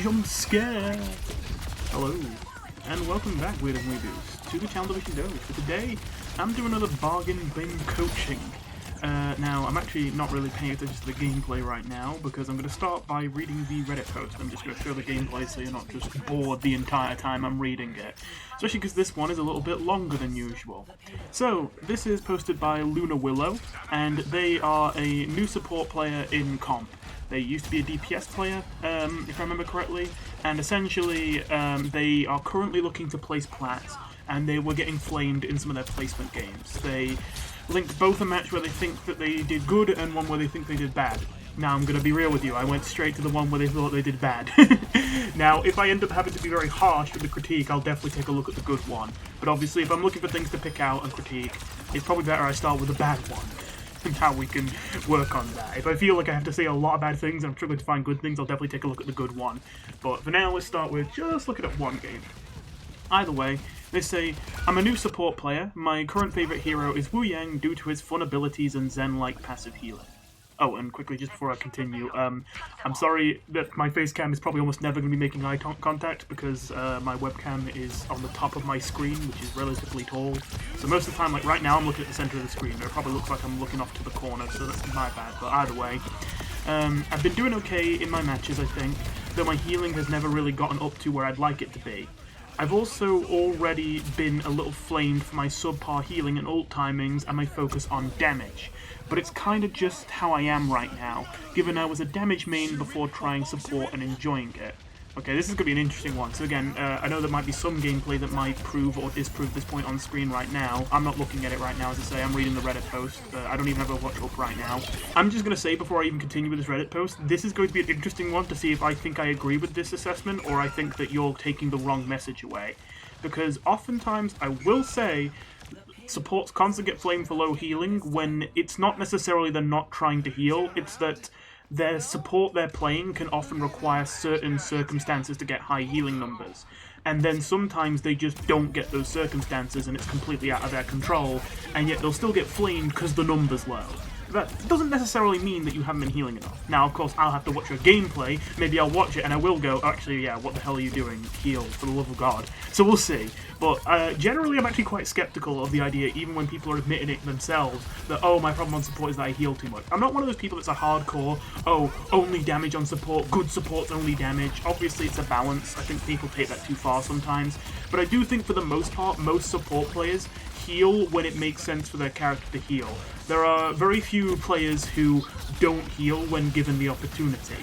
jump scare! Hello, and welcome back, Weird and Weebies, to the channel that we can go. For today, I'm doing another bargain bin coaching. Now, I'm actually not really paying attention to the gameplay right now, because I'm going to start by reading the Reddit post. I'm just going to show the gameplay so you're not just bored the entire time I'm reading it. Especially because this one is a little bit longer than usual. So, this is posted by Luna Willow, and they are a new support player in comp. They used to be a DPS player, if I remember correctly, and essentially they are currently looking to place plats, and they were getting flamed in some of their placement games. They linked both a match where they think that they did good and one where they think they did bad. Now, I'm going to be real with you, I went straight to the one where they thought they did bad. Now, if I end up having to be very harsh with the critique, I'll definitely take a look at the good one. But obviously, if I'm looking for things to pick out and critique, it's probably better I start with the bad one. And how we can work on that. If I feel like I have to say a lot of bad things and I'm struggling to find good things, I'll definitely take a look at the good one. But for now, let's start with just looking at one game. Either way, they say, I'm a new support player. My current favourite hero is Wu Yang due to his fun abilities and Zen-like passive healing. Oh, and quickly, just before I continue, I'm sorry that my face cam is probably almost never going to be making eye contact because my webcam is on the top of my screen, which is relatively tall. So most of the time, like right now, I'm looking at the center of the screen, and it probably looks like I'm looking off to the corner, so that's my bad. But either way, I've been doing okay in my matches, I think, though my healing has never really gotten up to where I'd like it to be. I've also already been a little flamed for my subpar healing and ult timings and my focus on damage. But it's kind of just how I am right now, given I was a damage main before trying support and enjoying it. Okay, this is going to be an interesting one. So again, I know there might be some gameplay that might prove or disprove this point on screen right now. I'm not looking at it right now, as I say, I'm reading the Reddit post. I don't even have a watch up right now. I'm just going to say, before I even continue with this Reddit post, this is going to be an interesting one to see if I think I agree with this assessment, or I think that you're taking the wrong message away. Because oftentimes, I will say, supports constantly get flamed for low healing when it's not necessarily they're not trying to heal, it's that their support they're playing can often require certain circumstances to get high healing numbers. And then sometimes they just don't get those circumstances and it's completely out of their control, and yet they'll still get flamed because the number's low. That doesn't necessarily mean that you haven't been healing enough. Now, of course, I'll have to watch your gameplay, maybe I'll watch it and I will go, actually, yeah, what the hell are you doing? Heal, for the love of God. So we'll see. But generally, I'm actually quite skeptical of the idea, even when people are admitting it themselves, that, oh, my problem on support is that I heal too much. I'm not one of those people that's a hardcore, oh, only damage on support, good support's only damage. Obviously, it's a balance. I think people take that too far sometimes. But I do think, for the most part, most support players heal when it makes sense for their character to heal. There are very few players who don't heal when given the opportunity.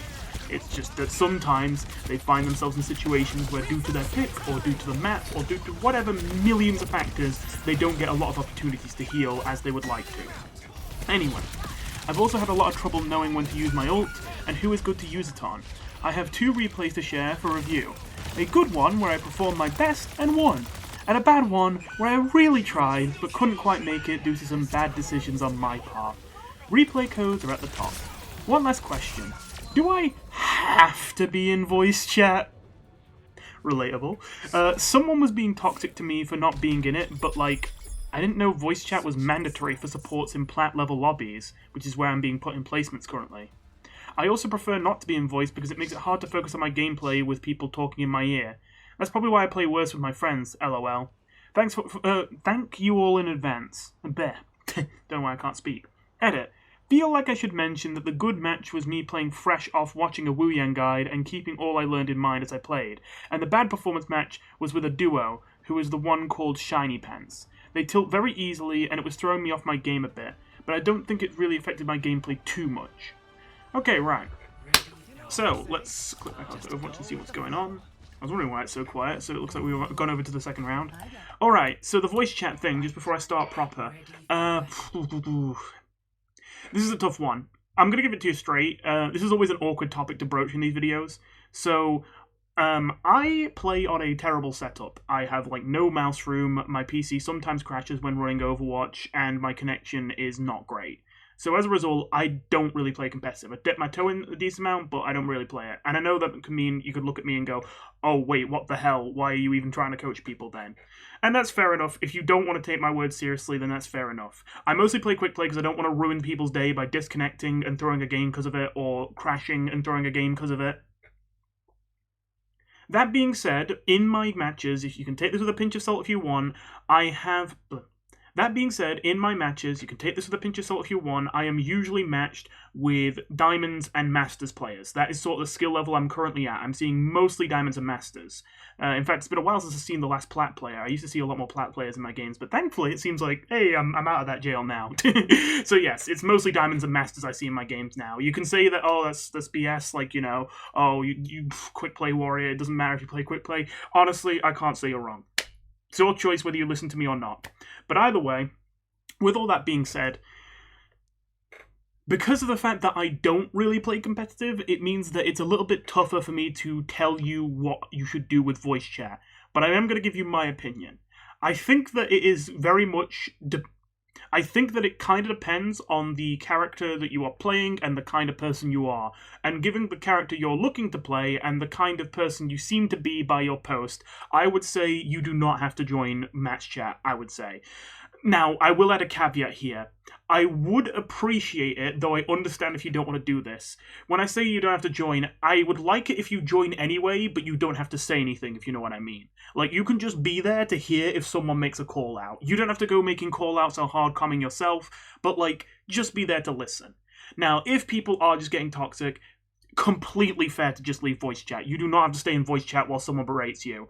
It's just that sometimes they find themselves in situations where, due to their pick, or due to the map, or due to whatever millions of factors, they don't get a lot of opportunities to heal as they would like to. Anyway, I've also had a lot of trouble knowing when to use my ult, and who is good to use it on. I have 2 replays to share for review. A good one where I performed my best and won, and a bad one where I really tried but couldn't quite make it due to some bad decisions on my part. Replay codes are at the top. One last question. Do I have to be in voice chat? Relatable. Someone was being toxic to me for not being in it, but like, I didn't know voice chat was mandatory for supports in plat level lobbies, which is where I'm being put in placements currently. I also prefer not to be in voice because it makes it hard to focus on my gameplay with people talking in my ear. That's probably why I play worse with my friends, lol. Thank you all in advance. Bleh. Don't know why I can't speak. Edit. Feel like I should mention that the good match was me playing fresh off watching a Wu Yang guide and keeping all I learned in mind as I played, and the bad performance match was with a duo, who is the one called Shiny Pants. They tilt very easily and it was throwing me off my game a bit, but I don't think it really affected my gameplay too much. Okay, right. So, let's click back onto Overwatch and see what's going on. I was wondering why it's so quiet, so it looks like we've gone over to the second round. Alright, so the voice chat thing, just before I start proper. This is a tough one. I'm going to give it to you straight. This is always an awkward topic to broach in these videos. So, I play on a terrible setup. I have, like, no mouse room, my PC sometimes crashes when running Overwatch, and my connection is not great. So as a result, I don't really play competitive. I dip my toe in a decent amount, but I don't really play it. And I know that can mean you could look at me and go, oh wait, what the hell? Why are you even trying to coach people then? And that's fair enough. If you don't want to take my words seriously, then that's fair enough. I mostly play quick play because I don't want to ruin people's day by disconnecting and throwing a game because of it, or crashing and throwing a game because of it. That being said, in my matches, if you can take this with a pinch of salt if you want, That being said, in my matches, you can take this with a pinch of salt if you want, I am usually matched with Diamonds and Masters players. That is sort of the skill level I'm currently at. I'm seeing mostly Diamonds and Masters. In fact, it's been a while since I've seen the last Plat player. I used to see a lot more Plat players in my games, but thankfully it seems like, hey, I'm out of that jail now. So yes, it's mostly Diamonds and Masters I see in my games now. You can say that, oh, that's BS, like, you know, oh, you quick play warrior, it doesn't matter if you play quick play. Honestly, I can't say you're wrong. It's your choice whether you listen to me or not. But either way, with all that being said, because of the fact that I don't really play competitive, it means that it's a little bit tougher for me to tell you what you should do with voice chat. But I am going to give you my opinion. I think that it is very much... I think that it kind of depends on the character that you are playing and the kind of person you are. And given the character you're looking to play and the kind of person you seem to be by your post, I would say you do not have to join match chat, I would say. Now, I will add a caveat here. I would appreciate it, though I understand if you don't want to do this. When I say you don't have to join, I would like it if you join anyway, but you don't have to say anything, if you know what I mean. Like, you can just be there to hear if someone makes a call out. You don't have to go making call outs or hard coming yourself, but, like, just be there to listen. Now, if people are just getting toxic, completely fair to just leave voice chat. You do not have to stay in voice chat while someone berates you.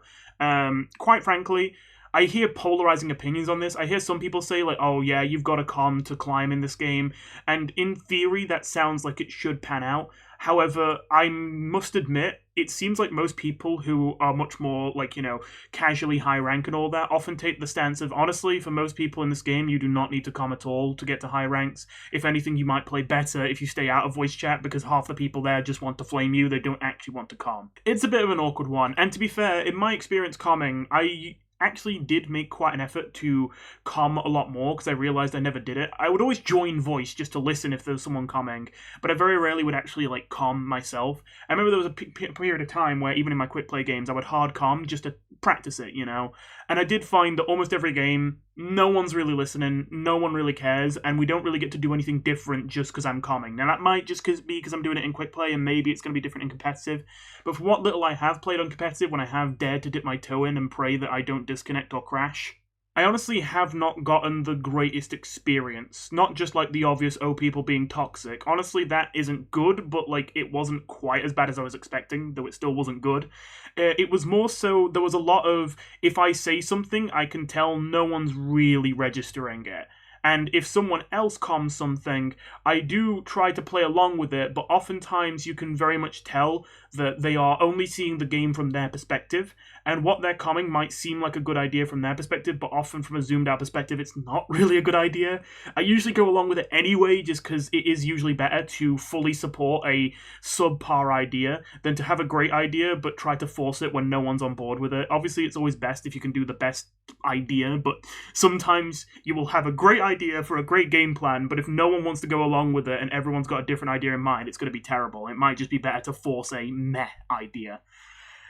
Quite frankly, I hear polarizing opinions on this. I hear some people say, like, oh yeah, you've got to calm to climb in this game. And in theory, that sounds like it should pan out. However, I must admit, it seems like most people who are much more, like, you know, casually high rank and all that, often take the stance of, honestly, for most people in this game, you do not need to calm at all to get to high ranks. If anything, you might play better if you stay out of voice chat, because half the people there just want to flame you, they don't actually want to calm. It's a bit of an awkward one, and to be fair, in my experience calming, I actually did make quite an effort to calm a lot more because I realized I never did it. I would always join voice just to listen if there was someone calming, but I very rarely would actually like calm myself. I remember there was a period of time where even in my quick play games I would hard calm just to practice it, you know? And I did find that almost every game, no one's really listening, no one really cares, and we don't really get to do anything different just because I'm calming. Now that might just be because I'm doing it in quick play, and maybe it's going to be different in competitive, but for what little I have played on competitive, when I have dared to dip my toe in and pray that I don't disconnect or crash, I honestly have not gotten the greatest experience. Not just like the obvious, oh, people being toxic. Honestly, that isn't good, but like it wasn't quite as bad as I was expecting, though it still wasn't good. It was more so, there was a lot of, if I say something, I can tell no one's really registering it. And if someone else calms something, I do try to play along with it, but oftentimes you can very much tell that they are only seeing the game from their perspective, and what they're calming might seem like a good idea from their perspective, but often from a zoomed out perspective, it's not really a good idea. I usually go along with it anyway, just because it is usually better to fully support a subpar idea than to have a great idea, but try to force it when no one's on board with it. Obviously, it's always best if you can do the best idea, but sometimes you will have a great idea for a great game plan, but if no one wants to go along with it and everyone's got a different idea in mind, it's going to be terrible. It might just be better to force a meh idea.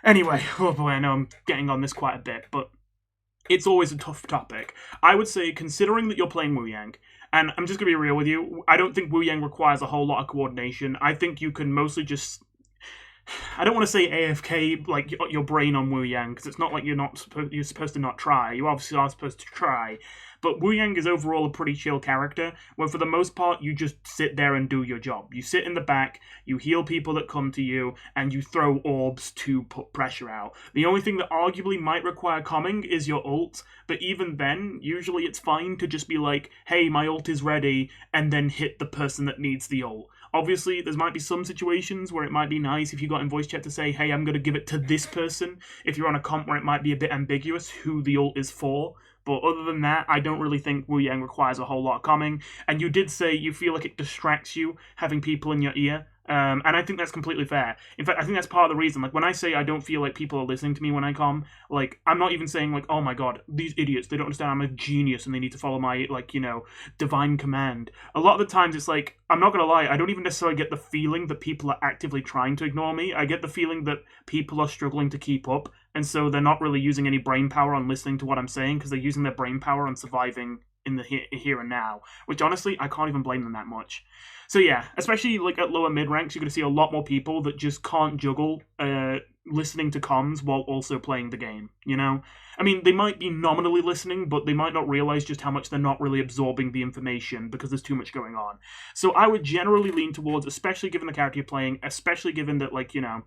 Anyway, oh boy, I know I'm getting on this quite a bit, but it's always a tough topic. I would say, considering that you're playing Wu Yang, and I'm just going to be real with you, I don't think Wu Yang requires a whole lot of coordination. I think you can mostly just... I don't want to say AFK, like, your brain on Wu Yang, because it's not like you're supposed to not try. You obviously are supposed to try. But Wu Yang is overall a pretty chill character, where for the most part, you just sit there and do your job. You sit in the back, you heal people that come to you, and you throw orbs to put pressure out. The only thing that arguably might require calming is your ult, but even then, usually it's fine to just be like, hey, my ult is ready, and then hit the person that needs the ult. Obviously, there might be some situations where it might be nice if you got in voice chat to say, hey, I'm going to give it to this person, if you're on a comp where it might be a bit ambiguous who the ult is for. But other than that, I don't really think Wu Yang requires a whole lot of calming. And you did say you feel like it distracts you having people in your ear. And I think that's completely fair. In fact, I think that's part of the reason. Like, when I say I don't feel like people are listening to me when I calm, like, I'm not even saying, like, oh my god, these idiots, they don't understand I'm a genius and they need to follow my, like, you know, divine command. A lot of the times it's like, I'm not gonna lie, I don't even necessarily get the feeling that people are actively trying to ignore me. I get the feeling that people are struggling to keep up, and so they're not really using any brain power on listening to what I'm saying, because they're using their brain power on surviving in the here and now, which honestly, I can't even blame them that much. So yeah, especially like at lower mid ranks, you're going to see a lot more people that just can't juggle listening to comms while also playing the game, you know? I mean, they might be nominally listening, but they might not realize just how much they're not really absorbing the information because there's too much going on. So I would generally lean towards, especially given the character you're playing, especially given that, like, you know,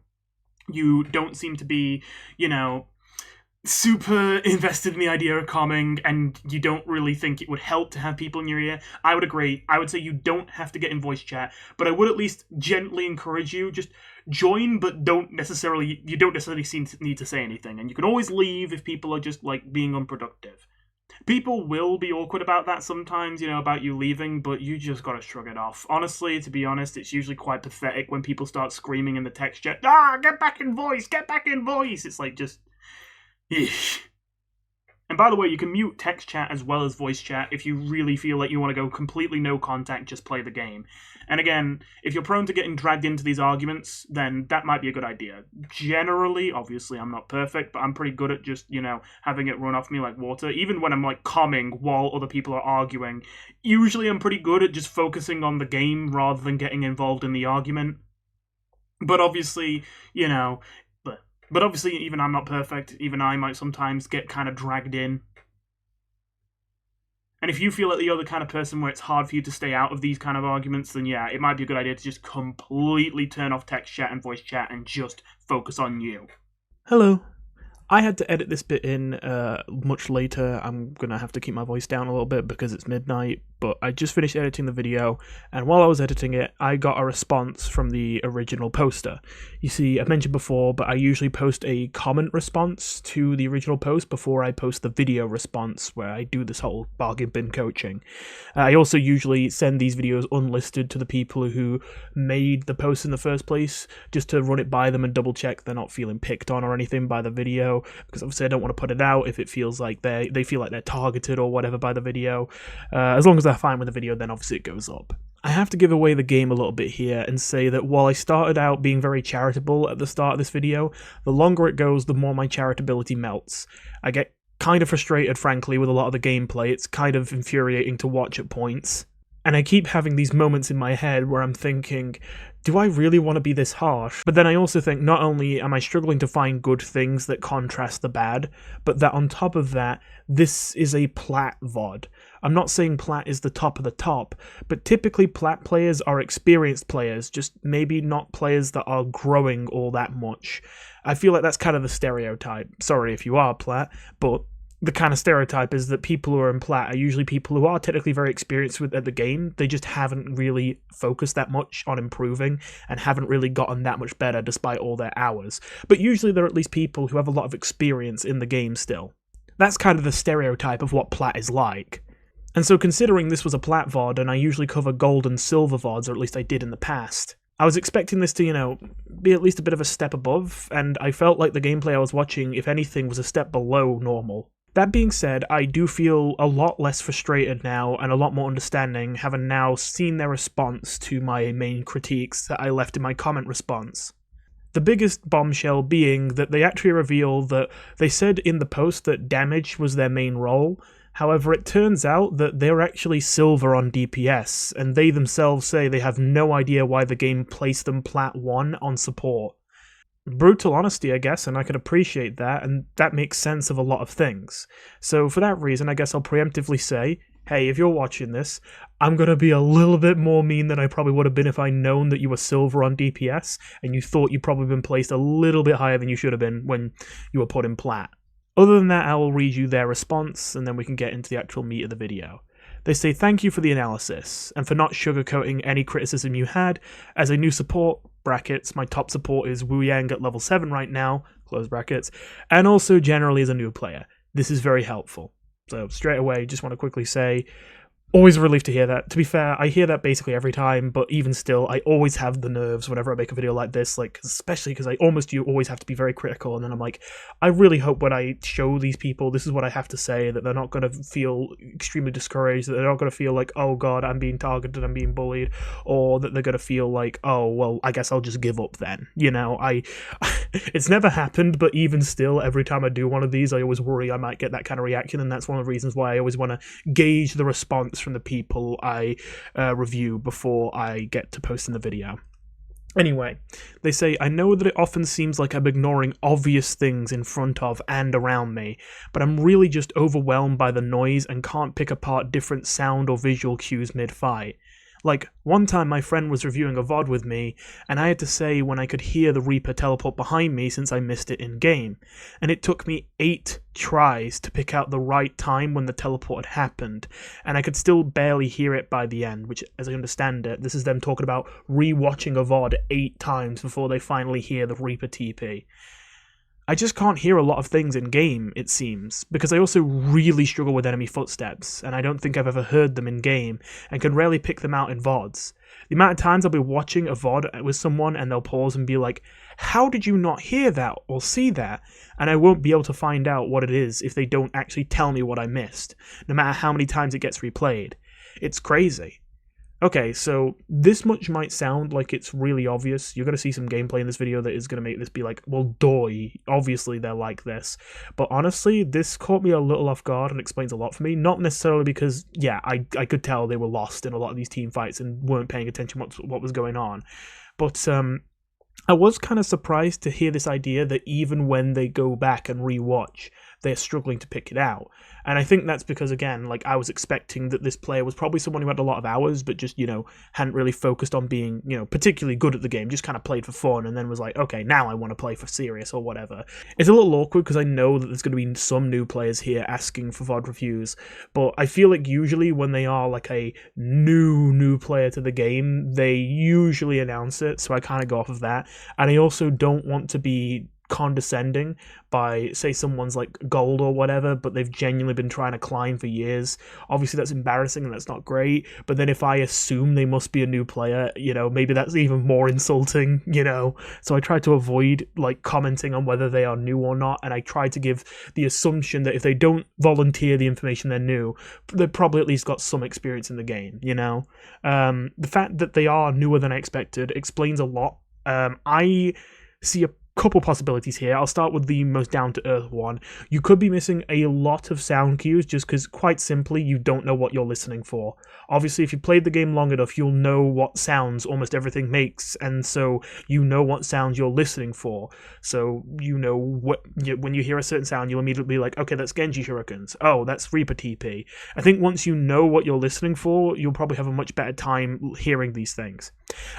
you don't seem to be, you know, super invested in the idea of calming, and you don't really think it would help to have people in your ear, I would agree. I would say you don't have to get in voice chat, but I would at least gently encourage you, just join, but you don't necessarily need to say anything, and you can always leave if people are just, like, being unproductive. People will be awkward about that sometimes, you know, about you leaving, but you just gotta shrug it off. Honestly, to be honest, it's usually quite pathetic when people start screaming in the text chat, get back in voice, get back in voice! It's like, just... And by the way, you can mute text chat as well as voice chat if you really feel like you want to go completely no contact, just play the game. And again, if you're prone to getting dragged into these arguments, then that might be a good idea. Generally, obviously I'm not perfect, but I'm pretty good at just, you know, having it run off me like water. Even when I'm, like, calming while other people are arguing, usually I'm pretty good at just focusing on the game rather than getting involved in the argument. But obviously, you know... But obviously, even I'm not perfect. Even I might sometimes get kind of dragged in. And if you feel like you're the kind of person where it's hard for you to stay out of these kind of arguments, then yeah, it might be a good idea to just completely turn off text chat and voice chat and just focus on you. Hello. I had to edit this bit in much later. I'm going to have to keep my voice down a little bit because it's midnight, but I just finished editing the video, and while I was editing it, I got a response from the original poster. You see, I mentioned before, but I usually post a comment response to the original post before I post the video response, where I do this whole bargain bin coaching. I also usually send these videos unlisted to the people who made the post in the first place, just to run it by them and double check they're not feeling picked on or anything by the video, because obviously I don't want to put it out if it feels like they feel like they're targeted or whatever by the video. As long as they're fine with the video, then obviously it goes up. I have to give away the game a little bit here and say that while I started out being very charitable at the start of this video, the longer it goes, the more my charitability melts. I get kind of frustrated, frankly, with a lot of the gameplay. It's kind of infuriating to watch at points. And I keep having these moments in my head where I'm thinking, do I really want to be this harsh? But then I also think not only am I struggling to find good things that contrast the bad, but that on top of that, this is a plat VOD. I'm not saying plat is the top of the top, but typically plat players are experienced players, just maybe not players that are growing all that much. I feel like that's kind of the stereotype. Sorry if you are plat, but the kind of stereotype is that people who are in plat are usually people who are technically very experienced at the game. They just haven't really focused that much on improving and haven't really gotten that much better despite all their hours. But usually they're at least people who have a lot of experience in the game still. That's kind of the stereotype of what plat is like. And so considering this was a plat VOD and I usually cover gold and silver VODs, or at least I did in the past, I was expecting this to, you know, be at least a bit of a step above, and I felt like the gameplay I was watching, if anything, was a step below normal. That being said, I do feel a lot less frustrated now and a lot more understanding, having now seen their response to my main critiques that I left in my comment response. The biggest bombshell being that they actually reveal that they said in the post that damage was their main role. However, it turns out that they're actually silver on DPS, and they themselves say they have no idea why the game placed them plat 1 on support. Brutal honesty, I guess, and I could appreciate that, and that makes sense of a lot of things. So for that reason, I guess I'll preemptively say, hey, if you're watching this, I'm going to be a little bit more mean than I probably would have been if I'd known that you were silver on DPS, and you thought you'd probably been placed a little bit higher than you should have been when you were put in plat. Other than that, I will read you their response, and then we can get into the actual meat of the video. They say, thank you for the analysis, and for not sugarcoating any criticism you had. As a new support, brackets, my top support is Wu Yang at level 7 right now, close brackets, and also generally as a new player. This is very helpful. So straight away, just want to quickly say, always a relief to hear that. To be fair, I hear that basically every time, but even still, I always have the nerves whenever I make a video like this, like, especially because I almost always have to be very critical, and then I'm like, I really hope when I show these people this is what I have to say, that they're not going to feel extremely discouraged, that they're not going to feel like, oh god, I'm being targeted, I'm being bullied, or that they're going to feel like, oh, well, I guess I'll just give up then, you know. It's never happened, but even still, every time I do one of these, I always worry I might get that kind of reaction, and that's one of the reasons why I always want to gauge the response from the people I review before I get to posting the video. Anyway, they say, I know that it often seems like I'm ignoring obvious things in front of and around me, but I'm really just overwhelmed by the noise and can't pick apart different sound or visual cues mid-fight. Like, one time my friend was reviewing a VOD with me, and I had to say when I could hear the Reaper teleport behind me since I missed it in-game, and it took me 8 tries to pick out the right time when the teleport had happened, and I could still barely hear it by the end, which, as I understand it, this is them talking about re-watching a VOD 8 times before they finally hear the Reaper TP. I just can't hear a lot of things in game, it seems, because I also really struggle with enemy footsteps, and I don't think I've ever heard them in game, and can rarely pick them out in VODs. The amount of times I'll be watching a VOD with someone and they'll pause and be like, how did you not hear that or see that? And I won't be able to find out what it is if they don't actually tell me what I missed, no matter how many times it gets replayed. It's crazy. Okay, so this much might sound like it's really obvious. You're going to see some gameplay in this video that is going to make this be like, well, doy, obviously they're like this. But honestly, this caught me a little off guard and explains a lot for me. Not necessarily because, yeah, I could tell they were lost in a lot of these team fights and weren't paying attention to what was going on. But I was kind of surprised to hear this idea that even when they go back and rewatch, they're struggling to pick it out. And I think that's because, again, like, I was expecting that this player was probably someone who had a lot of hours, but just, hadn't really focused on being, particularly good at the game, just kind of played for fun, and then was like, okay, now I want to play for serious or whatever. It's a little awkward because I know that there's going to be some new players here asking for VOD reviews, but I feel like usually when they are like a new player to the game, they usually announce it, so I kind of go off of that. And I also don't want to be condescending by, say, someone's like gold or whatever, but they've genuinely been trying to climb for years. Obviously that's embarrassing and that's not great, but then if I assume they must be a new player, maybe that's even more insulting, so I try to avoid like commenting on whether they are new or not, and I try to give the assumption that if they don't volunteer the information they're new, they've probably at least got some experience in the game. The fact that they are newer than I expected explains a lot. I see a couple possibilities here. I'll start with the most down-to-earth one. You could be missing a lot of sound cues just because, quite simply, you don't know what you're listening for. Obviously, if you played the game long enough, you'll know what sounds almost everything makes, and so you know what sounds you're listening for. So when you hear a certain sound, you'll immediately be like, okay, that's Genji Shurikens. Oh, that's Reaper TP. I think once you know what you're listening for, you'll probably have a much better time hearing these things.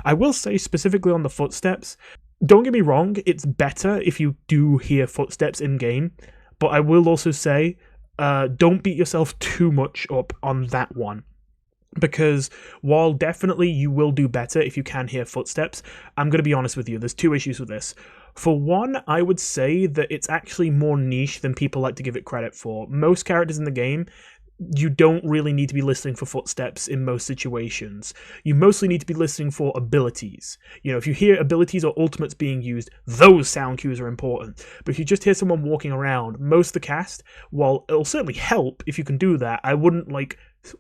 I will say, specifically on the footsteps, don't get me wrong, it's better if you do hear footsteps in-game, but I will also say, don't beat yourself too much up on that one. Because while definitely you will do better if you can hear footsteps, I'm going to be honest with you, there's two issues with this. For one, I would say that it's actually more niche than people like to give it credit for. Most characters in the game, you don't really need to be listening for footsteps in most situations. You mostly need to be listening for abilities. If you hear abilities or ultimates being used, those sound cues are important. But if you just hear someone walking around, most of the cast, while it'll certainly help if you can do that, I wouldn't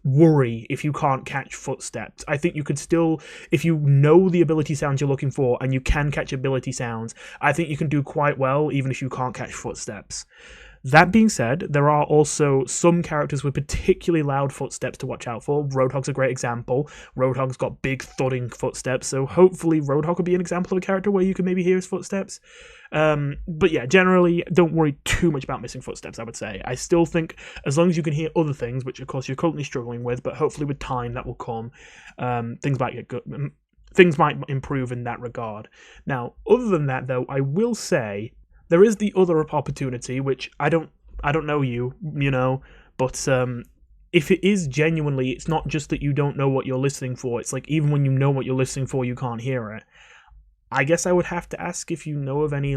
worry if you can't catch footsteps. I think you could still, if you know the ability sounds you're looking for and you can catch ability sounds, I think you can do quite well even if you can't catch footsteps. That being said, there are also some characters with particularly loud footsteps to watch out for. Roadhog's a great example. Roadhog's got big thudding footsteps, so hopefully Roadhog will be an example of a character where you can maybe hear his footsteps. But yeah, generally, don't worry too much about missing footsteps, I would say. I still think as long as you can hear other things, which of course you're currently struggling with, but hopefully with time that will come, things might get good. Things might improve in that regard. Now, other than that, though, I will say there is the other opportunity, which I don't know you, but if it is genuinely, it's not just that you don't know what you're listening for, it's like even when you know what you're listening for, you can't hear it. I guess I would have to ask if you know of any,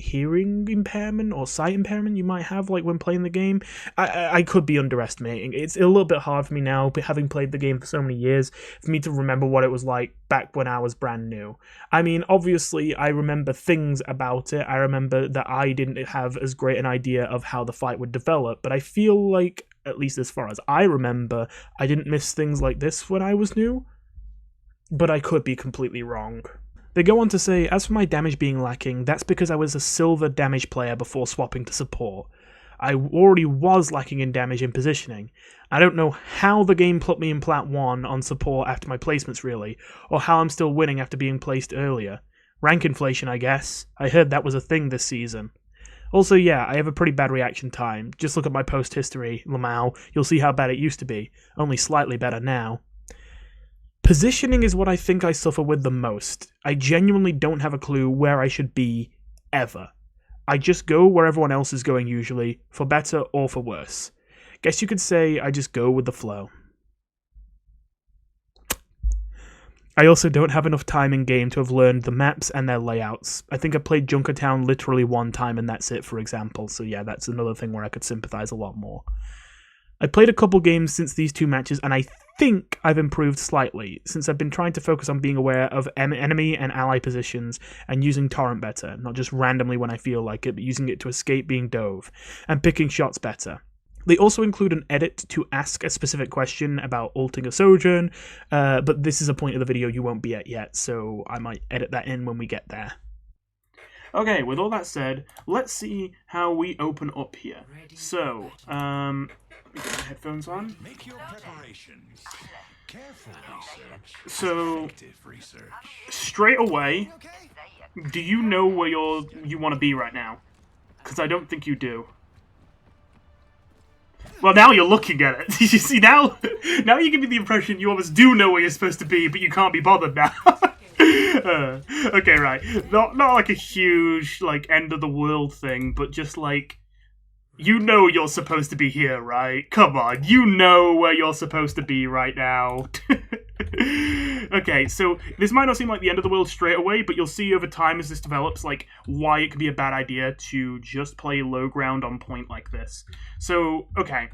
hearing impairment or sight impairment you might have when playing the game. I could be underestimating. It's a little bit hard for me now, but having played the game for so many years, for me to remember what it was like back when I was brand new. I mean, obviously I remember things about it. I remember that I didn't have as great an idea of how the fight would develop, but I feel like, at least as far as I remember, I didn't miss things like this when I was new, but I could be completely wrong. They go on to say, as for my damage being lacking, that's because I was a silver damage player before swapping to support. I already was lacking in damage and positioning. I don't know how the game put me in Plat 1 on support after my placements really, or how I'm still winning after being placed earlier. Rank inflation, I guess. I heard that was a thing this season. Also, yeah, I have a pretty bad reaction time. Just look at my post history, Lamau. You'll see how bad it used to be. Only slightly better now. Positioning is what I think I suffer with the most. I genuinely don't have a clue where I should be, ever. I just go where everyone else is going usually, for better or for worse. Guess you could say I just go with the flow. I also don't have enough time in game to have learned the maps and their layouts. I think I played Junkertown literally one time and that's it, for example, so yeah, that's another thing where I could sympathize a lot more. I played a couple games since these two matches, and I think I've improved slightly, since I've been trying to focus on being aware of enemy and ally positions and using torrent better, not just randomly when I feel like it, but using it to escape being dove, and picking shots better. They also include an edit to ask a specific question about ulting a Sojourn, but this is a point of the video you won't be at yet, so I might edit that in when we get there. Okay, with all that said, let's see how we open up here. So, get my headphones on. Make your preparations. Careful research. So, Effective research. straight away, do you know where you want to be right now? Because I don't think you do. Well, now you're looking at it. You see, now you give me the impression you almost do know where you're supposed to be, but you can't be bothered now. Okay, right. Not like a huge, like, end of the world thing, but just like, you know you're supposed to be here, right? Come on, you know where you're supposed to be right now. Okay, so this might not seem like the end of the world straight away, but you'll see over time as this develops, like, why it could be a bad idea to just play low ground on point like this. So, okay.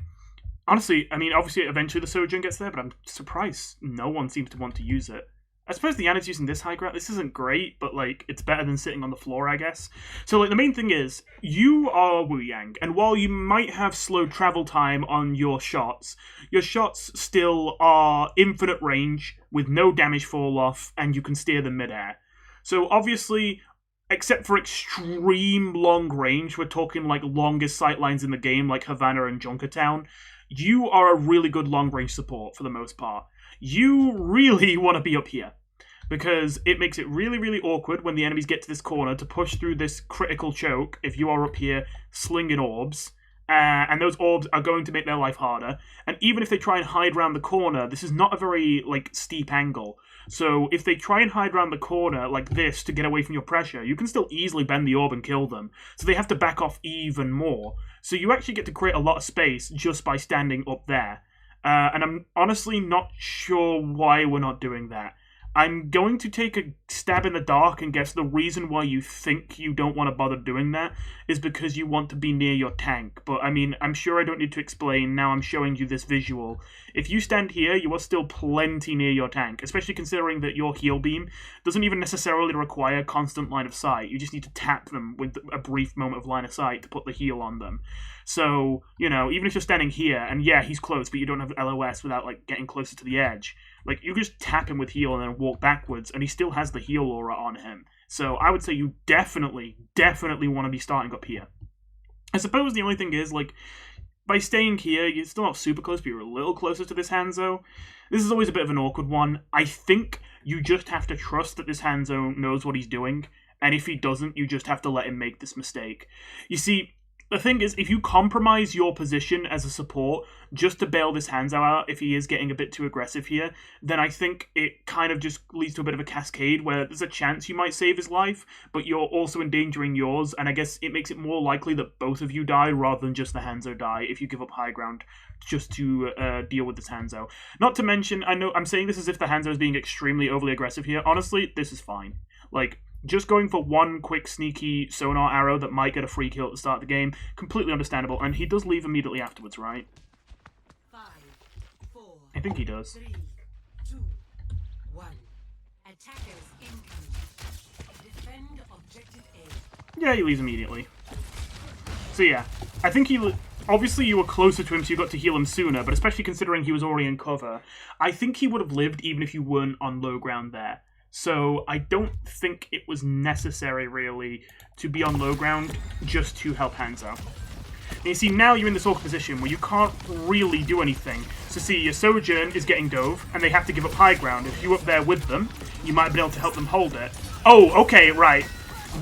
Honestly, I mean, obviously, eventually the Sojourn gets there, but I'm surprised no one seems to want to use it. I suppose the Ana's using this high ground. This isn't great, but, like, it's better than sitting on the floor, I guess. So, like, the main thing is, you are Wu Yang, and while you might have slow travel time on your shots still are infinite range, with no damage fall off, and you can steer them mid-air. So, obviously, except for extreme long range, we're talking, like, longest sightlines in the game, like Havana and Junkertown, you are a really good long-range support, for the most part. You really want to be up here, because it makes it really, really awkward when the enemies get to this corner to push through this critical choke if you are up here slinging orbs, and those orbs are going to make their life harder. And even if they try and hide around the corner, this is not a very, like, steep angle. So if they try and hide around the corner like this to get away from your pressure, you can still easily bend the orb and kill them. So they have to back off even more. So you actually get to create a lot of space just by standing up there. And I'm honestly not sure why we're not doing that. I'm going to take a stab in the dark and guess the reason why you think you don't want to bother doing that is because you want to be near your tank. But, I mean, I'm sure I don't need to explain. Now I'm showing you this visual. If you stand here, you are still plenty near your tank, especially considering that your heal beam doesn't even necessarily require constant line of sight. You just need to tap them with a brief moment of line of sight to put the heal on them. So, you know, even if you're standing here, and yeah, he's close, but you don't have LOS without, like, getting closer to the edge, like, you just tap him with heal and then walk backwards, and he still has the heal aura on him. So I would say you definitely want to be starting up here. I suppose the only thing is, like, by staying here, you're still not super close, but you're a little closer to this Hanzo. This is always a bit of an awkward one. I think you just have to trust that this Hanzo knows what he's doing, and if he doesn't, you just have to let him make this mistake. You see, the thing is, if you compromise your position as a support just to bail this Hanzo out if he is getting a bit too aggressive here, then I think it kind of just leads to a bit of a cascade where there's a chance you might save his life, but you're also endangering yours, and I guess it makes it more likely that both of you die rather than just the Hanzo die if you give up high ground just to deal with this Hanzo. Not to mention, I know I'm saying this as if the Hanzo is being extremely overly aggressive here. Honestly, this is fine. Like, just going for one quick sneaky sonar arrow that might get a free kill at the start of the game, completely understandable, and he does leave immediately afterwards, right? 5, 4, I think he does. 3, 2, 1. Attackers incoming. Defend objective A. Yeah, he leaves immediately. So yeah, I think obviously you were closer to him so you got to heal him sooner, but especially considering he was already in cover, I think he would have lived even if you weren't on low ground there. So I don't think it was necessary, really, to be on low ground just to help Hanzo. And you see, now you're in this awkward position where you can't really do anything. So see, your Sojourn is getting dove, and they have to give up high ground. If you're up there with them, you might have been able to help them hold it. Oh, okay, right.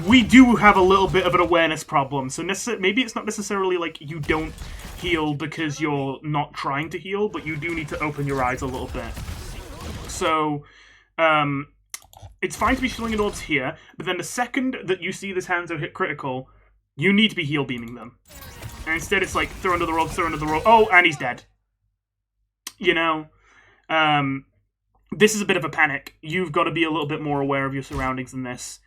We do have a little bit of an awareness problem. So maybe it's not necessarily like you don't heal because you're not trying to heal, but you do need to open your eyes a little bit. So, it's fine to be shielding orbs here, but then the second that you see this Hanzo hit critical, you need to be heal beaming them. And instead it's like, throw under the rope, throw under the rope. Oh, and he's dead. You know? This is a bit of a panic. You've got to be a little bit more aware of your surroundings than this.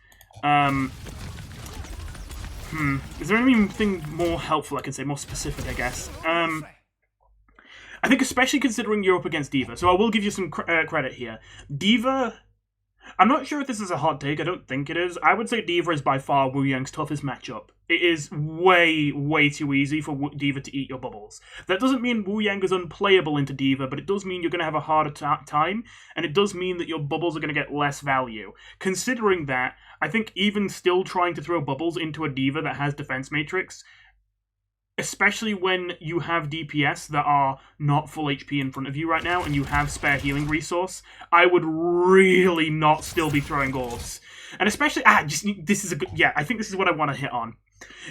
Is there anything more helpful I can say? More specific, I guess. I think especially considering you're up against D.Va. So I will give you some credit here. D.Va... I'm not sure if this is a hot take. I don't think it is. I would say D.Va is by far Wu Yang's toughest matchup. It is way, way too easy for D.Va to eat your bubbles. That doesn't mean Wu Yang is unplayable into D.Va, but it does mean you're going to have a harder time, and it does mean that your bubbles are going to get less value. Considering that, I think even still trying to throw bubbles into a D.Va that has defense matrix, especially when you have DPS that are not full HP in front of you right now, and you have spare healing resource, I would really not still be throwing orbs. And especially, this is a good, I think this is what I want to hit on.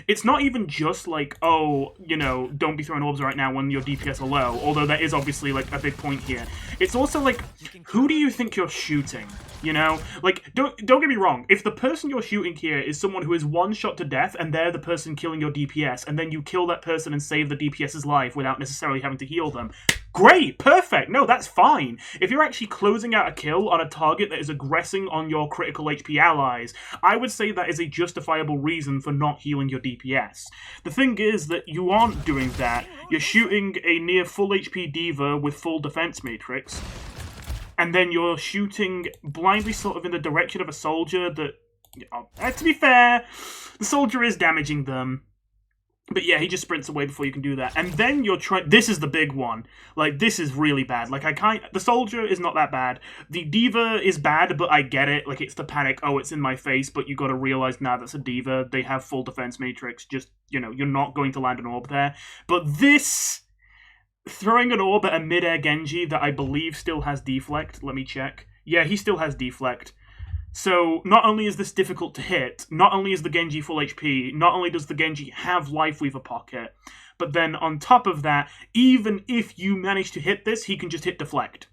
It's not even just like, oh, you know, don't be throwing orbs right now when your DPS are low, although that is obviously, like, a big point here. It's also, like, who do you think you're shooting? You know? Like, don't get me wrong, if the person you're shooting here is someone who is one shot to death, and they're the person killing your DPS, and then you kill that person and save the DPS's life without necessarily having to heal them, great, perfect, no, that's fine. If you're actually closing out a kill on a target that is aggressing on your critical HP allies, I would say that is a justifiable reason for not healing your DPS. The thing is that you aren't doing that. You're shooting a near full HP D.Va with full defense matrix, and then you're shooting blindly sort of in the direction of a soldier that, to be fair, the soldier is damaging them. But yeah, he just sprints away before you can do that. And then you're trying... This is the big one. Like, this is really bad. Like, the soldier is not that bad. The D.Va is bad, but I get it. Like, it's the panic. Oh, it's in my face. But you gotta realize, nah, that's a D.Va. They have full defense matrix. Just, you know, you're not going to land an orb there. But this... Throwing an orb at a mid-air Genji that I believe still has deflect. Let me check. Yeah, he still has deflect. So, not only is this difficult to hit, not only is the Genji full HP, not only does the Genji have Life Weaver Pocket, but then on top of that, even if you manage to hit this, he can just hit deflect.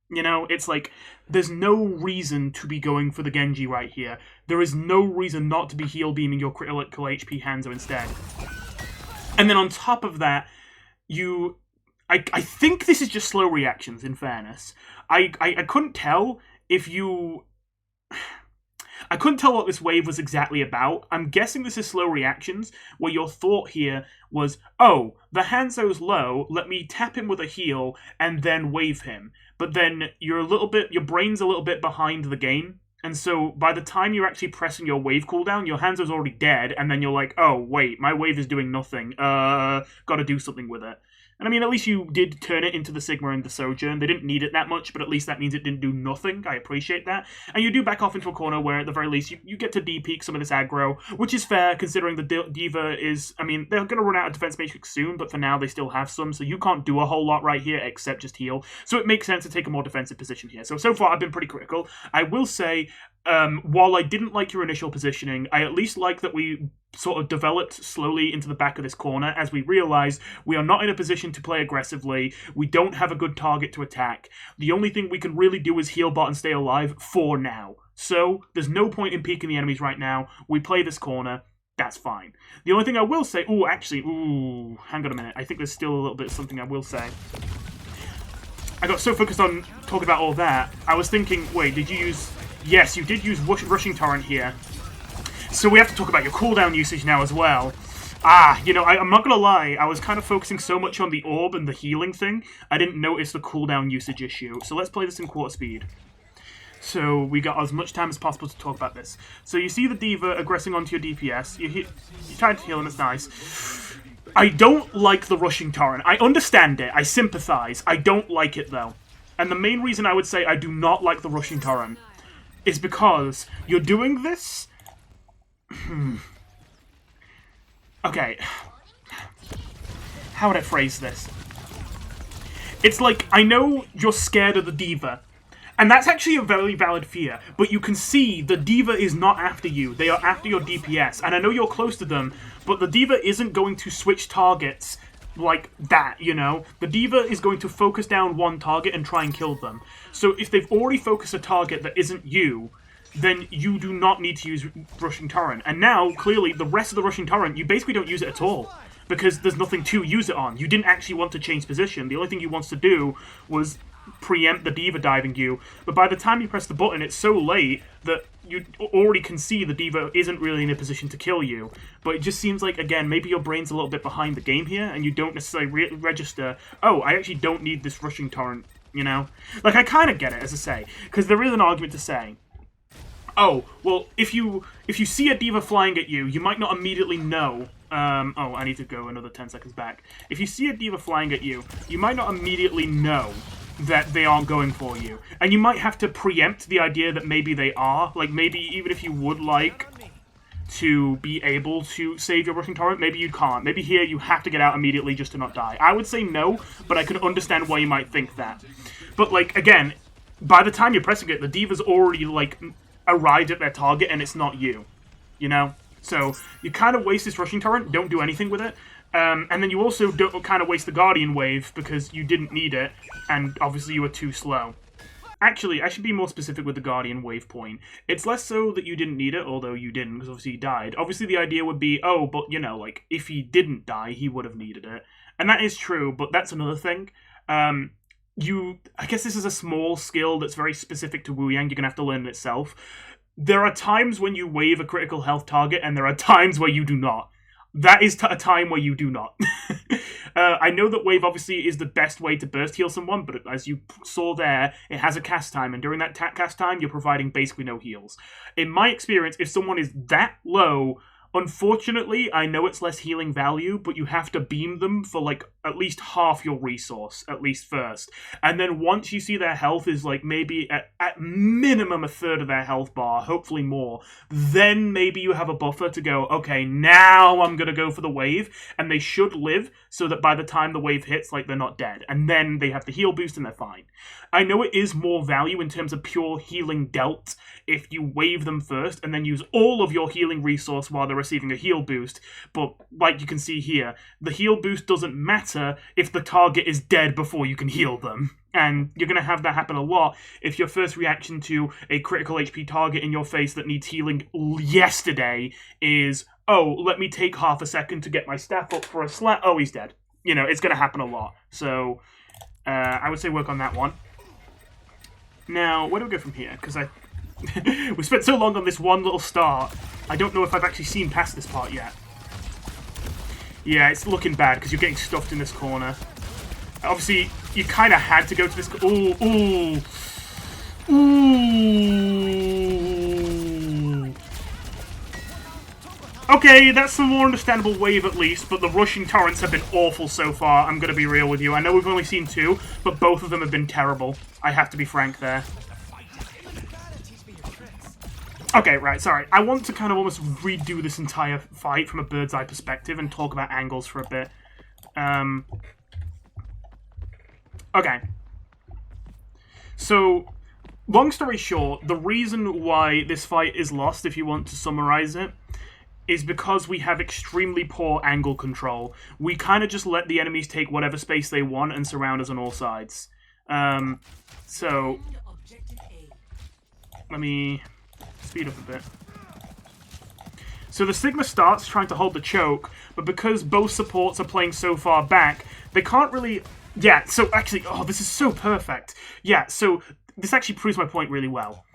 You know, it's like, there's no reason to be going for the Genji right here. There is no reason not to be heal beaming your critical HP Hanzo instead. And then on top of that, I think this is just slow reactions, in fairness. I couldn't tell if you... I couldn't tell what this wave was exactly about. I'm guessing this is slow reactions, where your thought here was, oh, the Hanzo's low, let me tap him with a heal, and then wave him. But then your brain's a little bit behind the game, and so by the time you're actually pressing your wave cooldown, your Hanzo's already dead, and then you're like, oh, wait, my wave is doing nothing. Gotta do something with it. And I mean, at least you did turn it into the Sigma and the Sojourn. They didn't need it that much, but at least that means it didn't do nothing. I appreciate that. And you do back off into a corner where, at the very least, you get to de-peak some of this aggro, which is fair, considering the D.Va is... I mean, they're going to run out of defense matrix soon, but for now they still have some, so you can't do a whole lot right here except just heal. So it makes sense to take a more defensive position here. So far, I've been pretty critical. I will say, while I didn't like your initial positioning, I at least like that we sort of developed slowly into the back of this corner as we realized we are not in a position to play aggressively. We don't have a good target to attack. The only thing we can really do is heal bot and stay alive for now. So there's no point in peeking the enemies right now. We play this corner. That's fine. The only thing I will say... hang on a minute. I think there's still a little bit of something I will say. I got so focused on talking about all that, I was thinking, wait, did you use... Yes, you did use Rushing Torrent here. So we have to talk about your cooldown usage now as well. You know, I'm not gonna lie, I was kind of focusing so much on the orb and the healing thing, I didn't notice the cooldown usage issue. So let's play this in quarter speed. So we got as much time as possible to talk about this. So you see the D.Va aggressing onto your DPS, you're trying to heal him, it's nice. I don't like the Rushing Torrent. I understand it, I sympathize, I don't like it though. And the main reason I would say I do not like the Rushing Torrent is because you're doing this... Okay, how would I phrase this? It's like, I know you're scared of the D.Va, and that's actually a very valid fear, but you can see the D.Va is not after you, they are after your DPS, and I know you're close to them, but the D.Va isn't going to switch targets like that, you know? The D.Va is going to focus down one target and try and kill them. So if they've already focused a target that isn't you, then you do not need to use Rushing Torrent. And now, clearly, the rest of the Rushing Torrent, you basically don't use it at all, because there's nothing to use it on. You didn't actually want to change position. The only thing you wanted to do was preempt the D.Va diving you, but by the time you press the button, it's so late that you already can see the D.Va isn't really in a position to kill you. But it just seems like, again, maybe your brain's a little bit behind the game here, and you don't necessarily register, oh, I actually don't need this Rushing Torrent, you know? Like, I kind of get it, as I say, because there is an argument to say, oh, well, if you see a D.Va flying at you, you might not immediately know. Oh, I need to go another 10 seconds back. If you see a D.Va flying at you, you might not immediately know that they aren't going for you. And you might have to preempt the idea that maybe they are. Like, maybe even if you would like to be able to save your Rushing Torrent, maybe you can't. Maybe here you have to get out immediately just to not die. I would say no, but I can understand why you might think that. But, like, again, by the time you're pressing it, the D.Va's already, like, arrived at their target and it's not you. You know? So, you kind of waste this Rushing Torrent, don't do anything with it. And then you also don't kind of waste the Guardian Wave because you didn't need it, and obviously you were too slow. Actually, I should be more specific with the Guardian Wave point. It's less so that you didn't need it, although you didn't, because obviously you died. Obviously the idea would be, oh, but, you know, like, if he didn't die, he would have needed it. And that is true, but that's another thing. I guess this is a small skill that's very specific to Wu Yang, you're going to have to learn it itself. There are times when you wave a critical health target, and there are times where you do not. That is a time where you do not. I know that wave obviously is the best way to burst heal someone, but as you saw there, it has a cast time, and during that cast time, you're providing basically no heals. In my experience, if someone is that low, unfortunately, I know it's less healing value, but you have to beam them for, like, at least half your resource, at least first. And then once you see their health is, like, maybe at minimum a third of their health bar, hopefully more, then maybe you have a buffer to go, okay, now I'm gonna go for the wave, and they should live so that by the time the wave hits, like, they're not dead. And then they have the heal boost and they're fine. I know it is more value in terms of pure healing dealt if you wave them first and then use all of your healing resource while they're receiving a heal boost, but like you can see here, the heal boost doesn't matter if the target is dead before you can heal them. And you're going to have that happen a lot if your first reaction to a critical HP target in your face that needs healing yesterday is, oh, let me take half a second to get my staff up for a slap. Oh, he's dead. You know, it's going to happen a lot. So, I would say work on that one. Now, where do we go from here? Because we spent so long on this one little start, I don't know if I've actually seen past this part yet. Yeah, it's looking bad because you're getting stuffed in this corner. Obviously, you kind of had to go to this... Ooh, ooh. Ooh. Okay, that's a more understandable wave at least, but the rushing torrents have been awful so far, I'm going to be real with you. I know we've only seen two, but both of them have been terrible. I have to be frank there. Okay, right, sorry. I want to kind of almost redo this entire fight from a bird's eye perspective and talk about angles for a bit. Okay. So, long story short, the reason why this fight is lost, if you want to summarize it, is because we have extremely poor angle control. We kind of just let the enemies take whatever space they want and surround us on all sides. So, let me speed up a bit. So the Sigma starts trying to hold the choke, but because both supports are playing so far back, they can't really... Yeah, so actually... Oh, this is so perfect. Yeah, so this actually proves my point really well.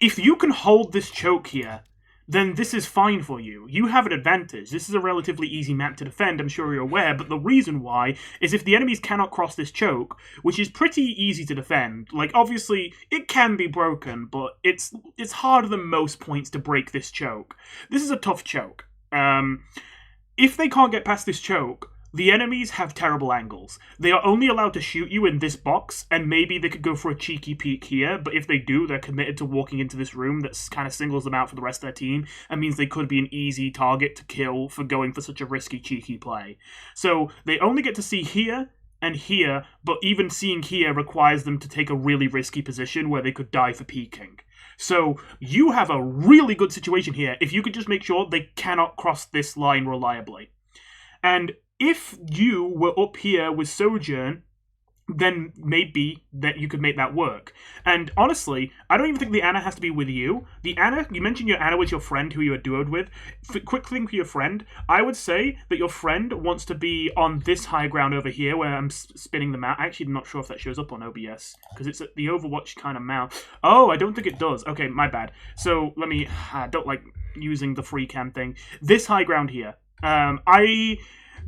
If you can hold this choke here, then this is fine for you. You have an advantage. This is a relatively easy map to defend, I'm sure you're aware, but the reason why is if the enemies cannot cross this choke, which is pretty easy to defend, like, obviously, it can be broken, but it's harder than most points to break this choke. This is a tough choke. If they can't get past this choke, the enemies have terrible angles. They are only allowed to shoot you in this box, and maybe they could go for a cheeky peek here, but if they do, they're committed to walking into this room that kind of singles them out for the rest of their team, and means they could be an easy target to kill for going for such a risky, cheeky play. So they only get to see here and here, but even seeing here requires them to take a really risky position where they could die for peeking. So you have a really good situation here if you could just make sure they cannot cross this line reliably. And if you were up here with Sojourn, then maybe that you could make that work. And honestly, I don't even think the Ana has to be with you. The Ana, you mentioned your Ana was your friend who you were duoed with. Quick thing for your friend, I would say that your friend wants to be on this high ground over here where I'm spinning the map. Actually, I'm not sure if that shows up on OBS because it's at the Overwatch kind of map. Oh, I don't think it does. Okay, my bad. So let me, I don't like using the free cam thing. This high ground here.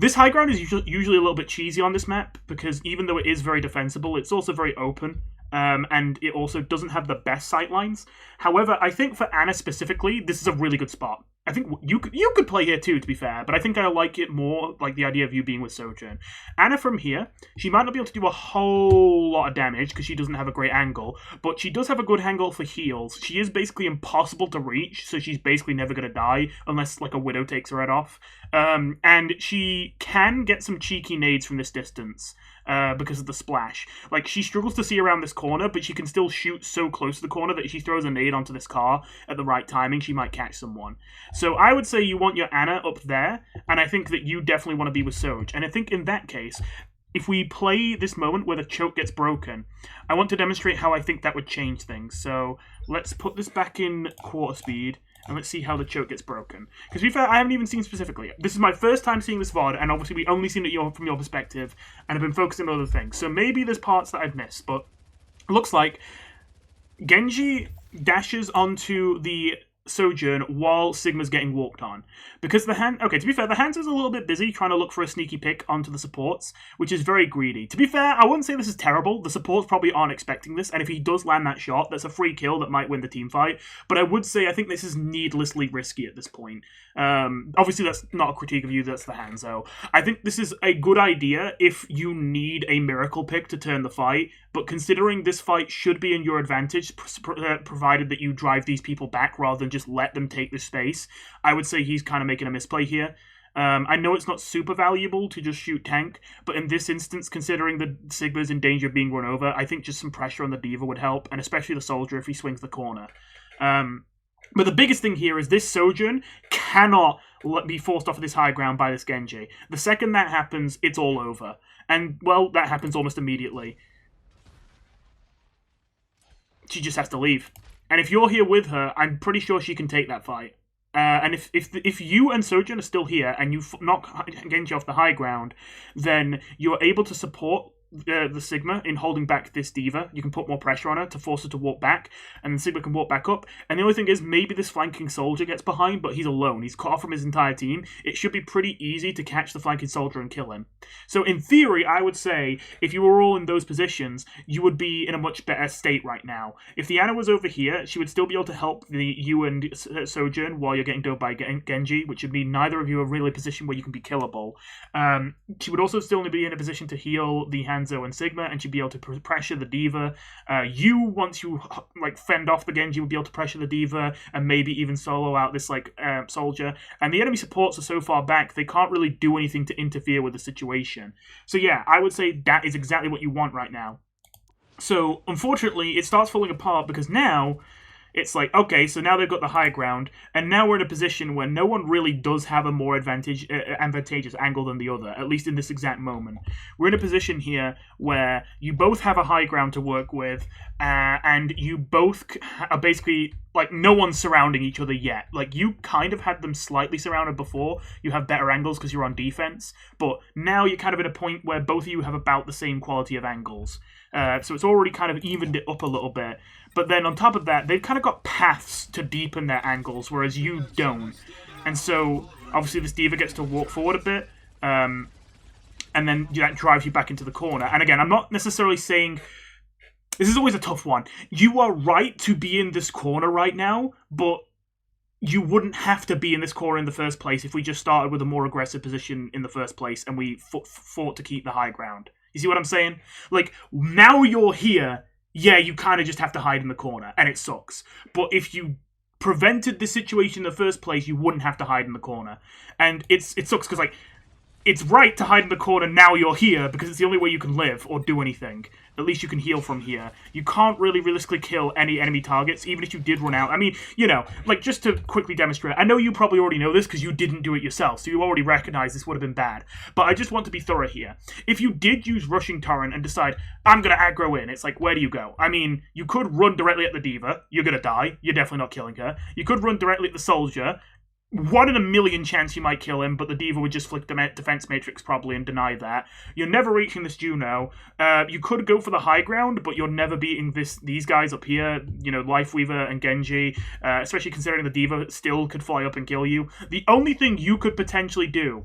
This high ground is usually a little bit cheesy on this map because even though it is very defensible, it's also very open, and it also doesn't have the best sight lines. However, I think for Ana specifically, this is a really good spot. I think you could play here too, to be fair, but I think I like it more, like the idea of you being with Sojourn. Ana from here, she might not be able to do a whole lot of damage because she doesn't have a great angle, but she does have a good angle for heals. She is basically impossible to reach, so she's basically never going to die unless like a Widow takes her head off. And she can get some cheeky nades from this distance because of the splash. Like, she struggles to see around this corner, but she can still shoot so close to the corner that if she throws a nade onto this car at the right timing, she might catch someone. So I would say you want your Ana up there, and I think that you definitely want to be with Soj. And I think in that case, if we play this moment where the choke gets broken, I want to demonstrate how I think that would change things. So let's put this back in quarter speed, and let's see how the choke gets broken. Because to be fair, I haven't even seen specifically. This is my first time seeing this VOD, and obviously we only seen it from your perspective, and I've been focusing on other things. So maybe there's parts that I've missed, but it looks like Genji dashes onto the Sojourn while Sigma's getting walked on. Because the hand... Okay, to be fair, the Hanzo's a little bit busy trying to look for a sneaky pick onto the supports, which is very greedy. To be fair, I wouldn't say this is terrible. The supports probably aren't expecting this, and if he does land that shot, that's a free kill that might win the team fight. But I would say I think this is needlessly risky at this point. Obviously, that's not a critique of you, that's the Hanzo. I think this is a good idea if you need a miracle pick to turn the fight, but considering this fight should be in your advantage, provided that you drive these people back rather than just let them take the space, I would say he's kind of making a misplay here. I know it's not super valuable to just shoot tank, but in this instance, considering the Sigma's in danger of being run over, I think just some pressure on the D.Va would help, and especially the Soldier if he swings the corner. But the biggest thing here is this Sojourn cannot be forced off of this high ground by this Genji. The second that happens, it's all over. And, well, that happens almost immediately. She just has to leave. And if you're here with her, I'm pretty sure she can take that fight. And if you and Sojourn are still here and you knock Genji off the high ground, then you're able to support the Sigma in holding back this D.Va. You can put more pressure on her to force her to walk back, and then Sigma can walk back up. And the only thing is, maybe this flanking soldier gets behind, but he's alone. He's cut off from his entire team. It should be pretty easy to catch the flanking soldier and kill him. So in theory, I would say, if you were all in those positions, you would be in a much better state right now. If the Ana was over here, she would still be able to help you and Sojourn while you're getting dove by Genji, which would mean neither of you are really in a position where you can be killable. She would also still be in a position to heal the Hanzo and Sigma, and she'd be able to pressure the D.Va. Once you fend off the Genji, would be able to pressure the D.Va and maybe even solo out this soldier. And the enemy supports are so far back, they can't really do anything to interfere with the situation. So yeah, I would say that is exactly what you want right now. So unfortunately, it starts falling apart because now it's like, okay, so now they've got the high ground, and now we're in a position where no one really does have a more advantageous angle than the other, at least in this exact moment. We're in a position here where you both have a high ground to work with, and you both are basically, no one's surrounding each other yet. You kind of had them slightly surrounded before. You have better angles because you're on defense, but now you're kind of at a point where both of you have about the same quality of angles. So it's already kind of evened it up a little bit. But then on top of that, they've kind of got paths to deepen their angles, whereas you don't. And so, obviously, this D.Va gets to walk forward a bit, and then that drives you back into the corner. And again, I'm not necessarily saying... This is always a tough one. You are right to be in this corner right now, but you wouldn't have to be in this corner in the first place if we just started with a more aggressive position in the first place and we fought to keep the high ground. You see what I'm saying? Like, now you're here, yeah, you kind of just have to hide in the corner, and it sucks. But if you prevented this situation in the first place, you wouldn't have to hide in the corner. And it sucks because, like, it's right to hide in the corner now you're here because it's the only way you can live or do anything. At least you can heal from here. You can't really realistically kill any enemy targets, even if you did run out. I mean, you know, like, just to quickly demonstrate, I know you probably already know this because you didn't do it yourself, so you already recognize this would have been bad. But I just want to be thorough here. If you did use Rushing Torrent and decide, I'm going to aggro in, it's like, where do you go? I mean, you could run directly at the D.Va. You're going to die. You're definitely not killing her. You could run directly at the Soldier. 1 in a million chance you might kill him, but the D.Va would just flick the defense matrix probably and deny that. You're never reaching this Juno. You could go for the high ground, but you're never beating these guys up here, you know, Lifeweaver and Genji, especially considering the D.Va still could fly up and kill you. The only thing you could potentially do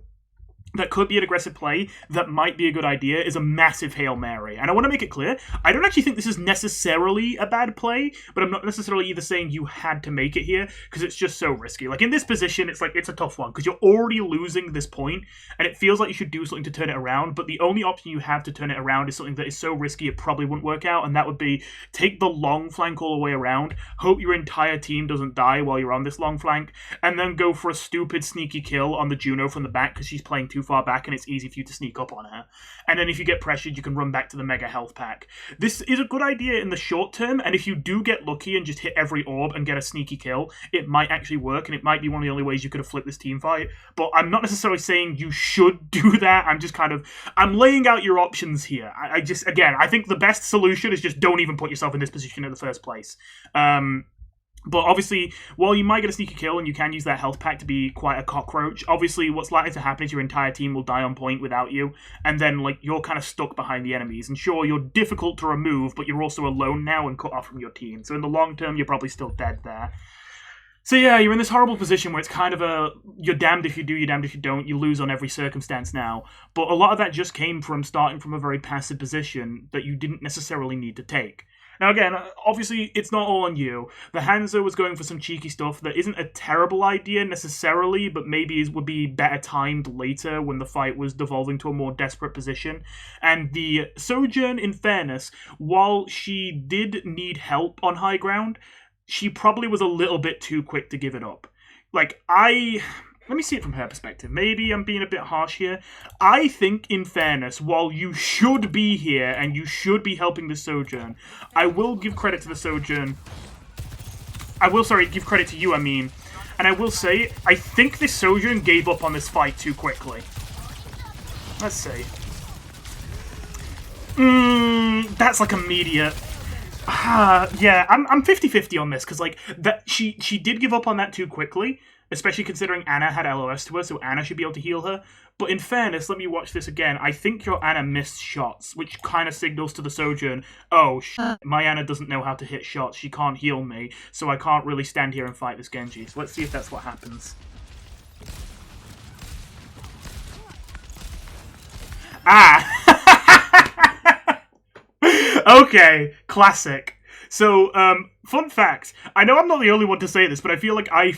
that could be an aggressive play, that might be a good idea, is a massive Hail Mary. And I want to make it clear, I don't actually think this is necessarily a bad play, but I'm not necessarily either saying you had to make it here, because it's just so risky. Like, in this position, it's like, it's a tough one, because you're already losing this point, and it feels like you should do something to turn it around, but the only option you have to turn it around is something that is so risky it probably wouldn't work out, and that would be take the long flank all the way around, hope your entire team doesn't die while you're on this long flank, and then go for a stupid sneaky kill on the Juno from the back, because she's playing too far back and it's easy for you to sneak up on her. And then if you get pressured, you can run back to the mega health pack. This is a good idea in the short term, and if you do get lucky and just hit every orb and get a sneaky kill, it might actually work, and it might be one of the only ways you could have flipped this team fight. But I'm not necessarily saying you should do that. I'm laying out your options here. I think the best solution is just don't even put yourself in this position in the first place. But obviously, while you might get a sneaky kill and you can use that health pack to be quite a cockroach, obviously what's likely to happen is your entire team will die on point without you, and then, like, you're kind of stuck behind the enemies. And sure, you're difficult to remove, but you're also alone now and cut off from your team. So in the long term, you're probably still dead there. So yeah, you're in this horrible position where it's kind of you're damned if you do, you're damned if you don't, you lose on every circumstance now. But a lot of that just came from starting from a very passive position that you didn't necessarily need to take. Now again, obviously it's not all on you. The Hanzo was going for some cheeky stuff that isn't a terrible idea necessarily, but maybe would be better timed later when the fight was devolving to a more desperate position. And the Sojourn, in fairness, while she did need help on high ground, she probably was a little bit too quick to give it up. Like, let me see it from her perspective. Maybe I'm being a bit harsh here. I think, in fairness, while you should be here and you should be helping the Sojourn, I will give credit to the Sojourn. Give credit to you, I mean. And I will say, I think this Sojourn gave up on this fight too quickly. Let's see. That's like immediate. Yeah, I'm 50-50 on this, because, like, that she did give up on that too quickly. Especially considering Anna had LOS to her, so Anna should be able to heal her. But in fairness, let me watch this again. I think your Anna missed shots, which kind of signals to the Sojourn, oh, my Anna doesn't know how to hit shots. She can't heal me, so I can't really stand here and fight this Genji. So let's see if that's what happens. Okay, classic. So, fun fact, I know I'm not the only one to say this, but I feel like I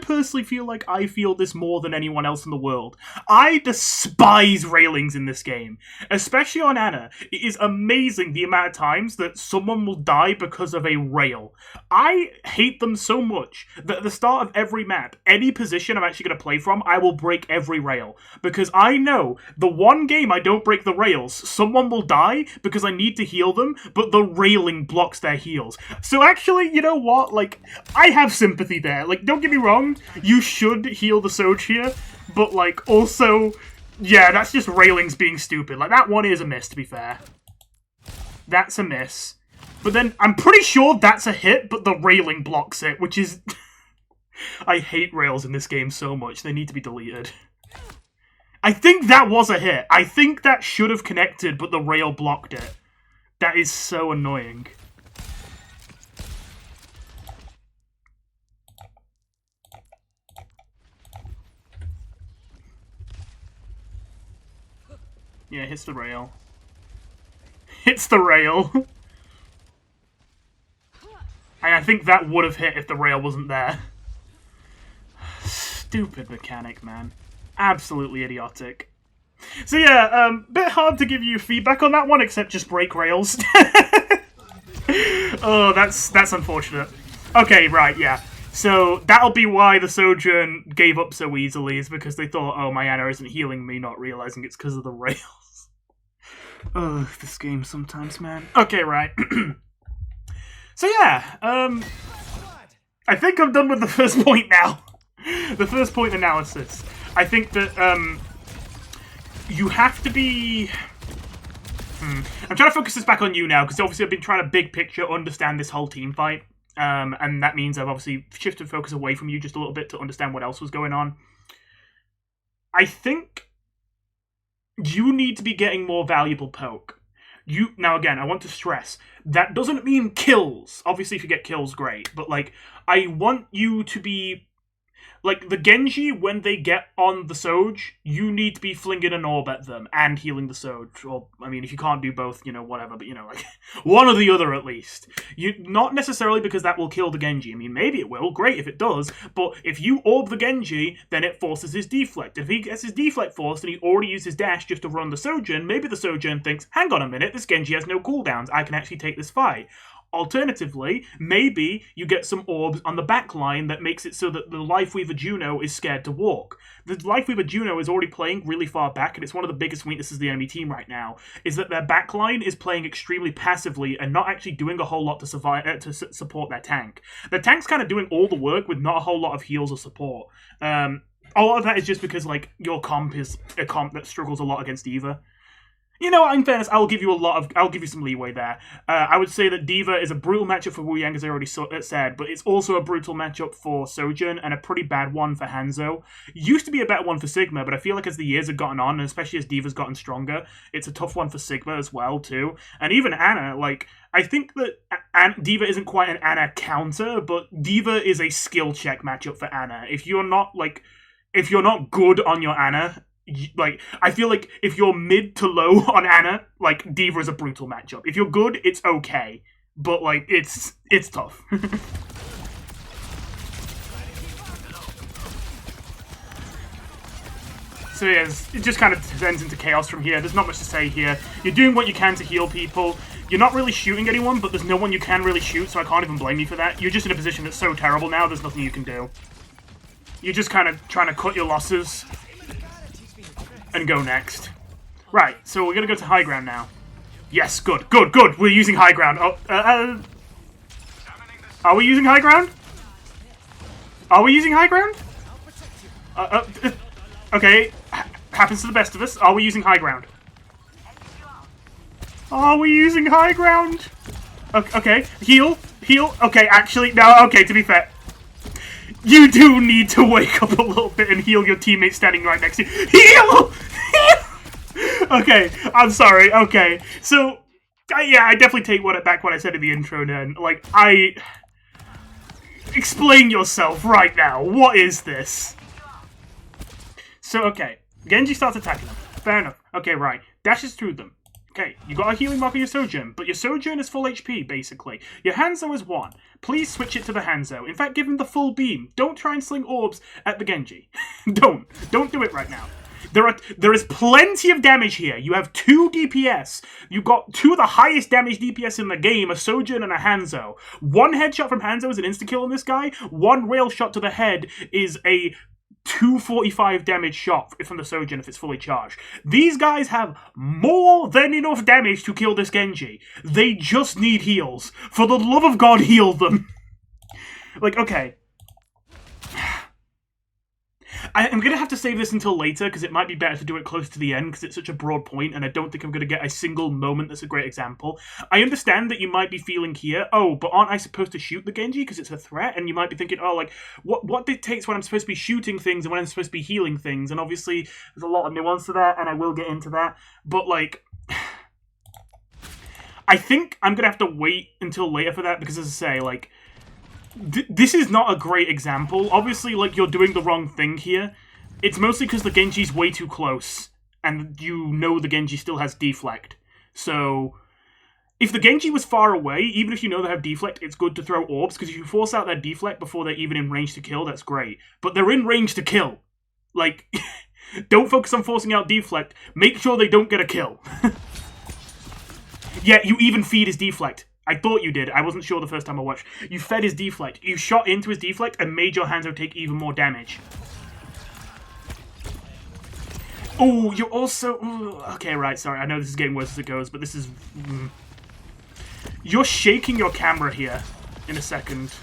personally feel like I feel this more than anyone else in the world. I despise railings in this game, especially on Anna. It is amazing the amount of times that someone will die because of a rail. I hate them so much that at the start of every map, any position I'm actually going to play from, I will break every rail. Because I know the one game I don't break the rails, someone will die because I need to heal them, but the railing blocks their heals. So actually, you know what? Like, I have sympathy there. Like, don't get me wrong, you should heal the Soj here, but, like, also, yeah, that's just railings being stupid. Like, that one is a miss, to be fair. That's a miss. But then, I'm pretty sure that's a hit, but the railing blocks it, which is... I hate rails in this game so much. They need to be deleted. I think that was a hit. I think that should have connected, but the rail blocked it. That is so annoying. Yeah, hits the rail. Hits the rail. And I think that would have hit if the rail wasn't there. stupid mechanic, man. Absolutely idiotic. So yeah, bit hard to give you feedback on that one, except just break rails. Oh, that's unfortunate. Okay, right, yeah. So that'll be why the Sojourn gave up so easily, is because they thought, oh, my Ana isn't healing me, not realizing it's because of the rails. Ugh, this game sometimes, man. Okay, right. So yeah, I think I'm done with the first point now. The first point analysis. I think that, you have to be... I'm trying to focus this back on you now, because obviously I've been trying to big picture understand this whole team fight. And that means I've obviously shifted focus away from you just a little bit to understand what else was going on. I think you need to be getting more valuable poke. Now again, I want to stress, that doesn't mean kills. Obviously, if you get kills, great. But, like, I want you to be... Like, the Genji, when they get on the Soj, you need to be flinging an orb at them and healing the Soj. Or, I mean, if you can't do both, you know, whatever. But, you know, like, one or the other at least. Not necessarily because that will kill the Genji. I mean, maybe it will. Great if it does. But if you orb the Genji, then it forces his deflect. If he gets his deflect forced and he already used his dash just to run the Sojourn, maybe the Sojourn thinks, hang on a minute, this Genji has no cooldowns. I can actually take this fight. Alternatively, maybe you get some orbs on the back line that makes it so that the Lifeweaver Juno is scared to walk. The Lifeweaver Juno is already playing really far back, and it's one of the biggest weaknesses of the enemy team right now, is that their back line is playing extremely passively and not actually doing a whole lot to support their tank. The tank's kind of doing all the work with not a whole lot of heals or support. A lot of that is just because, like, your comp is a comp that struggles a lot against D.Va. You know, in fairness, I'll give you some leeway there. I would say that D.Va is a brutal matchup for Wu Yang, as I already said, but it's also a brutal matchup for Sojourn and a pretty bad one for Hanzo. Used to be a better one for Sigma, but I feel like as the years have gotten on, and especially as D.Va's gotten stronger, it's a tough one for Sigma as well, too. And even Ana, like, I think that D.Va isn't quite an Ana counter, but D.Va is a skill check matchup for Ana. If you're not good on your Ana, like, I feel like if you're mid to low on Ana, like, D.Va is a brutal matchup. If you're good, it's okay. But, like, it's tough. So, yeah, it just kind of descends into chaos from here. There's not much to say here. You're doing what you can to heal people. You're not really shooting anyone, but there's no one you can really shoot, so I can't even blame you for that. You're just in a position that's so terrible now, there's nothing you can do. You're just kind of trying to cut your losses and go next. Right, so we're gonna go to high ground now. Yes, good. We're using high ground. Are we using high ground? Are we using high ground? Okay, happens to the best of us. Are we using high ground? Are we using high ground? Okay, heal. Okay, actually, no, okay, to be fair. You do need to wake up a little bit and heal your teammate standing right next to you. Heal! Okay, I'm sorry. Okay, so, yeah, I definitely take back what I said in the intro then. Like, explain yourself right now. What is this? So, okay, Genji starts attacking them. Fair enough. Okay, right. Dashes through them. Okay, you got a healing mark on your Sojourn, but your Sojourn is full HP, basically. Your Hanzo is 1. Please switch it to the Hanzo. In fact, give him the full beam. Don't try and sling orbs at the Genji. Don't do it right now. There is plenty of damage here. You have 2 DPS. You've got 2 of the highest damage DPS in the game, a Sojourn and a Hanzo. 1 headshot from Hanzo is an insta-kill on this guy. 1 rail shot to the head is a 245 damage shot from the Sojourn if it's fully charged. These guys have more than enough damage to kill this Genji. They just need heals. For the love of God, heal them. Like, okay. I'm going to have to save this until later, because it might be better to do it close to the end, because it's such a broad point, and I don't think I'm going to get a single moment that's a great example. I understand that you might be feeling here, oh, but aren't I supposed to shoot the Genji because it's a threat? And you might be thinking, oh, like, what dictates when I'm supposed to be shooting things and when I'm supposed to be healing things? And obviously, there's a lot of nuance to that, and I will get into that. But, like, I think I'm going to have to wait until later for that, because, as I say, like, this is not a great example. Obviously, like, you're doing the wrong thing here. It's mostly because the Genji's way too close, and you know the Genji still has deflect. So, if the Genji was far away, even if you know they have deflect, it's good to throw orbs, because if you force out their deflect before they're even in range to kill, that's great. But they're in range to kill. Like, don't focus on forcing out deflect. Make sure they don't get a kill. Yeah, you even feed his deflect. I thought you did. I wasn't sure the first time I watched. You fed his deflect. You shot into his deflect and made your Hanzo take even more damage. Oh, you're also... Ooh, okay, right, sorry. I know this is getting worse as it goes, but this is... You're shaking your camera here in a second.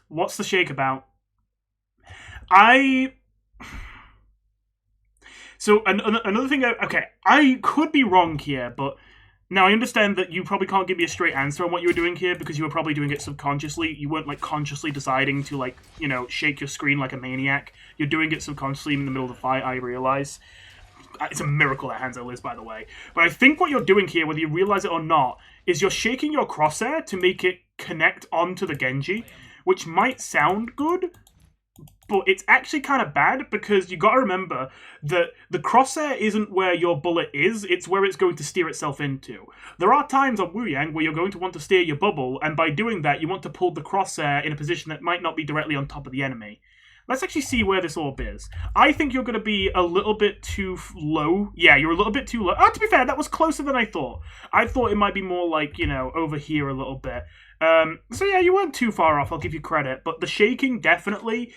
What's the shake about? So, another thing... Okay, I could be wrong here, but... Now, I understand that you probably can't give me a straight answer on what you were doing here, because you were probably doing it subconsciously. You weren't, like, consciously deciding to, like, you know, shake your screen like a maniac. You're doing it subconsciously in the middle of the fight, I realize. It's a miracle that Hanzo lives, by the way. But I think what you're doing here, whether you realize it or not, is you're shaking your crosshair to make it connect onto the Genji, which might sound good, but it's actually kind of bad, because you gotta remember that the crosshair isn't where your bullet is, it's where it's going to steer itself into. There are times on Wu Yang where you're going to want to steer your bubble, and by doing that, you want to pull the crosshair in a position that might not be directly on top of the enemy. Let's actually see where this orb is. I think you're going to be a little bit too low. Yeah, you're a little bit too low. Oh, to be fair, that was closer than I thought. I thought it might be more like, you know, over here a little bit. So yeah, you weren't too far off, I'll give you credit. But the shaking definitely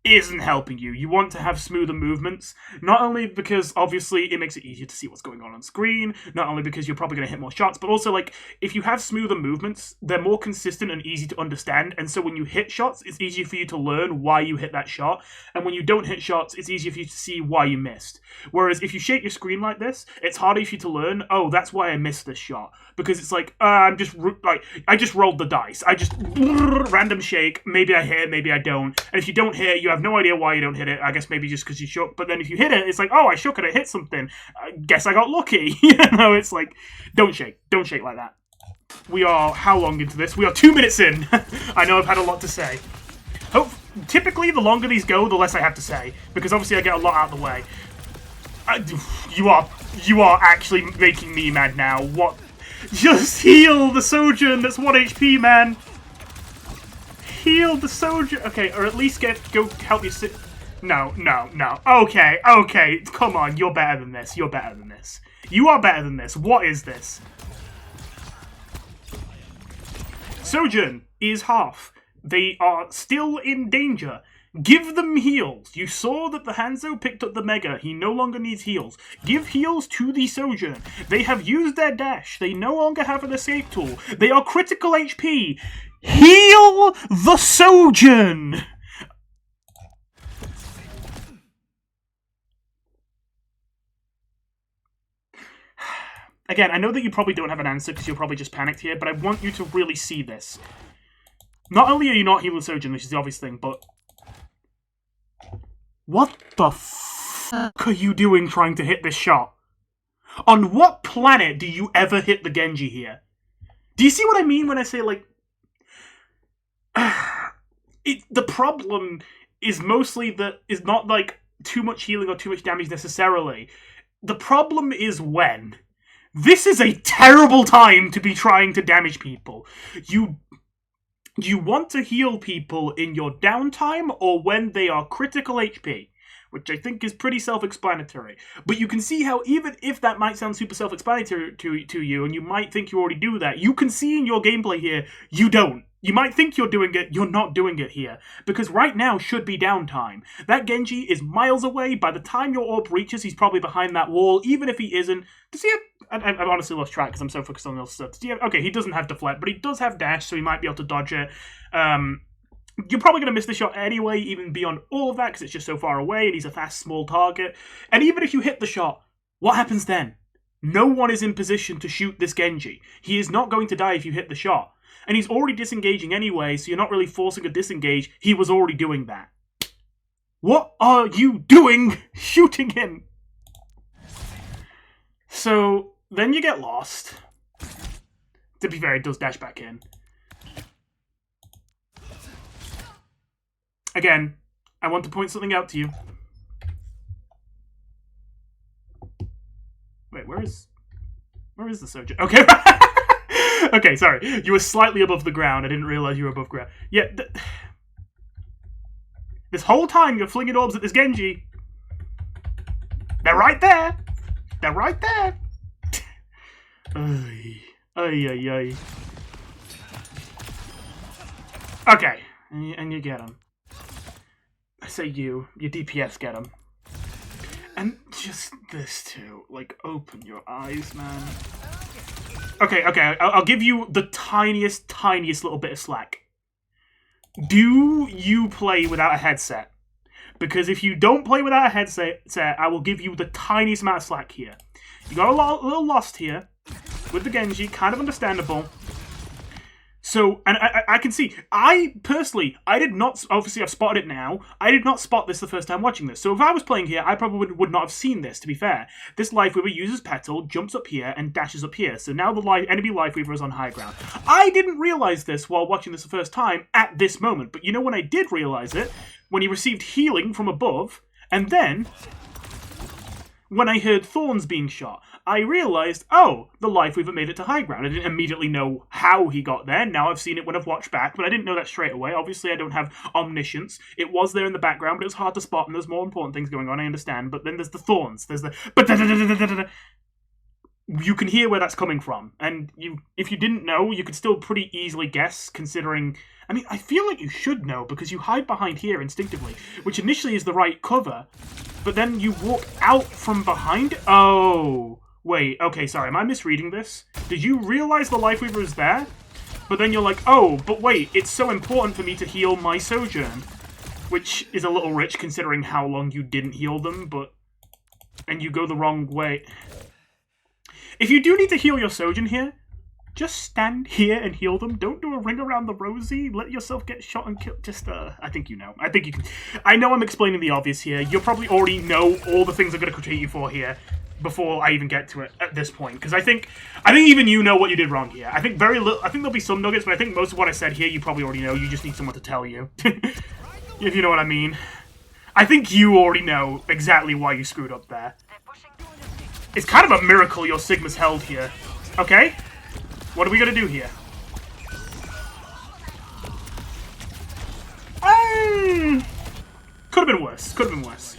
isn't helping you. You want to have smoother movements, not only because obviously it makes it easier to see what's going on screen, not only because you're probably going to hit more shots, but also like if you have smoother movements, they're more consistent and easy to understand, and so when you hit shots, it's easier for you to learn why you hit that shot, and when you don't hit shots, it's easier for you to see why you missed. Whereas if you shake your screen like this, it's harder for you to learn, oh, that's why I missed this shot, because it's like, I just rolled the dice. I just random shake, maybe I hit, maybe I don't, and if you don't hit, you have no idea why you don't hit it. I guess maybe just because you shook. But then if you hit it, it's like, oh, I shook it, I hit something. I guess I got lucky. You know, it's like, don't shake. Don't shake like that. We are how long into this? We are 2 minutes in. I know I've had a lot to say. Typically, the longer these go, the less I have to say, because obviously I get a lot out of the way. You are actually making me mad now. What? Just heal the Sojourn. That's 1 HP, man. Heal the Sojourn. Okay, or at least go help you sit. No. Okay. Come on, you're better than this. You're better than this. You are better than this. What is this? Sojourn is half. They are still in danger. Give them heals. You saw that the Hanzo picked up the Mega. He no longer needs heals. Give heals to the Sojourn. They have used their dash. They no longer have an escape tool. They are critical HP. Heal the Sojourn! Again, I know that you probably don't have an answer because you're probably just panicked here, but I want you to really see this. Not only are you not healing Sojourn, which is the obvious thing, but... What the fuck are you doing trying to hit this shot? On what planet do you ever hit the Genji here? Do you see what I mean when I say, like... The problem is mostly that it's not like too much healing or too much damage necessarily. The problem is when. This is a terrible time to be trying to damage people. You want to heal people in your downtime or when they are critical HP, which I think is pretty self-explanatory. But you can see how even if that might sound super self-explanatory to you, and you might think you already do that, you can see in your gameplay here, you don't. You might think you're doing it, you're not doing it here. Because right now should be downtime. That Genji is miles away. By the time your orb reaches, he's probably behind that wall. Even if he isn't... Does he have... I've honestly lost track because I'm so focused on other stuff. Does he have... Okay, he doesn't have deflect, but he does have dash, so he might be able to dodge it. You're probably going to miss the shot anyway, even beyond all of that, because it's just so far away, and he's a fast, small target. And even if you hit the shot, what happens then? No one is in position to shoot this Genji. He is not going to die if you hit the shot. And he's already disengaging anyway, so you're not really forcing a disengage. He was already doing that. What are you doing shooting him? So, then you get lost. To be fair, it does dash back in. Again, I want to point something out to you. Wait, Wait, where is the soldier? Okay. Okay, sorry. You were slightly above the ground. I didn't realize you were above ground. Yeah. This whole time you're flinging orbs at this Genji. They're right there. They're right there. Ay, ay, ay, ay. Okay, and you get him. I say your DPS get him. And just this too. Like, open your eyes, man. Okay, I'll give you the tiniest little bit of slack. Do you play without a headset? Because if you don't play without a headset, I will give you the tiniest amount of slack here. You got a little lost here with the Genji, kind of understandable. So, and I can see, I did not, obviously I've spotted it now, I did not spot this the first time watching this. So if I was playing here, I probably would not have seen this, to be fair. This Lifeweaver uses Petal, jumps up here, and dashes up here. So now the enemy Lifeweaver is on high ground. I didn't realize this while watching this the first time at this moment. But you know when I did realize it? When he received healing from above, and then when I heard thorns being shot, I realized, oh, the Lifeweaver made it to high ground. I didn't immediately know how he got there. Now I've seen it when I've watched back, but I didn't know that straight away. Obviously, I don't have omniscience. It was there in the background, but it was hard to spot, and there's more important things going on, I understand. But then there's the thorns. There's the... You can hear where that's coming from. And if you didn't know, you could still pretty easily guess, considering... I mean, I feel like you should know, because you hide behind here instinctively, which initially is the right cover, but then you walk out from behind... Oh... Wait, okay, sorry, am I misreading this? Did you realize the Lifeweaver is there? But then you're like, oh, but wait, it's so important for me to heal my Sojourn. Which is a little rich considering how long you didn't heal them, but... And you go the wrong way. If you do need to heal your Sojourn here, just stand here and heal them. Don't do a ring around the rosy. Let yourself get shot and killed. Just, I think you know. I think you can... I know I'm explaining the obvious here. You probably already know all the things I'm going to critique you for here before I even get to it at this point. Because I think even you know what you did wrong here. I think very little... I think there'll be some nuggets, but I think most of what I said here you probably already know. You just need someone to tell you. If you know what I mean. I think you already know exactly why you screwed up there. It's kind of a miracle your Sigma's held here. Okay? What are we gonna do here? Could have been worse. Could have been worse.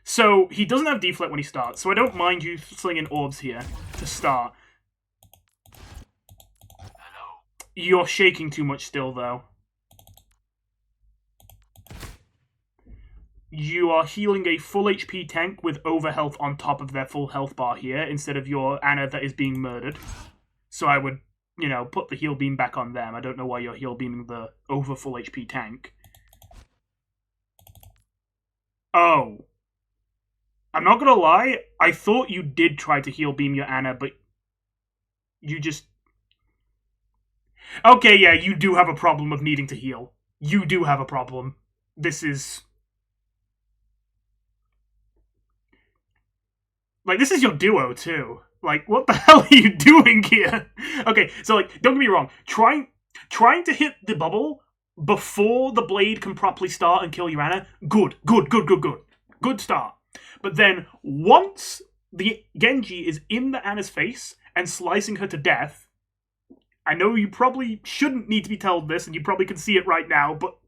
So, he doesn't have deflect when he starts, so I don't mind you slinging orbs here to start. You're shaking too much still, though. You are healing a full HP tank with overhealth on top of their full health bar here, instead of your Ana that is being murdered. So I would, you know, put the heal beam back on them. I don't know why you're heal beaming the over full HP tank. Oh. I'm not gonna lie, I thought you did try to heal beam your Ana, but you just... Okay, yeah, you do have a problem of needing to heal. You do have a problem. This is... Like, this is your duo, too. Like, what the hell are you doing here? Okay, so, like, don't get me wrong. Trying to hit the bubble before the blade can properly start and kill your Ana, good. Good start. But then, once the Genji is in the Ana's face and slicing her to death, I know you probably shouldn't need to be told this, and you probably can see it right now, but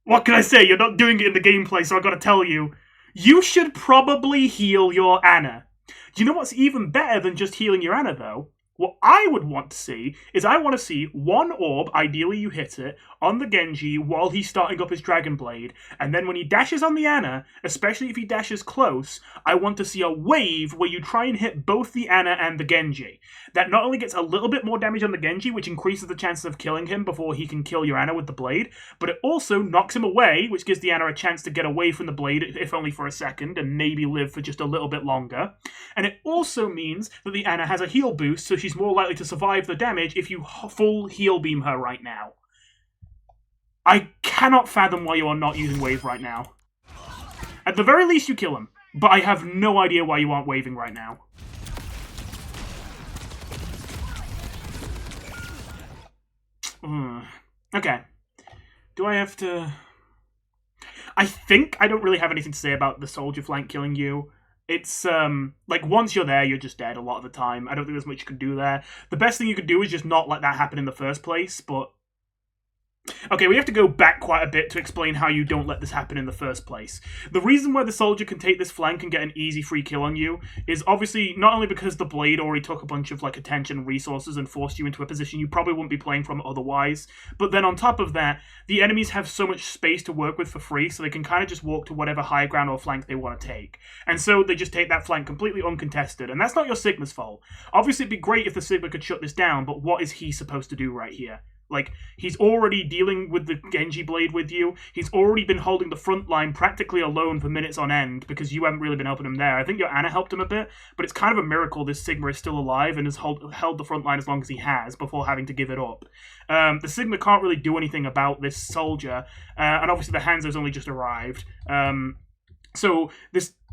what can I say? You're not doing it in the gameplay, so I gotta tell you. You should probably heal your Ana. Do you know what's even better than just healing your Ana, though? What I would want to see is I want to see one orb, ideally you hit it, on the Genji while he's starting up his Dragon Blade, and then when he dashes on the Ana, especially if he dashes close, I want to see a wave where you try and hit both the Ana and the Genji. That not only gets a little bit more damage on the Genji, which increases the chances of killing him before he can kill your Ana with the blade, but it also knocks him away, which gives the Ana a chance to get away from the blade, if only for a second, and maybe live for just a little bit longer. And it also means that the Ana has a heal boost, so she's more likely to survive the damage if you full heal beam her right now. I cannot fathom why you are not using wave right now. At the very least, you kill him, but I have no idea why you aren't waving right now. Okay. Do I have to... I think I don't really have anything to say about the soldier flank killing you. It's, like, once you're there, you're just dead a lot of the time. I don't think there's much you can do there. The best thing you could do is just not let that happen in the first place, but... Okay, we have to go back quite a bit to explain how you don't let this happen in the first place. The reason why the soldier can take this flank and get an easy free kill on you is obviously not only because the blade already took a bunch of like attention and resources and forced you into a position you probably wouldn't be playing from otherwise, but then on top of that, the enemies have so much space to work with for free, so they can kind of just walk to whatever high ground or flank they want to take. And so they just take that flank completely uncontested, and that's not your Sigma's fault. Obviously it'd be great if the Sigma could shut this down, but what is he supposed to do right here? Like, he's already dealing with the Genji blade with you. He's already been holding the front line practically alone for minutes on end because you haven't really been helping him there. I think your Ana helped him a bit, but it's kind of a miracle this Sigma is still alive and has held the front line as long as he has before having to give it up. The Sigma can't really do anything about this soldier, and obviously the Hanzo's only just arrived. So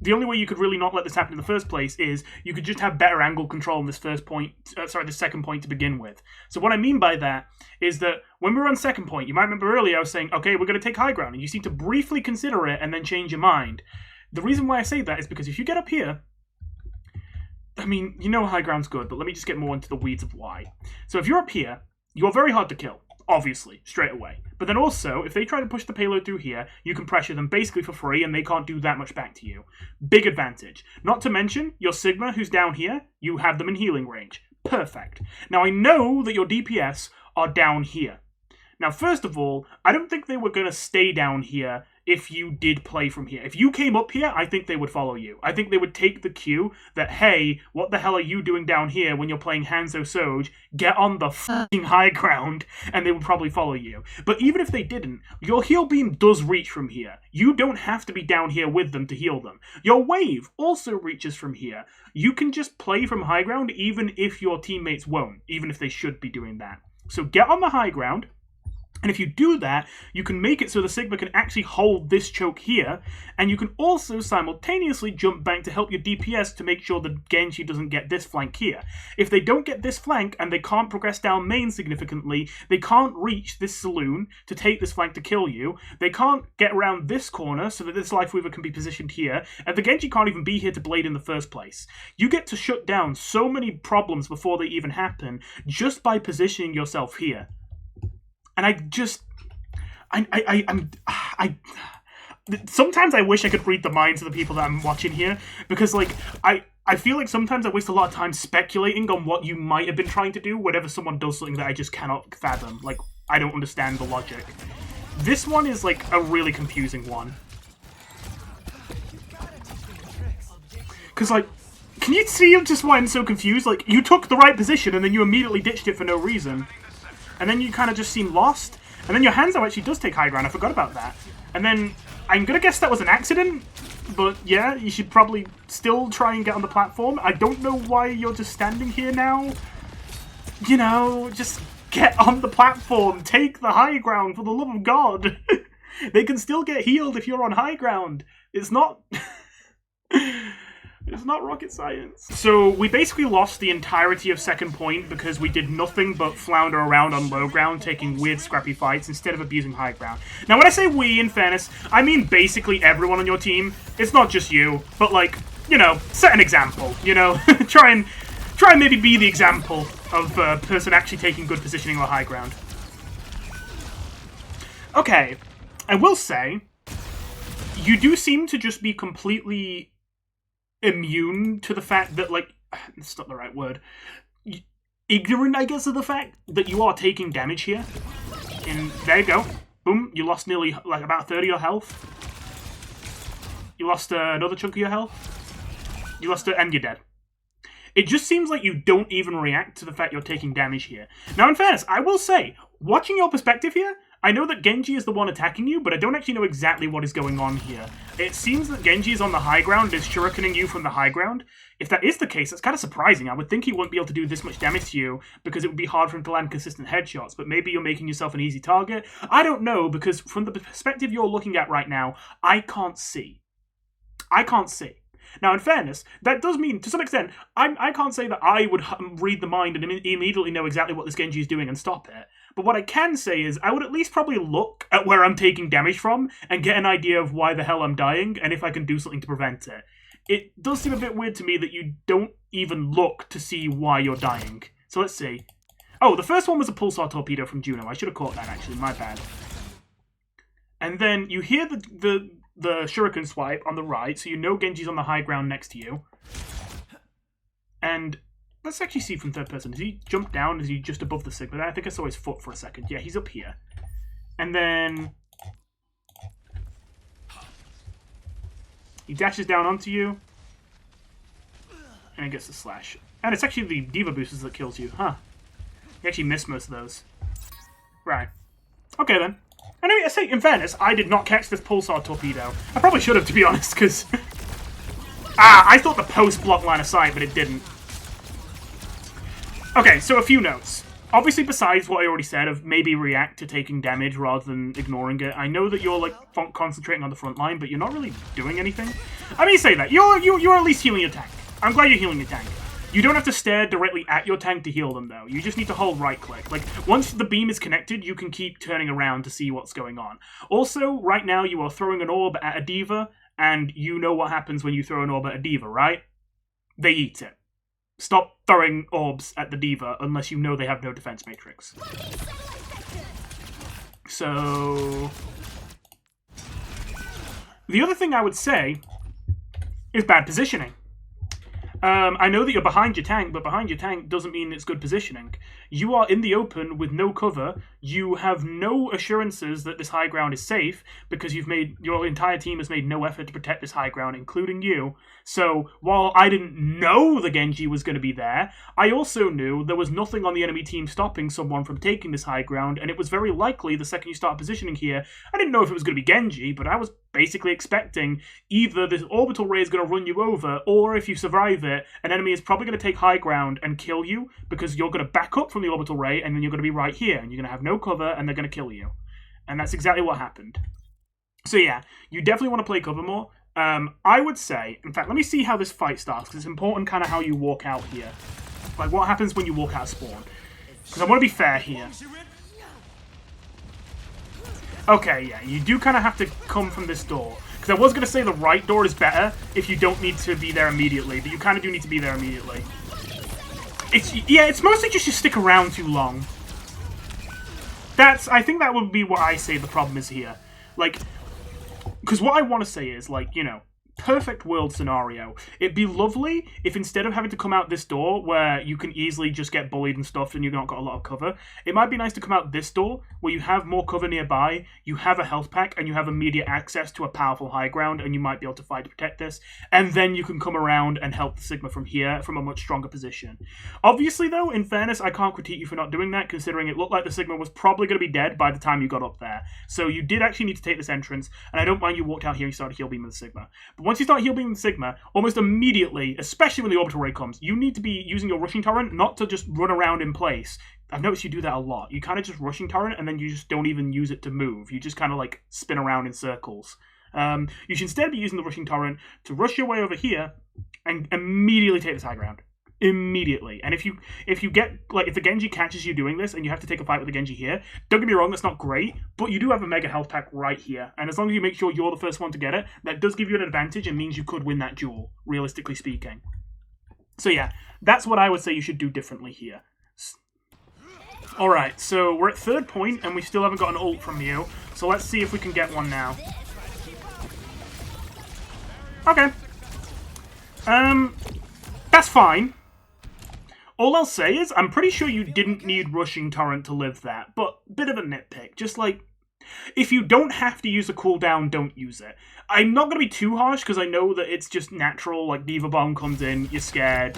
the only way you could really not let this happen in the first place is you could just have better angle control on this this second point to begin with. So what I mean by that is that when we were on second point, you might remember earlier I was saying, okay, we're going to take high ground, and you seem to briefly consider it and then change your mind. The reason why I say that is because if you get up here, I mean, you know high ground's good, but let me just get more into the weeds of why. So if you're up here, you're very hard to kill. Obviously, straight away. But then also, if they try to push the payload through here, you can pressure them basically for free and they can't do that much back to you. Big advantage. Not to mention, your Sigma, who's down here, you have them in healing range. Perfect. Now, I know that your DPS are down here. Now, first of all, I don't think they were going to stay down here if you did play from here. If you came up here, I think they would follow you. I think they would take the cue that, hey, what the hell are you doing down here when you're playing Hanzo Soj? Get on the fucking high ground, and they would probably follow you. But even if they didn't, your heal beam does reach from here. You don't have to be down here with them to heal them. Your wave also reaches from here. You can just play from high ground even if your teammates won't, even if they should be doing that. So get on the high ground. And if you do that, you can make it so the Sigma can actually hold this choke here, and you can also simultaneously jump back to help your DPS to make sure that Genji doesn't get this flank here. If they don't get this flank and they can't progress down main significantly, they can't reach this saloon to take this flank to kill you, they can't get around this corner so that this Lifeweaver can be positioned here, and the Genji can't even be here to blade in the first place. You get to shut down so many problems before they even happen just by positioning yourself here. And sometimes I wish I could read the minds of the people that I'm watching here, because, like, I feel like sometimes I waste a lot of time speculating on what you might have been trying to do whenever someone does something that I just cannot fathom. Like, I don't understand the logic. This one is, like, a really confusing one. Because, like, can you see just why I'm so confused? Like, you took the right position and then you immediately ditched it for no reason. And then you kind of just seem lost. And then your Hanzo actually does take high ground. I forgot about that. And then I'm going to guess that was an accident. But yeah, you should probably still try and get on the platform. I don't know why you're just standing here now. You know, just get on the platform. Take the high ground, for the love of God. They can still get healed if you're on high ground. It's not... It's not rocket science. So we basically lost the entirety of second point because we did nothing but flounder around on low ground, taking weird scrappy fights instead of abusing high ground. Now when I say we, in fairness, I mean basically everyone on your team. It's not just you, but, like, you know, set an example, you know? try and maybe be the example of a person actually taking good positioning on high ground. Okay, I will say, you do seem to just be completely immune to the fact that, like, it's not the right word, ignorant, I guess, of the fact that you are taking damage here. And there you go. Boom, you lost nearly, like, about 30 of your health. You lost another chunk of your health. You lost it, and you're dead. It just seems like you don't even react to the fact you're taking damage here. Now, in fairness, I will say, watching your perspective here, I know that Genji is the one attacking you, but I don't actually know exactly what is going on here. It seems that Genji is on the high ground, is shurikening you from the high ground. If that is the case, that's kind of surprising. I would think he wouldn't be able to do this much damage to you, because it would be hard for him to land consistent headshots, but maybe you're making yourself an easy target. I don't know, because from the perspective you're looking at right now, I can't see. I can't see. Now, in fairness, that does mean, to some extent, I can't say that I would read the mind and immediately know exactly what this Genji is doing and stop it. But what I can say is, I would at least probably look at where I'm taking damage from and get an idea of why the hell I'm dying and if I can do something to prevent it. it does seem a bit weird to me that you don't even look to see why you're dying. So let's see. Oh, the first one was a pulsar torpedo from Juno. I should have caught that, actually. My bad. And then you hear the shuriken swipe on the right, so you know Genji's on the high ground next to you. And let's actually see from third person. Does he jump down? Is he just above the Sigma? I think I saw his foot for a second. Yeah, he's up here. And then he dashes down onto you. And he gets the slash. And it's actually the Diva boosters that kills you. Huh. You actually missed most of those. Right. Okay, then. Anyway, I say, in fairness, I did not catch this pulsar torpedo. I probably should have, to be honest, because... I thought the post blocked line of sight, but it didn't. Okay, so a few notes. Obviously, besides what I already said of maybe react to taking damage rather than ignoring it, I know that you're, like, concentrating on the front line, but you're not really doing anything. I mean, say that. You're at least healing your tank. I'm glad you're healing your tank. You don't have to stare directly at your tank to heal them, though. You just need to hold right-click. Like, once the beam is connected, you can keep turning around to see what's going on. Also, right now, you are throwing an orb at a diva, and you know what happens when you throw an orb at a diva, right? They eat it. Stop throwing orbs at the diva unless you know they have no defense matrix. So... the other thing I would say is bad positioning. I know that you're behind your tank, but behind your tank doesn't mean it's good positioning. You are in the open with no cover. You have no assurances that this high ground is safe because your entire team has made no effort to protect this high ground, including you. So while I didn't know the Genji was going to be there, I also knew there was nothing on the enemy team stopping someone from taking this high ground, and it was very likely the second you start positioning here, I didn't know if it was going to be Genji, but I was basically expecting either this orbital ray is going to run you over, or if you survive it, an enemy is probably going to take high ground and kill you because you're going to back up from the orbital ray and then you're going to be right here and you're going to have no cover and they're going to kill you. And that's exactly what happened. So yeah, you definitely want to play cover more. I would say, in fact, let me see how this fight starts because it's important kind of how you walk out here. Like what happens when you walk out of spawn. Because I want to be fair here. Okay, yeah, you do kind of have to come from this door. Because I was going to say the right door is better if you don't need to be there immediately, but you kind of do need to be there immediately. It's mostly just you stick around too long. I think that would be what I say the problem is here. Like, because what I want to say is, like, you know, perfect world scenario. It'd be lovely if instead of having to come out this door where you can easily just get bullied and stuff and you've not got a lot of cover, it might be nice to come out this door where you have more cover nearby, you have a health pack, and you have immediate access to a powerful high ground and you might be able to fight to protect this, and then you can come around and help the Sigma from here from a much stronger position. Obviously though, in fairness, I can't critique you for not doing that considering it looked like the Sigma was probably going to be dead by the time you got up there. So you did actually need to take this entrance, and I don't mind you walked out here and started heal beaming the Sigma. But once you start heal beaming the Sigma, almost immediately, especially when the orbital ray comes, you need to be using your rushing torrent not to just run around in place. I've noticed you do that a lot. You kind of just rushing torrent and then you just don't even use it to move. You just kind of like spin around in circles. You should instead be using the rushing torrent to rush your way over here and immediately take this high ground. Immediately. And if you get, like, if the Genji catches you doing this and you have to take a fight with the Genji here, don't get me wrong, that's not great, but you do have a mega health pack right here. And as long as you make sure you're the first one to get it, that does give you an advantage and means you could win that duel, realistically speaking. So yeah, that's what I would say you should do differently here. Alright, so we're at third point and we still haven't got an ult from you, so let's see if we can get one now. Okay. That's fine. All I'll say is, I'm pretty sure you didn't need Rushing Torrent to live that, but bit of a nitpick. Just like, if you don't have to use a cooldown, don't use it. I'm not going to be too harsh, because I know that it's just natural, like Diva Bomb comes in, you're scared.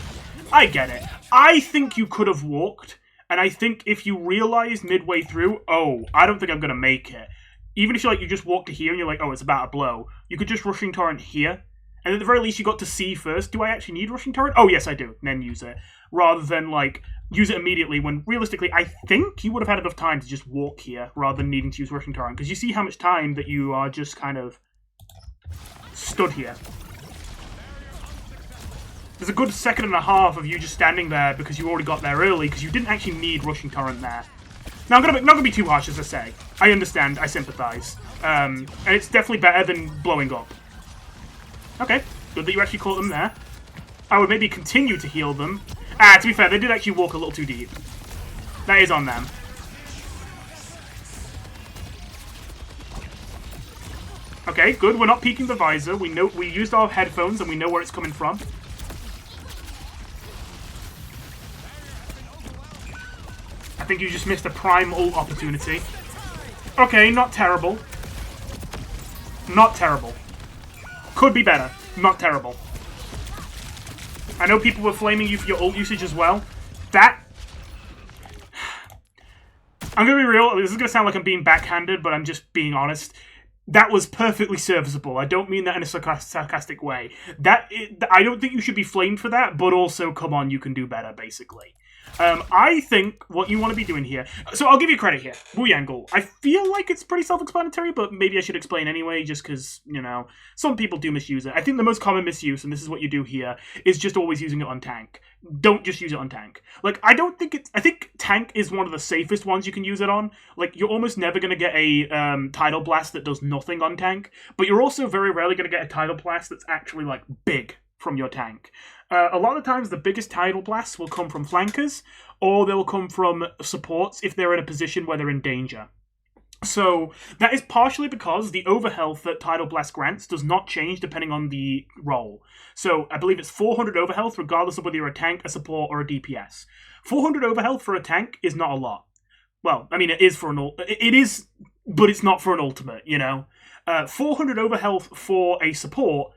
I get it. I think you could have walked, and I think if you realized midway through, oh, I don't think I'm going to make it. Even if you just walk to here and you're like, oh, it's about to blow, you could just Rushing Torrent here. And at the very least, you got to see first, do I actually need Rushing Torrent? Oh, yes, I do. And then use it. Rather than, like, use it immediately when, realistically, I think you would have had enough time to just walk here rather than needing to use Rushing Torrent. Because you see how much time that you are just kind of stood here. There's a good second and a half of you just standing there because you already got there early because you didn't actually need Rushing Torrent there. Now, I'm not gonna be too harsh, as I say. I understand. I sympathize. And it's definitely better than blowing up. Okay, Good that you actually caught them there. I would maybe continue to heal them. To be fair, they did actually walk a little too deep. That is on them. Okay, good. We're not peeking the visor. We know we used our headphones and we know where it's coming from. I think you just missed a prime ult opportunity. Okay, not terrible. Not terrible. Could be better. Not terrible. I know people were flaming you for your ult usage as well. That... I'm going to be real. This is going to sound like I'm being backhanded, but I'm just being honest. That was perfectly serviceable. I don't mean that in a sarcastic way. I don't think you should be flamed for that, but also, come on, you can do better, basically. I think what you want to be doing here... So I'll give you credit here. Wu Yangle. I feel like it's pretty self-explanatory, but maybe I should explain anyway, just because, you know, some people do misuse it. I think the most common misuse, and this is what you do here, is just always using it on tank. Don't just use it on tank. Like, I don't think it's... I think tank is one of the safest ones you can use it on. Like, you're almost never going to get a Tidal Blast that does nothing on tank, but you're also very rarely going to get a Tidal Blast that's actually, like, big from your tank. A lot of times, the biggest Tidal Blasts will come from flankers, or they'll come from supports if they're in a position where they're in danger. So, that is partially because the overhealth that Tidal Blast grants does not change depending on the role. So, I believe it's 400 overhealth regardless of whether you're a tank, a support, or a DPS. 400 overhealth for a tank is not a lot. Well, I mean, it is for an it is, but it's not for an ultimate, you know? 400 overhealth for a support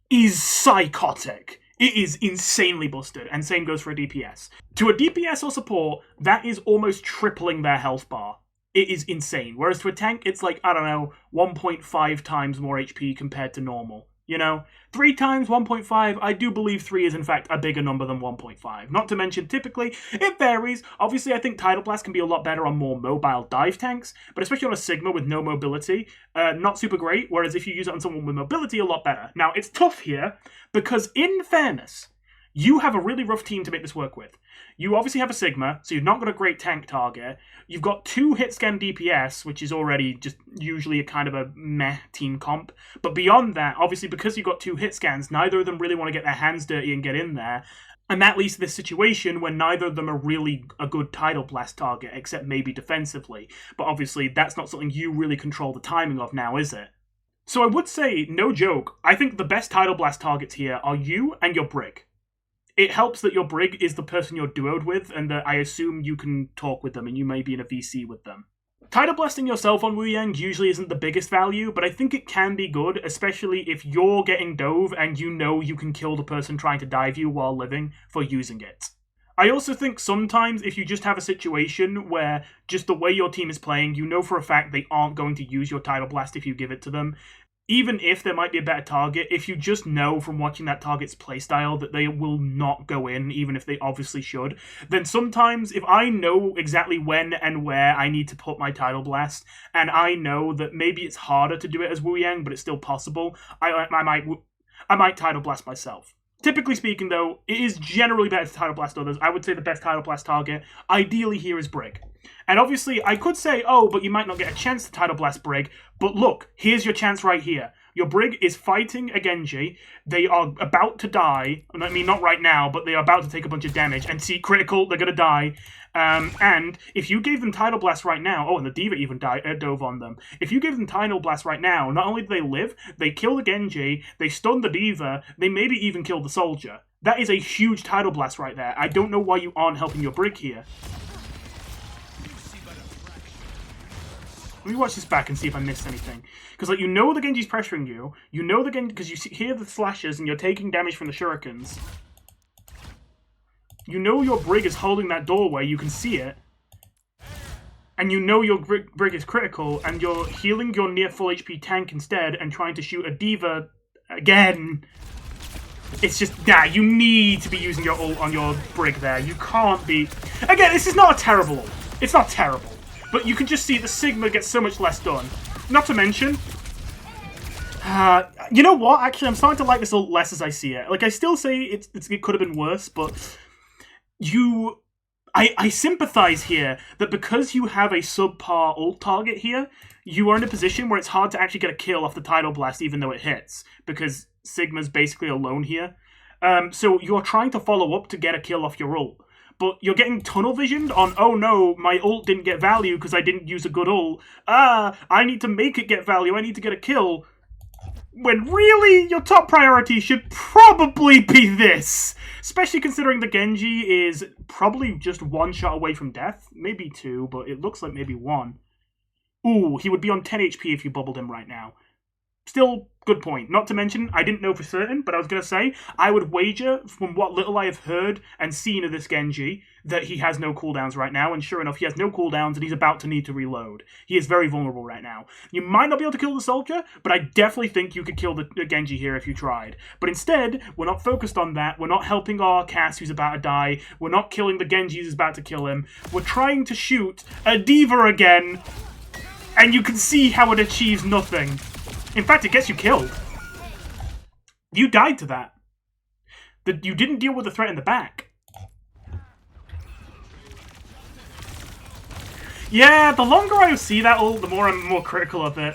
is psychotic. It is insanely busted, and same goes for a DPS. To a DPS or support, that is almost tripling their health bar. It is insane. Whereas to a tank, it's like, I don't know, 1.5 times more HP compared to normal. You know? 3 times 1.5, I do believe 3 is in fact a bigger number than 1.5. Not to mention, typically, it varies. Obviously, I think Tidal Blast can be a lot better on more mobile dive tanks, but especially on a Sigma with no mobility, not super great, whereas if you use it on someone with mobility, a lot better. Now, it's tough here, because in fairness, you have a really rough team to make this work with. You obviously have a Sigma, so you've not got a great tank target. You've got 2 hit scan DPS, which is already just usually a kind of a meh team comp. But beyond that, obviously because you've got 2 hit scans, neither of them really want to get their hands dirty and get in there. And that leads to this situation where neither of them are really a good Tidal Blast target, except maybe defensively. But obviously that's not something you really control the timing of now, is it? So I would say, no joke, I think the best Tidal Blast targets here are you and your Brig. It helps that your Brig is the person you're duoed with, and that I assume you can talk with them, and you may be in a VC with them. Tidal Blasting yourself on Wu Yang usually isn't the biggest value, but I think it can be good, especially if you're getting dove and you know you can kill the person trying to dive you while living for using it. I also think sometimes if you just have a situation where just the way your team is playing, you know for a fact they aren't going to use your Tidal Blast if you give it to them. Even if there might be a better target, if you just know from watching that target's playstyle that they will not go in, even if they obviously should, then sometimes if I know exactly when and where I need to put my Tidal Blast, and I know that maybe it's harder to do it as Wu Yang, but it's still possible, I might Tidal Blast myself. Typically speaking, though, it is generally better to Tidal Blast others. I would say the best Tidal Blast target, ideally here, is Brig. And obviously, I could say, oh, but you might not get a chance to Tidal Blast Brig, but look, here's your chance right here. Your Brig is fighting a Genji. They are about to die. I mean, not right now, but they are about to take a bunch of damage. And see, critical, they're going to die. And if you gave them Tidal Blast right now... Oh, and the D.Va even dove on them. If you gave them Tidal Blast right now, not only do they live, they kill the Genji, they stun the D.Va, they maybe even kill the Soldier. That is a huge Tidal Blast right there. I don't know why you aren't helping your Brig here. Let me watch this back and see if I missed anything. Because, like, you know the Genji's pressuring you. You know the Genji... Because you hear the flashes and you're taking damage from the shurikens. You know your Brig is holding that doorway. You can see it. And you know your Brig is critical. And you're healing your near full HP tank instead and trying to shoot a D.Va again. It's just... Nah, you need to be using your ult on your Brig there. You can't be... Again, this is not a terrible ult. It's not terrible. But you can just see the Sigma gets so much less done. Not to mention... you know what? Actually, I'm starting to like this ult less as I see it. Like, I still say it could have been worse, but... I sympathize here that because you have a subpar ult target here, you are in a position where it's hard to actually get a kill off the Tidal Blast even though it hits, because Sigma's basically alone here. So you're trying to follow up to get a kill off your ult, but you're getting tunnel visioned on, oh no, my ult didn't get value because I didn't use a good ult. I need to make it get value, I need to get a kill. When really, your top priority should probably be this. Especially considering the Genji is probably just one shot away from death. Maybe two, but it looks like maybe one. Ooh, he would be on 10 HP if you bubbled him right now. Still, good point. Not to mention, I didn't know for certain, but I was going to say, I would wager, from what little I have heard and seen of this Genji, that he has no cooldowns right now, and sure enough, he has no cooldowns, and he's about to need to reload. He is very vulnerable right now. You might not be able to kill the soldier, but I definitely think you could kill the Genji here if you tried. But instead, we're not focused on that, we're not helping our Cass who's about to die, we're not killing the Genji who's about to kill him, we're trying to shoot a D.Va again, and you can see how it achieves nothing. In fact, it gets you killed. You died to that. You didn't deal with the threat in the back. Yeah, the longer I see that ult, the more I'm more critical of it.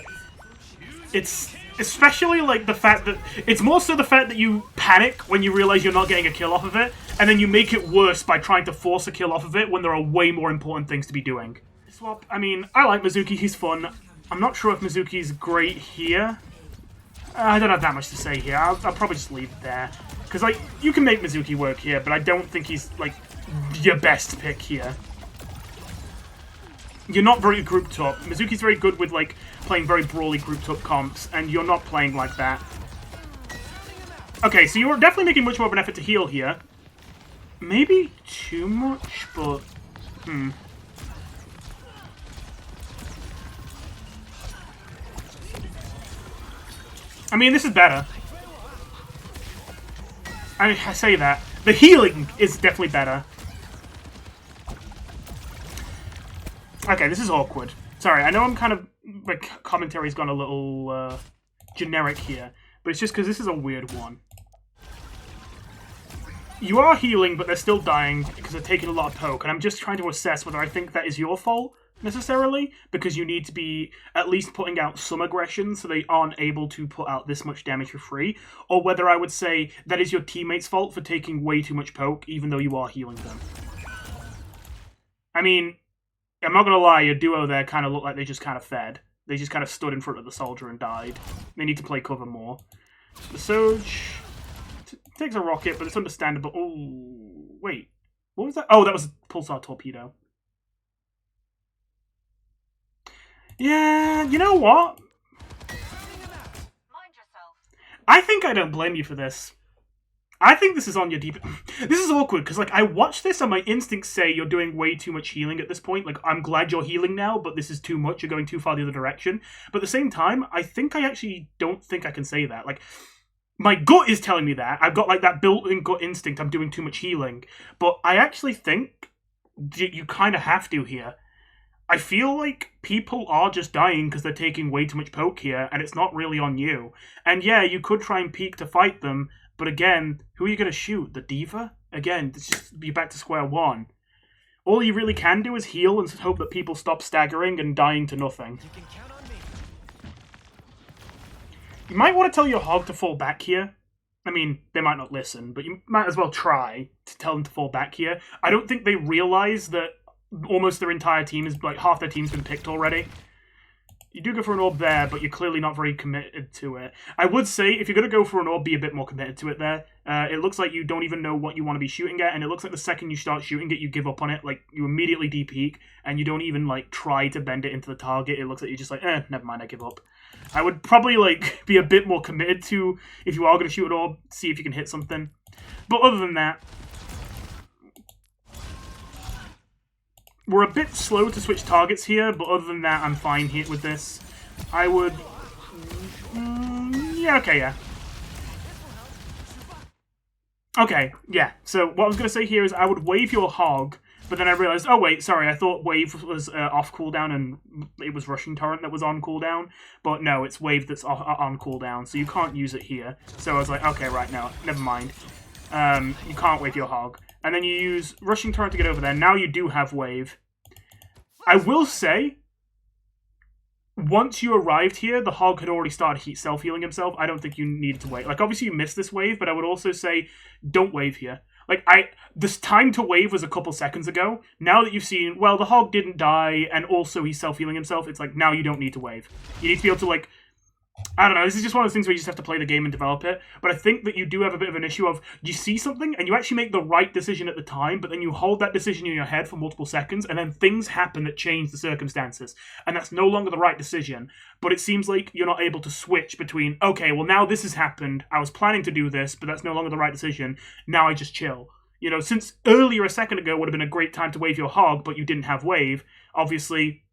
It's especially like the fact that... It's more so the fact that you panic when you realize you're not getting a kill off of it, and then you make it worse by trying to force a kill off of it when there are way more important things to be doing. Swap, I mean, I like Mizuki, he's fun. I'm not sure if Mizuki's great here. I don't have that much to say here. I'll probably just leave it there. Because, like, you can make Mizuki work here, but I don't think he's, like, your best pick here. You're not very grouped up. Mizuki's very good with, like, playing very brawly grouped up comps, and you're not playing like that. Okay, so you're definitely making much more of an effort to heal here. Maybe too much, but... I mean, this is better. I say that. The healing is definitely better. Okay, this is awkward. Sorry, I know I'm kind of... My commentary's gone a little generic here, but it's just because this is a weird one. You are healing, but they're still dying because they're taking a lot of poke, and I'm just trying to assess whether I think that is your fault, necessarily, because you need to be at least putting out some aggression so they aren't able to put out this much damage for free, or whether I would say that is your teammate's fault for taking way too much poke, even though you are healing them. I mean, I'm not gonna lie, your duo there kind of looked like they just kind of fed. They just kind of stood in front of the soldier and died. They need to play cover more. The Surge takes a rocket, but it's understandable. Oh, wait. What was that? Oh, that was a Pulsar Torpedo. Yeah, you know what? I think I don't blame you for this. I think this is on your deep... This is awkward, because, like, I watched this and my instincts say you're doing way too much healing at this point. Like, I'm glad you're healing now, but this is too much. You're going too far the other direction. But at the same time, I think I actually don't think I can say that. Like, my gut is telling me that. I've got, like, that built-in gut instinct. I'm doing too much healing. But I actually think you kind of have to here. I feel like people are just dying because they're taking way too much poke here, and it's not really on you. And yeah, you could try and peek to fight them, but again, who are you going to shoot? The D.Va? Again, it's just be back to square one. All you really can do is heal and hope that people stop staggering and dying to nothing. You can count on me. You might want to tell your hog to fall back here. I mean, they might not listen, but you might as well try to tell them to fall back here. I don't think they realize that almost their entire team is, like, half their team's been picked already. You do go for an orb there, but you're clearly not very committed to it. I would say, if you're going to go for an orb, be a bit more committed to it there. It looks like you don't even know what you want to be shooting at, and it looks like the second you start shooting it, you give up on it. Like, you immediately de-peek, and you don't even, like, try to bend it into the target. It looks like you're just like, never mind, I give up. I would probably, like, be a bit more committed to, if you are going to shoot an orb, see if you can hit something. But other than that, we're a bit slow to switch targets here, but other than that, I'm fine here with this. I would... yeah, okay, yeah. Okay, yeah. So what I was going to say here is I would wave your hog, but then I realized, oh wait, sorry, I thought wave was off cooldown and it was rushing torrent that was on cooldown. But no, it's wave that's on cooldown, so you can't use it here. So I was like, okay, right, no, never mind. You can't wave your hog. And then you use Rushing Torrent to get over there. Now you do have wave. I will say, once you arrived here, the hog had already started self-healing himself. I don't think you needed to wait. Like, obviously you missed this wave, but I would also say, don't wave here. Like, this time to wave was a couple seconds ago. Now that you've seen, well, the hog didn't die, and also he's self-healing himself, it's like, now you don't need to wave. You need to be able to, like, I don't know, this is just one of those things where you just have to play the game and develop it, but I think that you do have a bit of an issue of, you see something, and you actually make the right decision at the time, but then you hold that decision in your head for multiple seconds, and then things happen that change the circumstances, and that's no longer the right decision, but it seems like you're not able to switch between, okay, well now this has happened, I was planning to do this, but that's no longer the right decision, now I just chill. You know, since earlier a second ago would have been a great time to wave your hog, but you didn't have wave, obviously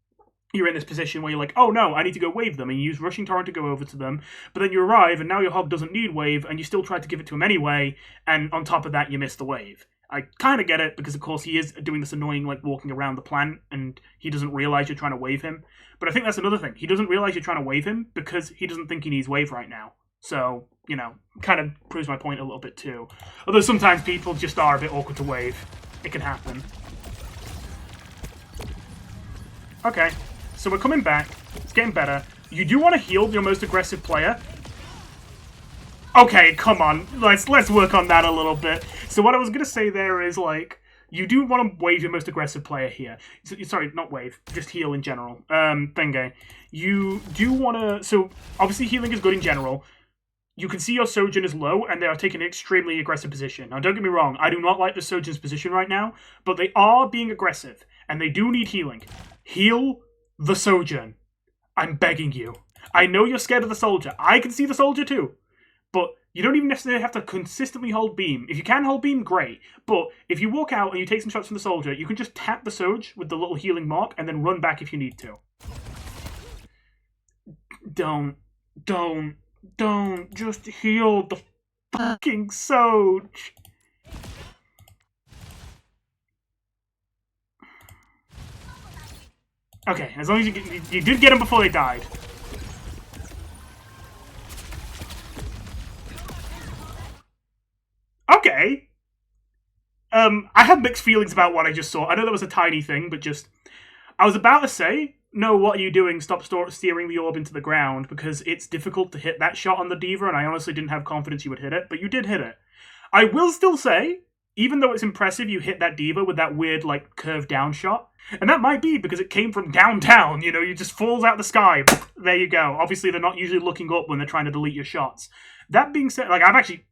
you're in this position where you're like, oh no, I need to go wave them, and you use Rushing Torrent to go over to them, but then you arrive, and now your hog doesn't need wave, and you still try to give it to him anyway, and on top of that, you miss the wave. I kind of get it, because of course he is doing this annoying, like, walking around the plant, and he doesn't realize you're trying to wave him, but I think that's another thing. He doesn't realize you're trying to wave him, because he doesn't think he needs wave right now. So, you know, kind of proves my point a little bit too. Although sometimes people just are a bit awkward to wave. It can happen. Okay. So we're coming back. It's getting better. You do want to heal your most aggressive player. Okay, come on. Let's work on that a little bit. So what I was going to say there is, like, you do want to wave your most aggressive player here. Sorry, not wave. Just heal in general. Thenge. You do want to... So, obviously healing is good in general. You can see your Sojourn is low, and they are taking an extremely aggressive position. Now, don't get me wrong. I do not like the Sojourn's position right now, but they are being aggressive, and they do need healing. Heal the Sojourn. I'm begging you. I know you're scared of the soldier. I can see the soldier too. But you don't even necessarily have to consistently hold beam. If you can hold beam, great. But if you walk out and you take some shots from the soldier, you can just tap the Soj with the little healing mark and then run back if you need to. Don't. Just heal the fucking Soj. Okay, as long as you did get them before they died. Okay. I have mixed feelings about what I just saw. I know that was a tiny thing, but just... I was about to say, no, what are you doing? Stop steering the orb into the ground, because it's difficult to hit that shot on the D.Va, and I honestly didn't have confidence you would hit it, but you did hit it. I will still say, even though it's impressive you hit that D.Va with that weird, like, curved down shot, and that might be because it came from downtown, you know, you just falls out the sky. There you go. Obviously, they're not usually looking up when they're trying to delete your shots. That being said, like, I've actually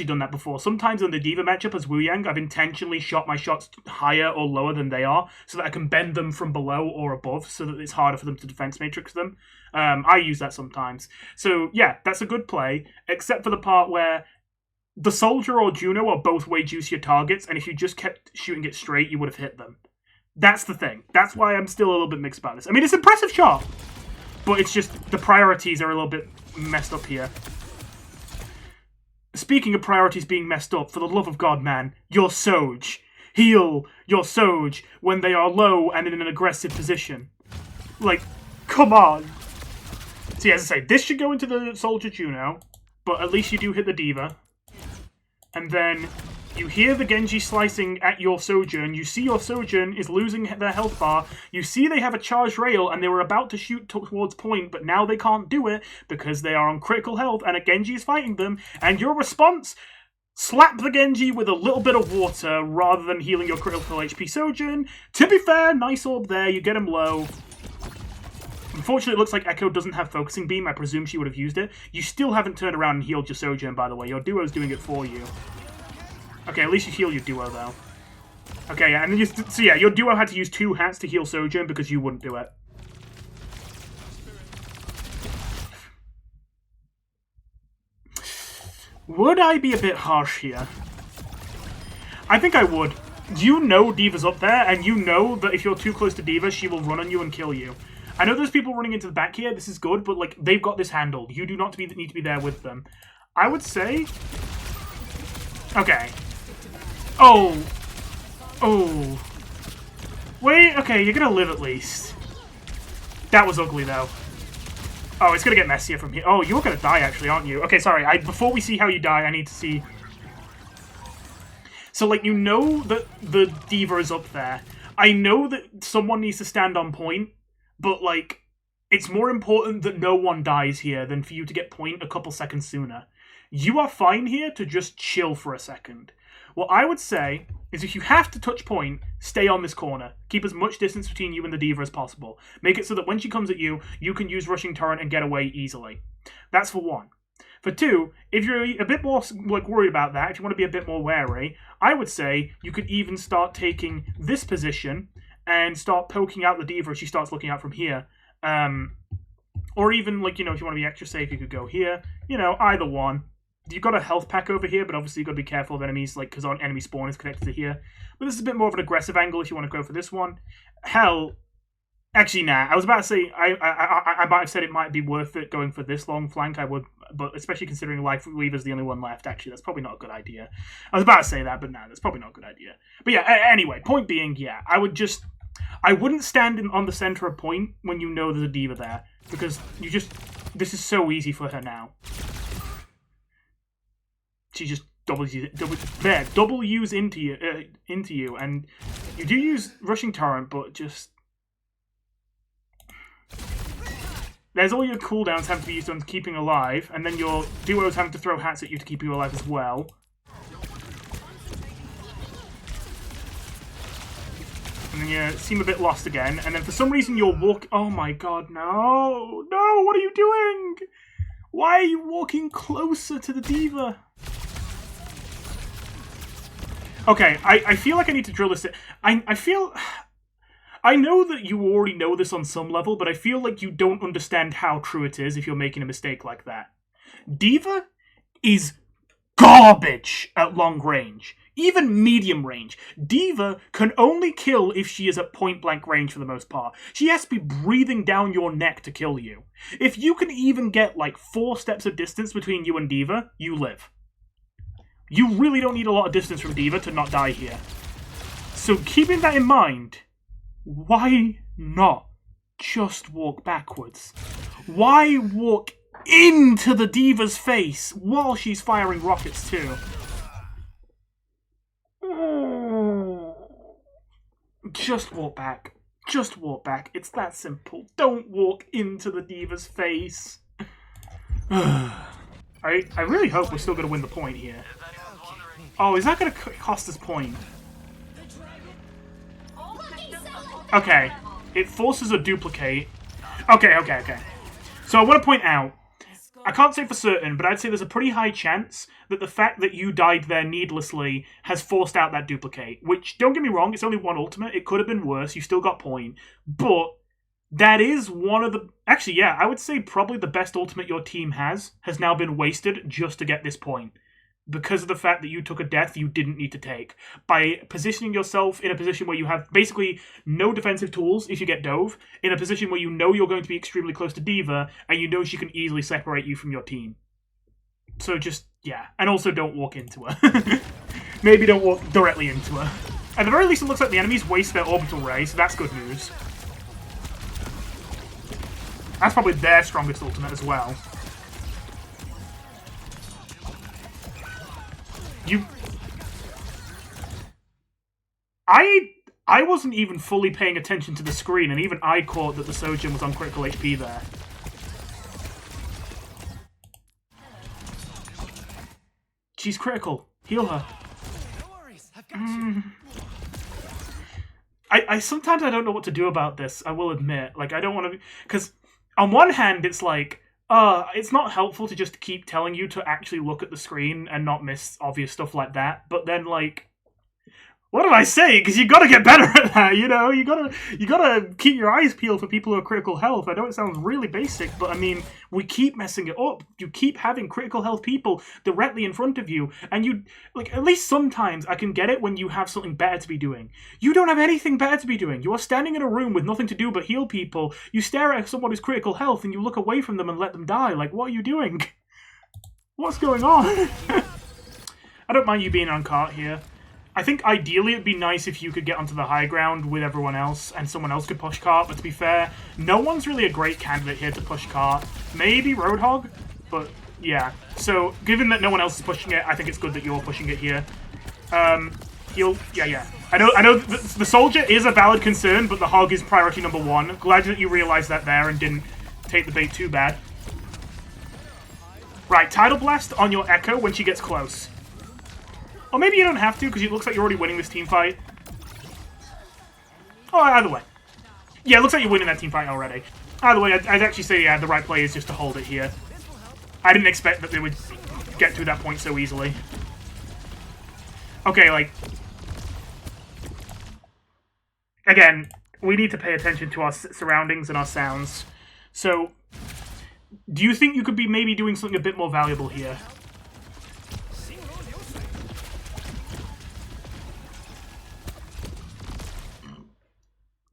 done that before. Sometimes in the D.Va matchup as Wu Yang, I've intentionally shot my shots higher or lower than they are, so that I can bend them from below or above, so that it's harder for them to defense matrix them. I use that sometimes. So, yeah, that's a good play, except for the part where the Soldier or Juno are both way juicier targets, and if you just kept shooting it straight, you would have hit them. That's the thing. That's why I'm still a little bit mixed about this. I mean, it's an impressive shot, but it's just the priorities are a little bit messed up here. Speaking of priorities being messed up, for the love of God, man, your Soj. Heal your Soj when they are low and in an aggressive position. Like, come on. See, as I say, this should go into the Soldier Juno, but at least you do hit the D.Va. And then you hear the Genji slicing at your Sojourn. You see your Sojourn is losing their health bar. You see they have a charged rail and they were about to shoot towards point, but now they can't do it because they are on critical health and a Genji is fighting them. And your response, slap the Genji with a little bit of water rather than healing your critical HP Sojourn. To be fair, nice orb there. You get him low. Unfortunately, it looks like Echo doesn't have Focusing Beam. I presume she would have used it. You still haven't turned around and healed your Sojourn, by the way. Your duo's doing it for you. Okay, at least you heal your duo, though. Okay, and then so yeah, your duo had to use 2 hats to heal Sojourn because you wouldn't do it. Would I be a bit harsh here? I think I would. You know D.Va's up there, and you know that if you're too close to D.Va, she will run on you and kill you. I know there's people running into the back here, this is good, but like they've got this handled. You do not need to be there with them. I would say... Okay. Oh. Wait, okay, you're gonna live at least. That was ugly, though. Oh, it's gonna get messier from here. Oh, you're gonna die, actually, aren't you? Okay, sorry. Before we see how you die, I need to see... So, like, you know that the D.Va is up there. I know that someone needs to stand on point, but, like, it's more important that no one dies here than for you to get point a couple seconds sooner. You are fine here to just chill for a second. What I would say is if you have to touch point, stay on this corner. Keep as much distance between you and the D.Va as possible. Make it so that when she comes at you, you can use Rushing Torrent and get away easily. That's for one. For two, if you're a bit more like worried about that, if you want to be a bit more wary, I would say you could even start taking this position and start poking out the D.Va if she starts looking out from here. Or even, like, you know, if you want to be extra safe, you could go here. You know, either one. You've got a health pack over here, but obviously you've got to be careful of enemies, like, because our enemy spawn is connected to here. But this is a bit more of an aggressive angle if you want to go for this one. Hell, actually, nah. I was about to say, I might have said it might be worth it going for this long flank. I would, but especially considering Life Weaver's the only one left, actually, that's probably not a good idea. I was about to say that, but nah, that's probably not a good idea. But yeah, anyway, point being, yeah, I wouldn't stand on the center of point when you know there's a D.Va there, because this is so easy for her now. She just W's into you, and you do use Rushing Torrent, but just there's all your cooldowns having to be used on keeping alive, and then your duos having to throw hats at you to keep you alive as well. And then you seem a bit lost again, and then for some reason you're oh my god, no! No, what are you doing? Why are you walking closer to the D.Va? Okay, I feel like I need to drill this in. I know that you already know this on some level, but I feel like you don't understand how true it is if you're making a mistake like that. D.Va is garbage at long range. Even medium range. D.Va can only kill if she is at point-blank range for the most part. She has to be breathing down your neck to kill you. If you can even get, like, 4 steps of distance between you and D.Va, you live. You really don't need a lot of distance from D.Va to not die here. So keeping that in mind, why not just walk backwards? Why walk into the D.Va's face while she's firing rockets too? Just walk back. Just walk back. It's that simple. Don't walk into the D.Va's face. I really hope we're still going to win the point here. Oh, is that going to cost us point? Okay. It forces a duplicate. Okay. So I want to point out, I can't say for certain, but I'd say there's a pretty high chance that the fact that you died there needlessly has forced out that duplicate. Which, don't get me wrong, it's only one ultimate. It could have been worse. You still got point. But that is one of the... Actually, yeah, I would say probably the best ultimate your team has now been wasted just to get this point. Because of the fact that you took a death you didn't need to take. By positioning yourself in a position where you have basically no defensive tools if you get dove, in a position where you know you're going to be extremely close to D.Va, and you know she can easily separate you from your team. So just, yeah. And also don't walk into her. Maybe don't walk directly into her. At the very least, it looks like the enemies waste their orbital ray, so that's good news. That's probably their strongest ultimate as well. I wasn't even fully paying attention to the screen, and even I caught that the Sojin was on critical HP there. She's critical. Heal her. No worries, I've got you. I sometimes I don't know what to do about this, I will admit. Like, I don't want to... Because on one hand, it's like... it's not helpful to just keep telling you to actually look at the screen and not miss obvious stuff like that. But then, like, what do I say? Because you gotta get better at that, you know? You gotta keep your eyes peeled for people who are critical health. I know it sounds really basic, but I mean, we keep messing it up. You keep having critical health people directly in front of you, and you, like, at least sometimes I can get it when you have something better to be doing. You don't have anything better to be doing. You are standing in a room with nothing to do but heal people. You stare at someone who's critical health, and you look away from them and let them die. Like, what are you doing? What's going on? I don't mind you being on cart here. I think ideally it'd be nice if you could get onto the high ground with everyone else and someone else could push cart, but to be fair, no one's really a great candidate here to push cart. Maybe Roadhog, but yeah. So, given that no one else is pushing it, I think it's good that you're pushing it here. Heal. Yeah. I know the soldier is a valid concern, but the hog is priority number one. Glad that you realized that there and didn't take the bait too bad. Right, Tidal Blast on your Echo when she gets close. Or maybe you don't have to, because it looks like you're already winning this team fight. Oh, either way. Yeah, it looks like you're winning that team fight already. Either way, I'd actually say, yeah, the right play is just to hold it here. I didn't expect that they would get to that point so easily. Okay, like... Again, we need to pay attention to our surroundings and our sounds. So, do you think you could be maybe doing something a bit more valuable here?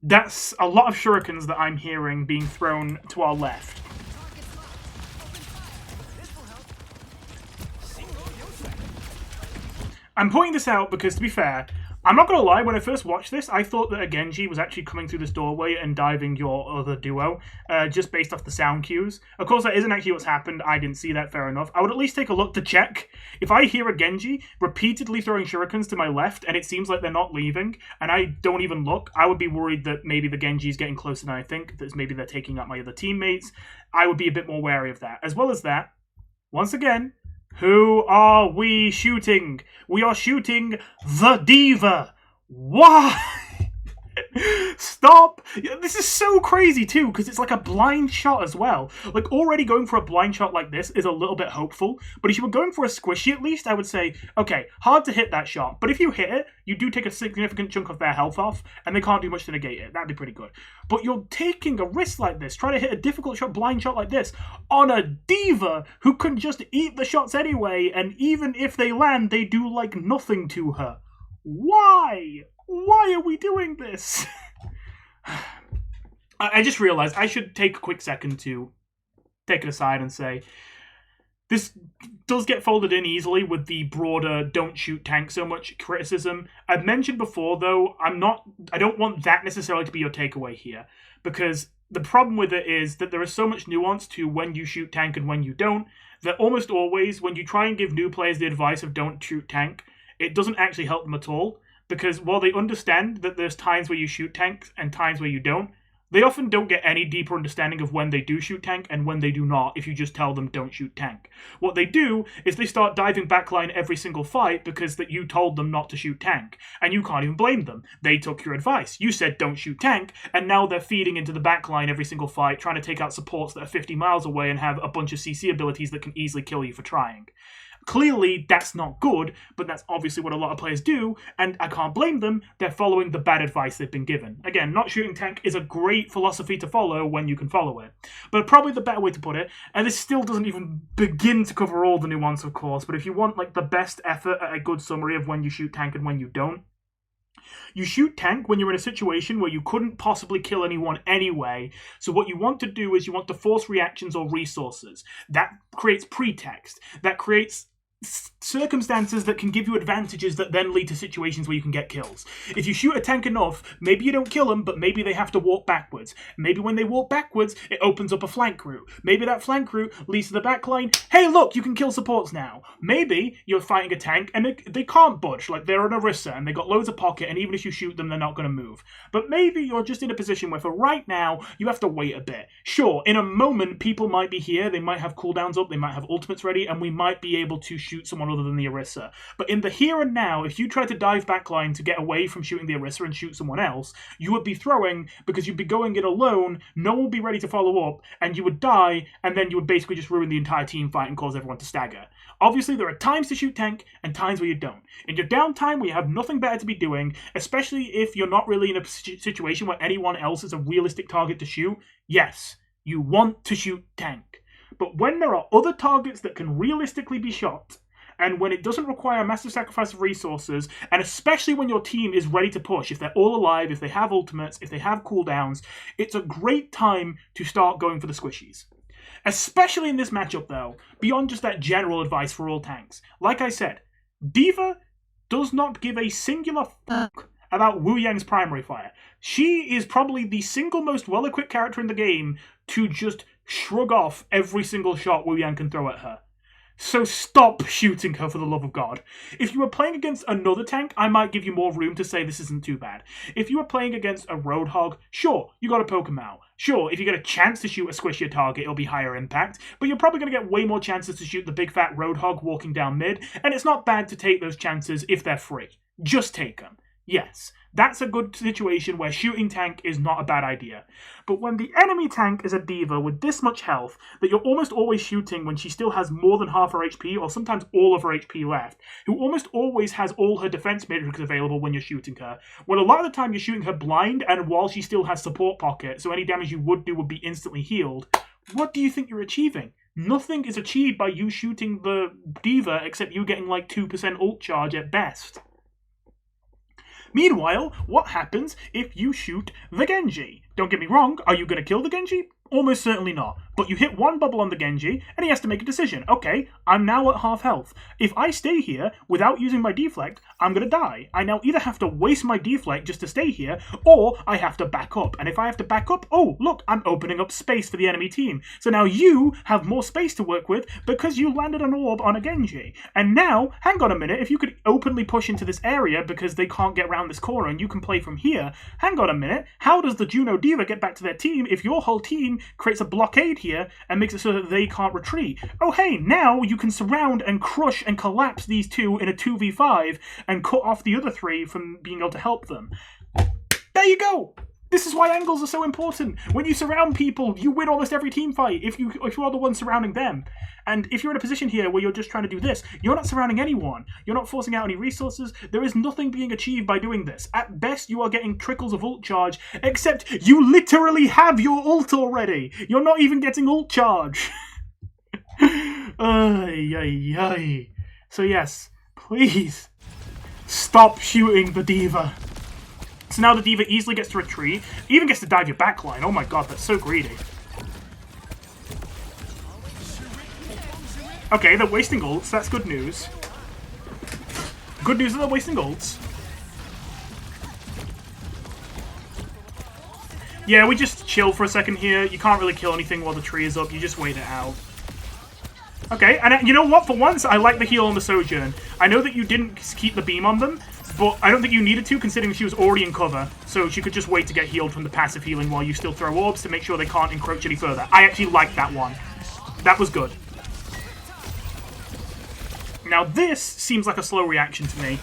That's a lot of shurikens that I'm hearing being thrown to our left. I'm pointing this out because, to be fair, I'm not going to lie, when I first watched this, I thought that a Genji was actually coming through this doorway and diving your other duo, just based off the sound cues. Of course, that isn't actually what's happened. I didn't see that, fair enough. I would at least take a look to check. If I hear a Genji repeatedly throwing shurikens to my left, and it seems like they're not leaving, and I don't even look, I would be worried that maybe the Genji is getting closer than I think, that maybe they're taking out my other teammates. I would be a bit more wary of that. As well as that, once again, who are we shooting? We are shooting the D.Va. Why? Stop! This is so crazy too, because it's like a blind shot as well. Like, already going for a blind shot like this is a little bit hopeful, but if you were going for a squishy at least, I would say, okay, hard to hit that shot, but if you hit it, you do take a significant chunk of their health off, and they can't do much to negate it. That'd be pretty good. But you're taking a risk like this, trying to hit a difficult shot, blind shot like this, on a D.Va who can just eat the shots anyway, and even if they land, they do like nothing to her. Why? Why are we doing this? I just realized I should take a quick second to take it aside and say, this does get folded in easily with the broader don't shoot tank so much criticism. I've mentioned before, though, I don't want that necessarily to be your takeaway here, because the problem with it is that there is so much nuance to when you shoot tank and when you don't, that almost always, when you try and give new players the advice of don't shoot tank, it doesn't actually help them at all. Because while they understand that there's times where you shoot tanks and times where you don't, they often don't get any deeper understanding of when they do shoot tank and when they do not if you just tell them don't shoot tank. What they do is they start diving backline every single fight because that you told them not to shoot tank. And you can't even blame them. They took your advice. You said don't shoot tank, and now they're feeding into the backline every single fight, trying to take out supports that are 50 miles away and have a bunch of CC abilities that can easily kill you for trying. Clearly, that's not good, but that's obviously what a lot of players do, and I can't blame them. They're following the bad advice they've been given. Again, not shooting tank is a great philosophy to follow when you can follow it. But probably the better way to put it, and this still doesn't even begin to cover all the nuance, of course, but if you want like the best effort at a good summary of when you shoot tank and when you don't, you shoot tank when you're in a situation where you couldn't possibly kill anyone anyway, so what you want to do is you want to force reactions or resources. That creates pretext. That creates circumstances that can give you advantages that then lead to situations where you can get kills. If you shoot a tank enough, maybe you don't kill them, but maybe they have to walk backwards. Maybe when they walk backwards, it opens up a flank route. Maybe that flank route leads to the back line. Hey, look, you can kill supports now. Maybe you're fighting a tank and they can't budge, like they're an Orisa and they got loads of pocket, and even if you shoot them, they're not going to move. But maybe you're just in a position where for right now, you have to wait a bit. Sure, in a moment, people might be here, they might have cooldowns up, they might have ultimates ready, and we might be able to shoot someone other than the Orisa. But in the here and now, if you try to dive backline to get away from shooting the Orisa and shoot someone else, you would be throwing because you'd be going it alone, no one would be ready to follow up, and you would die, and then you would basically just ruin the entire team fight and cause everyone to stagger. Obviously, there are times to shoot tank and times where you don't. In your downtime, where you have nothing better to be doing, especially if you're not really in a situation where anyone else is a realistic target to shoot, yes, you want to shoot tank. But when there are other targets that can realistically be shot, and when it doesn't require a massive sacrifice of resources, and especially when your team is ready to push, if they're all alive, if they have ultimates, if they have cooldowns, it's a great time to start going for the squishies. Especially in this matchup, though, beyond just that general advice for all tanks. Like I said, D.Va does not give a singular fuck about Wu Yang's primary fire. She is probably the single most well-equipped character in the game to just shrug off every single shot Wu Yang can throw at her. So stop shooting her for the love of God. If you were playing against another tank, I might give you more room to say this isn't too bad. If you were playing against a Roadhog, sure, you got to poke him out. Sure, if you get a chance to shoot a squishier target, it'll be higher impact, but you're probably going to get way more chances to shoot the big fat Roadhog walking down mid, and it's not bad to take those chances if they're free. Just take them. Yes, that's a good situation where shooting tank is not a bad idea. But when the enemy tank is a diva with this much health that you're almost always shooting when she still has more than half her HP or sometimes all of her HP left, who almost always has all her defense matrix available when you're shooting her, well, a lot of the time you're shooting her blind and while she still has support pocket, so any damage you would do would be instantly healed, what do you think you're achieving? Nothing is achieved by you shooting the diva except you getting like 2% ult charge at best. Meanwhile, what happens if you shoot the Genji? Don't get me wrong, are you going to kill the Genji? Almost certainly not. But you hit one bubble on the Genji, and he has to make a decision. Okay, I'm now at half health. If I stay here without using my deflect, I'm going to die. I now either have to waste my deflect just to stay here, or I have to back up. And if I have to back up, oh, look, I'm opening up space for the enemy team. So now you have more space to work with because you landed an orb on a Genji. And now, hang on a minute, if you could openly push into this area because they can't get around this corner and you can play from here, hang on a minute, how does the Juno Diva get back to their team if your whole team creates a blockade here and makes it so that they can't retreat? Oh hey, now you can surround and crush and collapse these two in a 2v5 and cut off the other three from being able to help them. There you go! This is why angles are so important. When you surround people, you win almost every team fight if you are the one surrounding them. And if you're in a position here where you're just trying to do this, you're not surrounding anyone. You're not forcing out any resources. There is nothing being achieved by doing this. At best, you are getting trickles of ult charge, except you literally have your ult already. You're not even getting ult charge. Ay, ay, ay. So yes, please stop shooting the diva. So now the diva easily gets to retreat, even gets to dive your backline. Oh my god, that's so greedy. Okay, they're wasting ults, that's good news. Good news that they're wasting ults. Yeah, we just chill for a second here. You can't really kill anything while the tree is up, you just wait it out. Okay, and you know what? For once, I like the heal on the Sojourn. I know that you didn't keep the beam on them, but I don't think you needed to, considering she was already in cover. So she could just wait to get healed from the passive healing while you still throw orbs to make sure they can't encroach any further. I actually like that one. That was good. Now this seems like a slow reaction to me.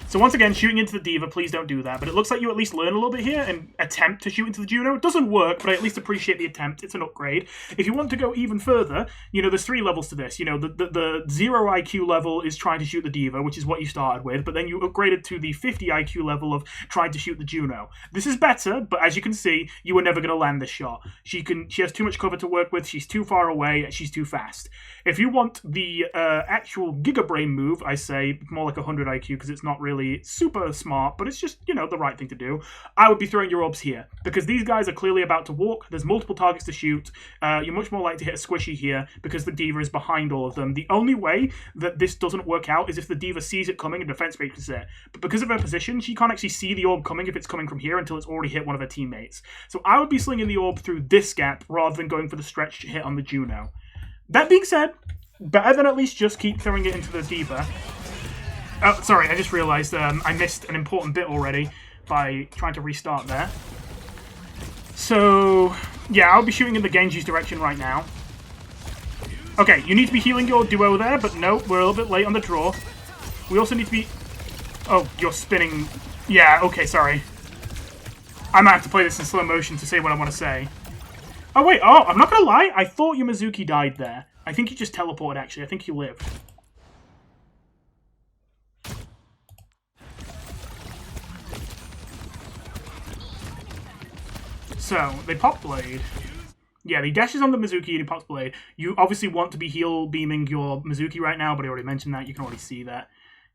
So once again, shooting into the diva, please don't do that. But it looks like you at least learn a little bit here and attempt to shoot into the Juno. It doesn't work, but I at least appreciate the attempt. It's an upgrade. If you want to go even further, you know, there's 3 levels to this. You know, the 0 IQ level is trying to shoot the diva, which is what you started with, but then you upgraded to the 50 IQ level of trying to shoot the Juno. This is better, but as you can see, you were never going to land this shot. She has too much cover to work with, she's too far away, and she's too fast. If you want the actual Giga Brain move, I say, more like 100 IQ, because it's not really super smart, but it's just, you know, the right thing to do, I would be throwing your orbs here, because these guys are clearly about to walk, there's multiple targets to shoot, you're much more likely to hit a squishy here, because the diva is behind all of them. The only way that this doesn't work out is if the diva sees it coming and defense matrixes it, but because of her position, she can't actually see the orb coming if it's coming from here until it's already hit one of her teammates. So I would be slinging the orb through this gap, rather than going for the stretch hit on the Juno. That being said, better than at least just keep throwing it into the diva. Oh, sorry, I just realised I missed an important bit already by trying to restart there. So, yeah, I'll be shooting in the Genji's direction right now. Okay, you need to be healing your duo there, but no, we're a little bit late on the draw. We also need to be... Oh, you're spinning... Yeah, okay, sorry. I might have to play this in slow motion to say what I want to say. Oh, wait, oh, I'm not going to lie, I thought your Mizuki died there. I think he just teleported, actually. I think he lived. So, they pop Blade. Yeah, he dashes on the Mizuki and he pops Blade. You obviously want to be heal beaming your Mizuki right now, but I already mentioned that. You can already see that.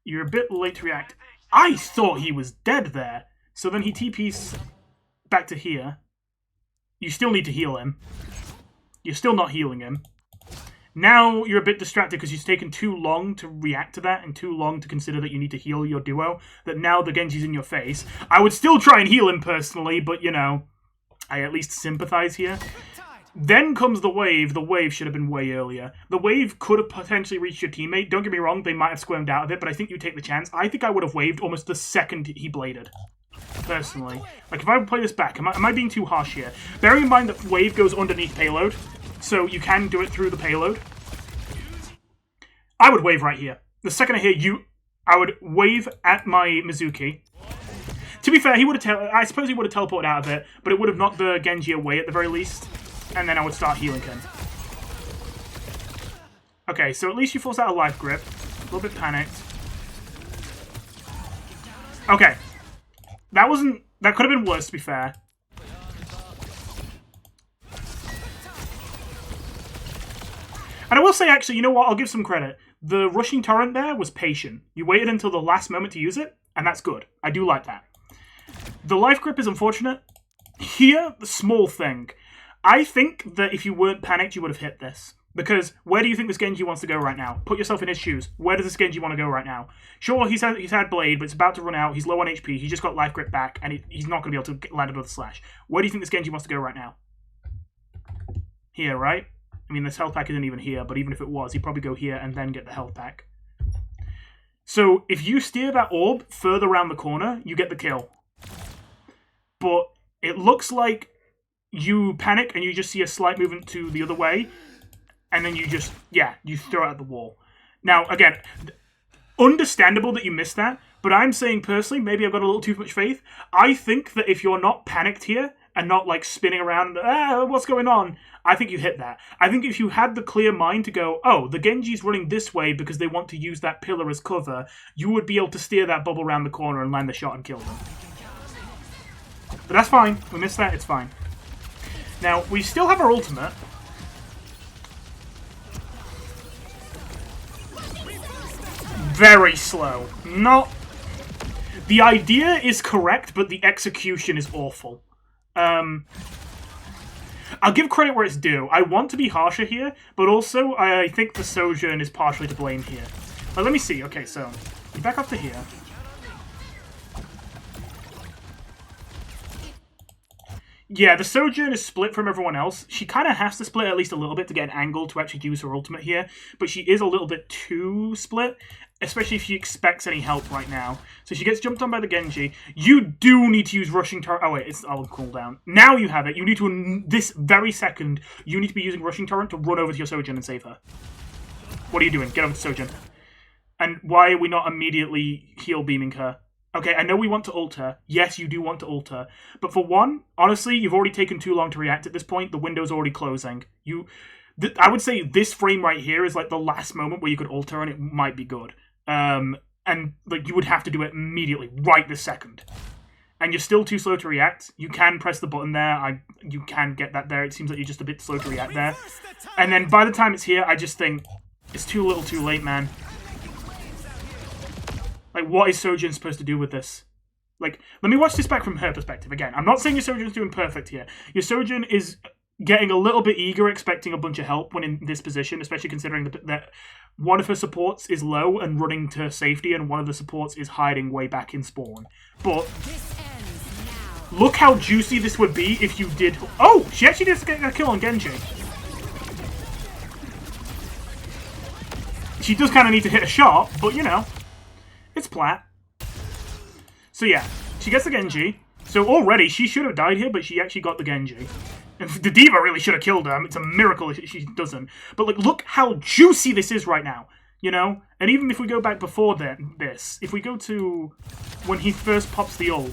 You're a bit late to react. I thought he was dead there. So then he TPs back to here. You still need to heal him. You're still not healing him. Now you're a bit distracted because you've taken too long to react to that and too long to consider that you need to heal your duo, that now the Genji's in your face. I would still try and heal him personally, but, you know, I at least sympathize here. Then comes the wave. The wave should have been way earlier. The wave could have potentially reached your teammate. Don't get me wrong, they might have squirmed out of it, but I think you take the chance. I think I would have waved almost the second he bladed. Personally. Like, if I play this back, am I being too harsh here? Bearing in mind that wave goes underneath payload, so you can do it through the payload. I would wave right here. The second I hear you, I would wave at my Mizuki. To be fair, he would have. I suppose he would have teleported out of it, but it would have knocked the Genji away at the very least, and then I would start healing him. Okay, so at least you force out a life grip. A little bit panicked. Okay, that wasn't. That could have been worse, to be fair. And I will say, actually, you know what? I'll give some credit. The rushing torrent there was patient. You waited until the last moment to use it, and that's good. I do like that. The life grip is unfortunate. Here, the small thing. I think that if you weren't panicked, you would have hit this. Because where do you think this Genji wants to go right now? Put yourself in his shoes. Where does this Genji want to go right now? Sure, he's had Blade, but it's about to run out. He's low on HP. He just got life grip back, and he's not going to be able to land another slash. Where do you think this Genji wants to go right now? Here, right? I mean, this health pack isn't even here, but even if it was, he'd probably go here and then get the health pack. So, if you steer that orb further around the corner, you get the kill. But it looks like you panic and you just see a slight movement to the other way, and then you just, yeah, you throw it at the wall. Now, again, understandable that you missed that, but I'm saying personally, maybe I've got a little too much faith. I think that if you're not panicked here, and not like spinning around, what's going on? I think you hit that. I think if you had the clear mind to go, oh, the Genji's running this way because they want to use that pillar as cover, you would be able to steer that bubble around the corner and land the shot and kill them. But that's fine. We missed that. It's fine. Now, we still have our ultimate. Very slow. Not... The idea is correct, but the execution is awful. I'll give credit where it's due. I want to be harsher here, but also I think the Sojourn is partially to blame here. But let me see. Okay, so you back up to here. Yeah, the Sojourn is split from everyone else. She kind of has to split at least a little bit to get an angle to actually use her ultimate here, but she is a little bit too split, especially if she expects any help right now. So she gets jumped on by the Genji. You do need to use rushing torrent. Oh wait, it's on cooldown. Now you have it. You need to, this very second, you need to be using rushing torrent to run over to your Sojourn and save her. What are you doing? Get over to Sojourn. And why are we not immediately heal beaming her? Okay, I know we want to ult her. Yes, you do want to ult her. But for one, honestly, you've already taken too long to react at this point. The window's already closing. I would say this frame right here is like the last moment where you could ult her and it might be good. And like you would have to do it immediately, right this second. And you're still too slow to react. You can press the button there. You can get that there. It seems like you're just a bit slow to react there. And then by the time it's here, I just think it's too little too late, man. Like, what is Sojourn supposed to do with this? Like, let me watch this back from her perspective again. I'm not saying your Sojourn's doing perfect here. Your Sojourn is getting a little bit eager, expecting a bunch of help when in this position, especially considering that one of her supports is low and running to safety, and one of the supports is hiding way back in spawn. But look how juicy this would be if you did... Oh! She actually did get a kill on Genji. She does kind of need to hit a shot, but, you know... It's plat. So yeah, she gets the Genji. So already, she should have died here, but she actually got the Genji. And the D.Va really should have killed her. It's a miracle if she doesn't. But like, look how juicy this is right now. You know? And even if we go back before this, if we go to when he first pops the ult,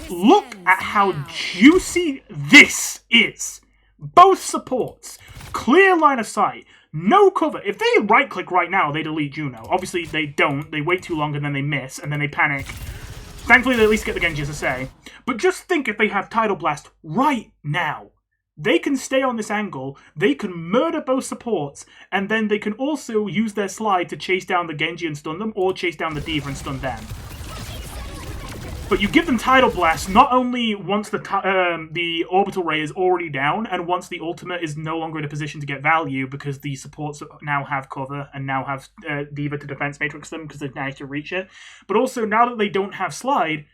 look at how juicy this is. Both supports. Clear line of sight. No cover. If they right-click right now, they delete Juno. Obviously, they don't. They wait too long and then they miss, and then they panic. Thankfully, they at least get the Genji, as I say. But just think if they have Tidal Blast right now. They can stay on this angle, they can murder both supports, and then they can also use their slide to chase down the Genji and stun them, or chase down the D.Va and stun them. But you give them Tidal Blast not only once the Orbital Ray is already down, and once the ultimate is no longer in a position to get value, because the supports now have cover, and now have D.Va to defense matrix them, because they've managed to reach it, but also now that they don't have slide,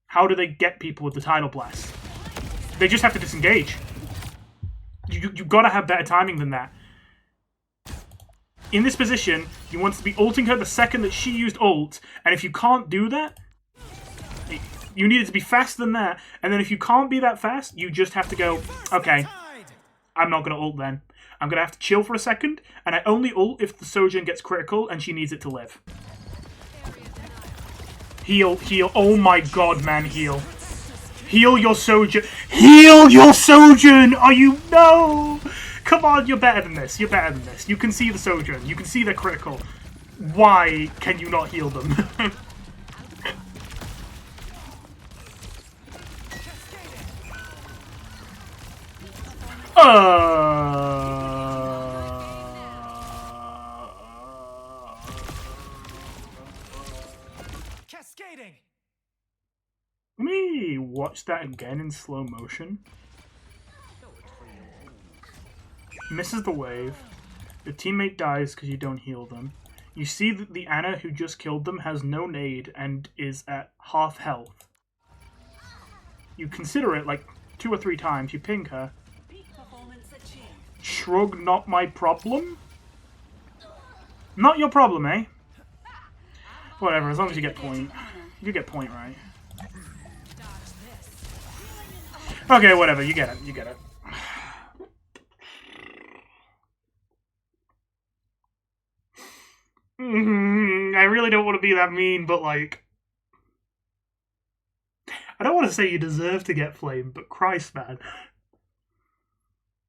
how do they get people with the Tidal Blast? They just have to disengage. You gotta have better timing than that. In this position, you want to be ulting her the second that she used ult, and if you can't do that, you need it to be faster than that, and then if you can't be that fast, you just have to go, okay, I'm not gonna ult then. I'm gonna have to chill for a second, and I only ult if the Sojourn gets critical and she needs it to live. Heal, heal, oh my god, man, heal. Heal your Sojourn. Heal your Sojourn! Are you... No! Come on, you're better than this. You're better than this. You can see the Sojourn. You can see they're critical. Why can you not heal them? Cascading. Let me watch that again in slow motion. Misses the wave. The teammate dies because you don't heal them. You see that the Ana who just killed them has no nade and is at half health. You consider it like 2 or 3 times. You ping her. Shrug, not my problem? Not your problem, eh? Whatever, as long as you get point. You get point, right? Okay, whatever, you get it, you get it. I really don't want to be that mean, but like... I don't want to say you deserve to get flamed, but Christ, man.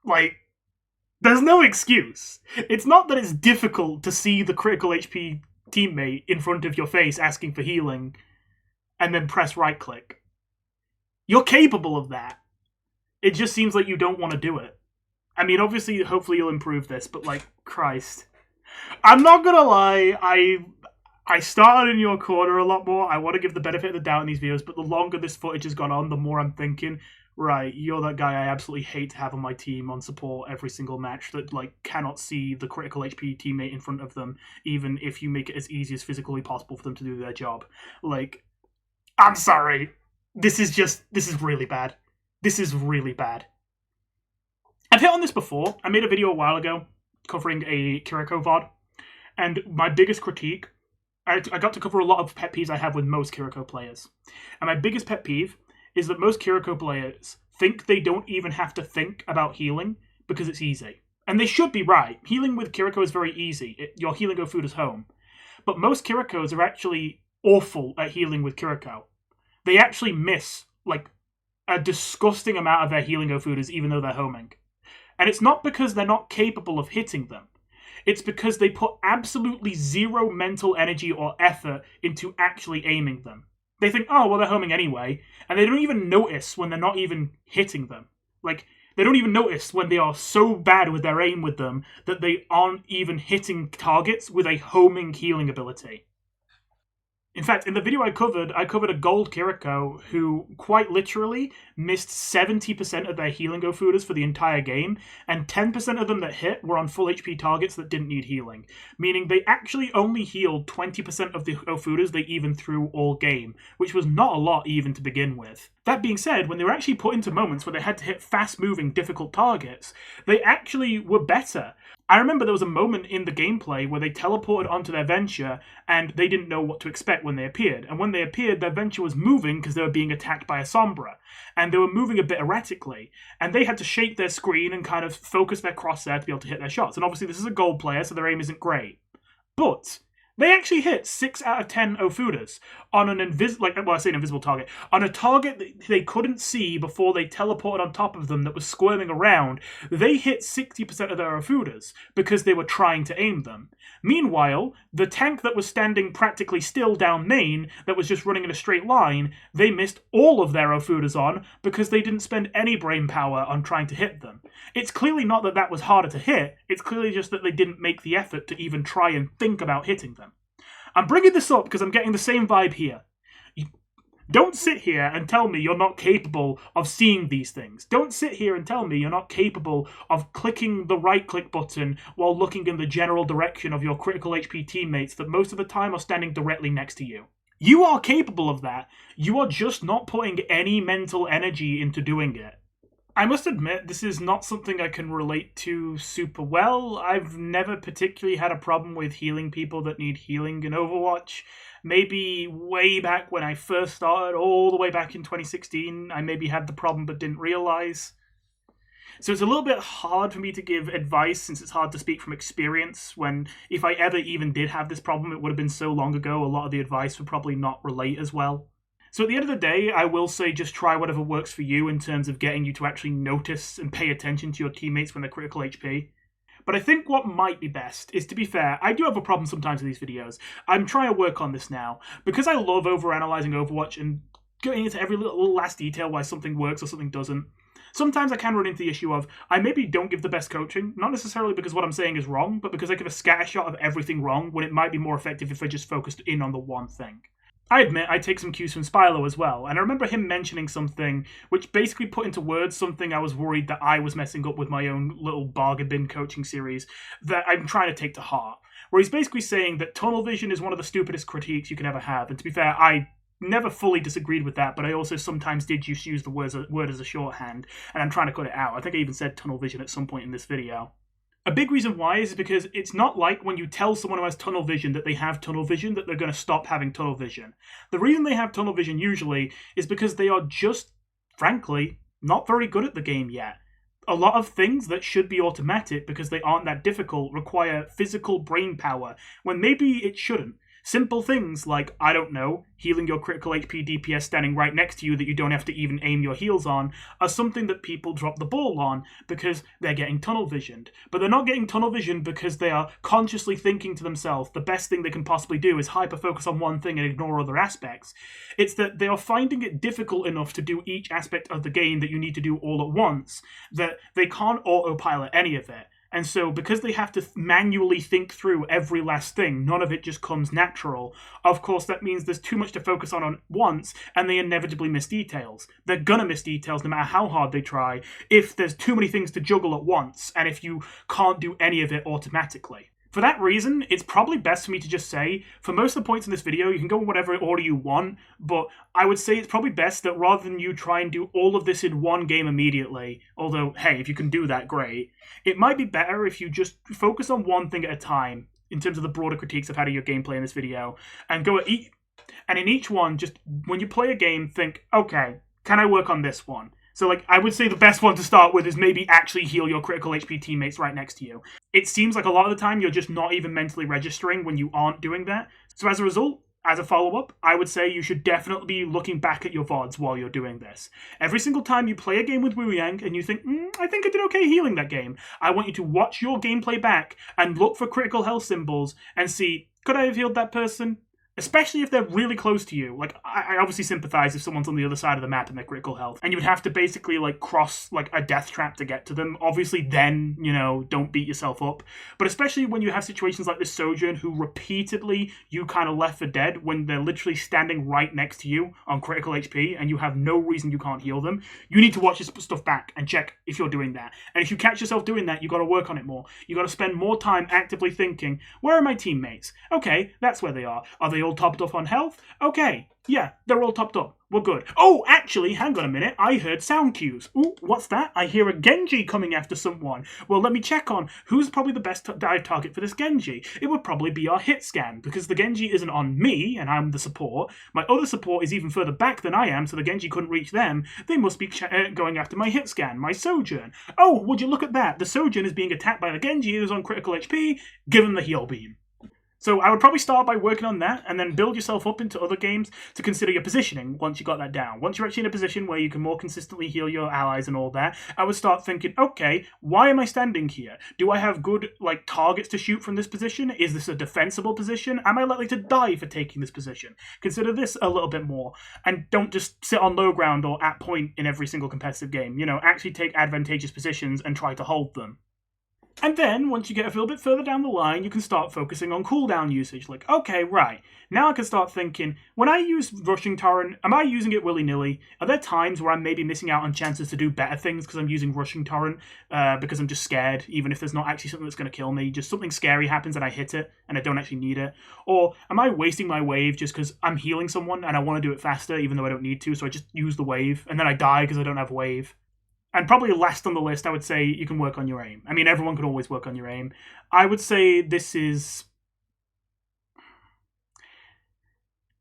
Like, there's no excuse. It's not that it's difficult to see the critical HP teammate in front of your face asking for healing and then press right-click. You're capable of that. It just seems like you don't want to do it. I mean, obviously, hopefully you'll improve this, but like, Christ. I'm not gonna lie, I started in your corner a lot more. I want to give the benefit of the doubt in these videos, but the longer this footage has gone on, the more I'm thinking, right, you're that guy I absolutely hate to have on my team on support every single match that, like, cannot see the critical HP teammate in front of them, even if you make it as easy as physically possible for them to do their job. Like, I'm sorry. This is really bad. This is really bad. I've hit on this before. I made a video a while ago covering a Kiriko VOD, and my biggest critique, I got to cover a lot of pet peeves I have with most Kiriko players. And my biggest pet peeve is that most Kiriko players think they don't even have to think about healing because it's easy. And they should be right. Healing with Kiriko is very easy. Your healing Ofuda's home. But most Kirikos are actually awful at healing with Kiriko. They actually miss, like, a disgusting amount of their healing Ofudas even though they're homing. And it's not because they're not capable of hitting them. It's because they put absolutely zero mental energy or effort into actually aiming them. They think, oh, well, they're homing anyway, and they don't even notice when they're not even hitting them. Like, they don't even notice when they are so bad with their aim with them that they aren't even hitting targets with a homing healing ability. In fact, in the video I covered a gold Kiriko who quite literally missed 70% of their healing Ofudas for the entire game, and 10% of them that hit were on full HP targets that didn't need healing, meaning they actually only healed 20% of the Ofudas they even threw all game, which was not a lot even to begin with. That being said, when they were actually put into moments where they had to hit fast-moving, difficult targets, they actually were better. I remember there was a moment in the gameplay where they teleported onto their Venture and they didn't know what to expect when they appeared. And when they appeared, their Venture was moving because they were being attacked by a Sombra. And they were moving a bit erratically. And they had to shake their screen and kind of focus their crosshair to be able to hit their shots. And obviously this is a gold player, so their aim isn't great. But they actually hit 6 out of 10 Ofudas on an invisible target. On a target that they couldn't see before they teleported on top of them that was squirming around. They hit 60% of their Ofudas because they were trying to aim them. Meanwhile, the tank that was standing practically still down main, that was just running in a straight line, they missed all of their Ofudas on because they didn't spend any brain power on trying to hit them. It's clearly not that that was harder to hit, it's clearly just that they didn't make the effort to even try and think about hitting them. I'm bringing this up because I'm getting the same vibe here. Don't sit here and tell me you're not capable of seeing these things. Don't sit here and tell me you're not capable of clicking the right-click button while looking in the general direction of your critical HP teammates that most of the time are standing directly next to you. You are capable of that. You are just not putting any mental energy into doing it. I must admit, this is not something I can relate to super well. I've never particularly had a problem with healing people that need healing in Overwatch. Maybe way back when I first started, all the way back in 2016, I maybe had the problem but didn't realize. So it's a little bit hard for me to give advice since it's hard to speak from experience when if I ever even did have this problem, it would have been so long ago, a lot of the advice would probably not relate as well. So at the end of the day, I will say just try whatever works for you in terms of getting you to actually notice and pay attention to your teammates when they're critical HP. But I think what might be best is, to be fair, I do have a problem sometimes with these videos. I'm trying to work on this now. Because I love overanalyzing Overwatch and going into every little last detail why something works or something doesn't, sometimes I can run into the issue of I maybe don't give the best coaching, not necessarily because what I'm saying is wrong, but because I give a scattershot of everything wrong when it might be more effective if I just focused in on the one thing. I admit I take some cues from Spylo as well, and I remember him mentioning something which basically put into words something I was worried that I was messing up with my own little bargain bin coaching series that I'm trying to take to heart, where he's basically saying that tunnel vision is one of the stupidest critiques you can ever have, and to be fair, I never fully disagreed with that, but I also sometimes did use the word as a shorthand, and I'm trying to cut it out. I think I even said tunnel vision at some point in this video. A big reason why is because it's not like when you tell someone who has tunnel vision that they have tunnel vision that they're going to stop having tunnel vision. The reason they have tunnel vision usually is because they are just, frankly, not very good at the game yet. A lot of things that should be automatic because they aren't that difficult require physical brain power, when maybe it shouldn't. Simple things like, I don't know, healing your critical HP DPS standing right next to you that you don't have to even aim your heals on, are something that people drop the ball on because they're getting tunnel visioned. But they're not getting tunnel visioned because they are consciously thinking to themselves the best thing they can possibly do is hyper-focus on one thing and ignore other aspects. It's that they are finding it difficult enough to do each aspect of the game that you need to do all at once, that they can't autopilot any of it. And so, because they have to manually think through every last thing, none of it just comes natural. Of course, that means there's too much to focus on once, and they inevitably miss details. They're gonna miss details no matter how hard they try, if there's too many things to juggle at once, and if you can't do any of it automatically. For that reason, it's probably best for me to just say, for most of the points in this video, you can go in whatever order you want, but I would say it's probably best that rather than you try and do all of this in one game immediately, although, hey, if you can do that, great, it might be better if you just focus on one thing at a time, in terms of the broader critiques I've had of your gameplay in this video, and go at and in each one, just, when you play a game, think, okay, can I work on this one? So, like, I would say the best one to start with is maybe actually heal your critical HP teammates right next to you. It seems like a lot of the time you're just not even mentally registering when you aren't doing that. So as a result, as a follow-up, I would say you should definitely be looking back at your VODs while you're doing this. Every single time you play a game with Wu Yang and you think, I think I did okay healing that game, I want you to watch your gameplay back and look for critical health symbols and see, could I have healed that person? Especially if they're really close to you. Like, I obviously sympathize if someone's on the other side of the map and they're critical health. And you would have to basically, like, cross, like, a death trap to get to them. Obviously, then, you know, don't beat yourself up. But especially when you have situations like this Sojourn who repeatedly you kind of left for dead when they're literally standing right next to you on critical HP and you have no reason you can't heal them, you need to watch this stuff back and check if you're doing that. And if you catch yourself doing that, you got to work on it more. You got to spend more time actively thinking, where are my teammates? Okay, that's where they are. Are they all topped up on health? Okay, yeah, they're all topped up. We're good. Oh, actually, hang on a minute. I heard sound cues. Ooh, what's that? I hear a Genji coming after someone. Well, let me check on who's probably the best dive target for this Genji. It would probably be our hit scan, because the Genji isn't on me, and I'm the support. My other support is even further back than I am, so the Genji couldn't reach them. They must be going after my hit scan, my Sojourn. Oh, would you look at that? The Sojourn is being attacked by the Genji who's on critical HP. Give him the heal beam. So I would probably start by working on that and then build yourself up into other games to consider your positioning once you got that down. Once you're actually in a position where you can more consistently heal your allies and all that, I would start thinking, okay, why am I standing here? Do I have good, like, targets to shoot from this position? Is this a defensible position? Am I likely to die for taking this position? Consider this a little bit more. And don't just sit on low ground or at point in every single competitive game. You know, actually take advantageous positions and try to hold them. And then, once you get a little bit further down the line, you can start focusing on cooldown usage. Like, okay, right, now I can start thinking, when I use Rushing Torrent, am I using it willy-nilly? Are there times where I'm maybe missing out on chances to do better things because I'm using Rushing Torrent, because I'm just scared, even if there's not actually something that's going to kill me, just something scary happens and I hit it, and I don't actually need it? Or am I wasting my wave just because I'm healing someone and I want to do it faster, even though I don't need to, so I just use the wave, and then I die because I don't have wave? and probably last on the list, I would say you can work on your aim. I mean, everyone can always work on your aim. I would say this is...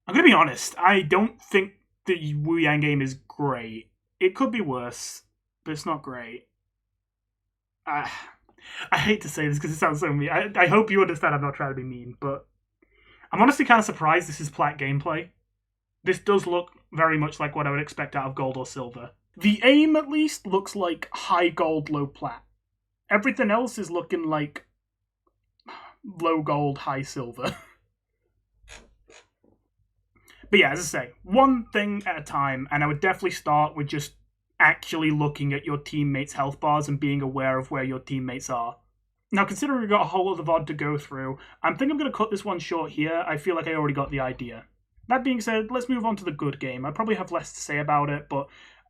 I'm going to be honest. I don't think the Wu Yang game is great. It could be worse, but it's not great. I hate to say this because it sounds so mean. I hope you understand I'm not trying to be mean, but I'm honestly kind of surprised this is plat gameplay. This does look very much like what I would expect out of gold or silver. The aim, at least, looks like high gold, low plat. Everything else is looking like low gold, high silver. But yeah, as I say, one thing at a time, and I would definitely start with just actually looking at your teammates' health bars and being aware of where your teammates are. Now, considering we've got a whole other VOD to go through, I think I'm going to cut this one short here. I feel like I already got the idea. That being said, let's move on to the good game. I probably have less to say about it, but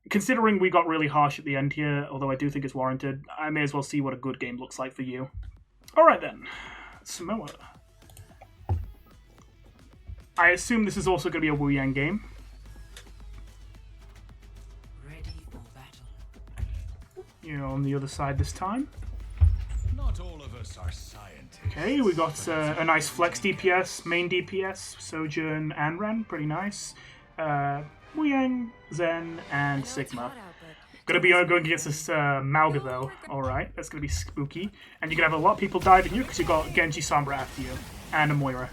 considering we got really harsh at the end here, although I do think it's warranted, I may as well see what a good game looks like for you. Alright then, Samoa. I assume this is also going to be a Wu Yang game. Ready for battle. You're on the other side this time. Not all of us are scientists. Okay, we got a nice flex DPS, main DPS, Sojourn and Ren, pretty nice. Wu Yang, Zen, and Sigma. Gonna be going against this Mauga though. Alright, that's gonna be spooky. And you're gonna have a lot of people diving you because you got Genji Sombra after you. And a Moira.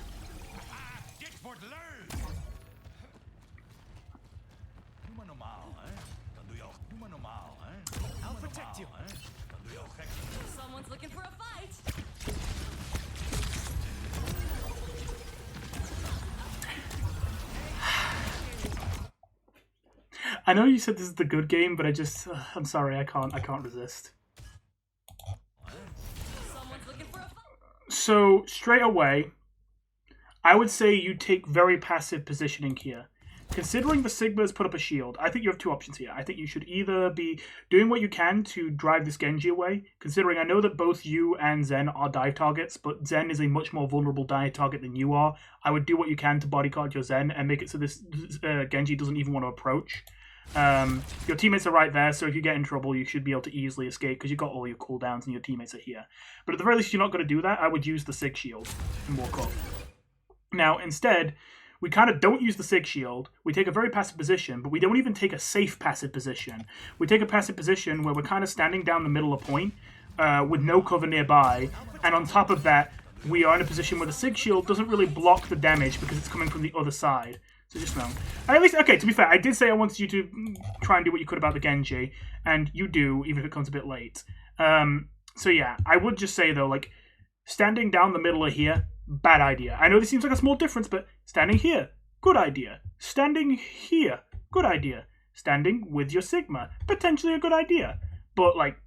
I'll protect you. Someone's looking for a fight. I know you said this is the good game, but I'm sorry, I can't resist. Someone's looking for a fight. So, straight away, I would say you take very passive positioning here. Considering the Sigma's put up a shield, I think you have two options here. I think you should either be doing what you can to drive this Genji away, considering I know that both you and Zen are dive targets, but Zen is a much more vulnerable dive target than you are. I would do what you can to bodyguard your Zen and make it so this Genji doesn't even want to approach. Your teammates are right there, so if you get in trouble, you should be able to easily escape because you've got all your cooldowns and your teammates are here. But at the very least, you're not going to do that. I would use the Sig shield and walk up. Now, instead, we kind of don't use the Sig shield. We take a very passive position, but we don't even take a safe passive position. We take a passive position where we're kind of standing down the middle of point with no cover nearby, and on top of that, we are in a position where the Sig shield doesn't really block the damage because it's coming from the other side. So just know. At least, okay, to be fair, I did say I wanted you to try and do what you could about the Genji, and you do, even if it comes a bit late. So yeah, I would just say, though, like, standing down the middle of here, bad idea. I know this seems like a small difference, but standing here, good idea. Standing here, good idea. Standing with your Sigma, potentially a good idea. But, like,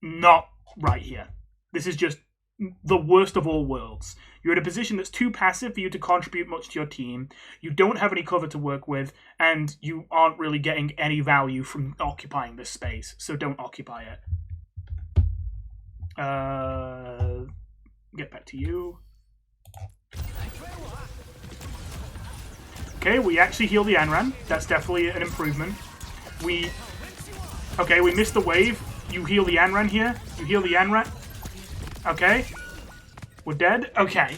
not right here. This is just the worst of all worlds. You're in a position that's too passive for you to contribute much to your team. You don't have any cover to work with, and you aren't really getting any value from occupying this space. So don't occupy it. Get back to you. Okay, we actually heal the Anran. That's definitely an improvement. Okay, we missed the wave. You heal the Anran here. You heal the Anran. Okay. We're dead? Okay.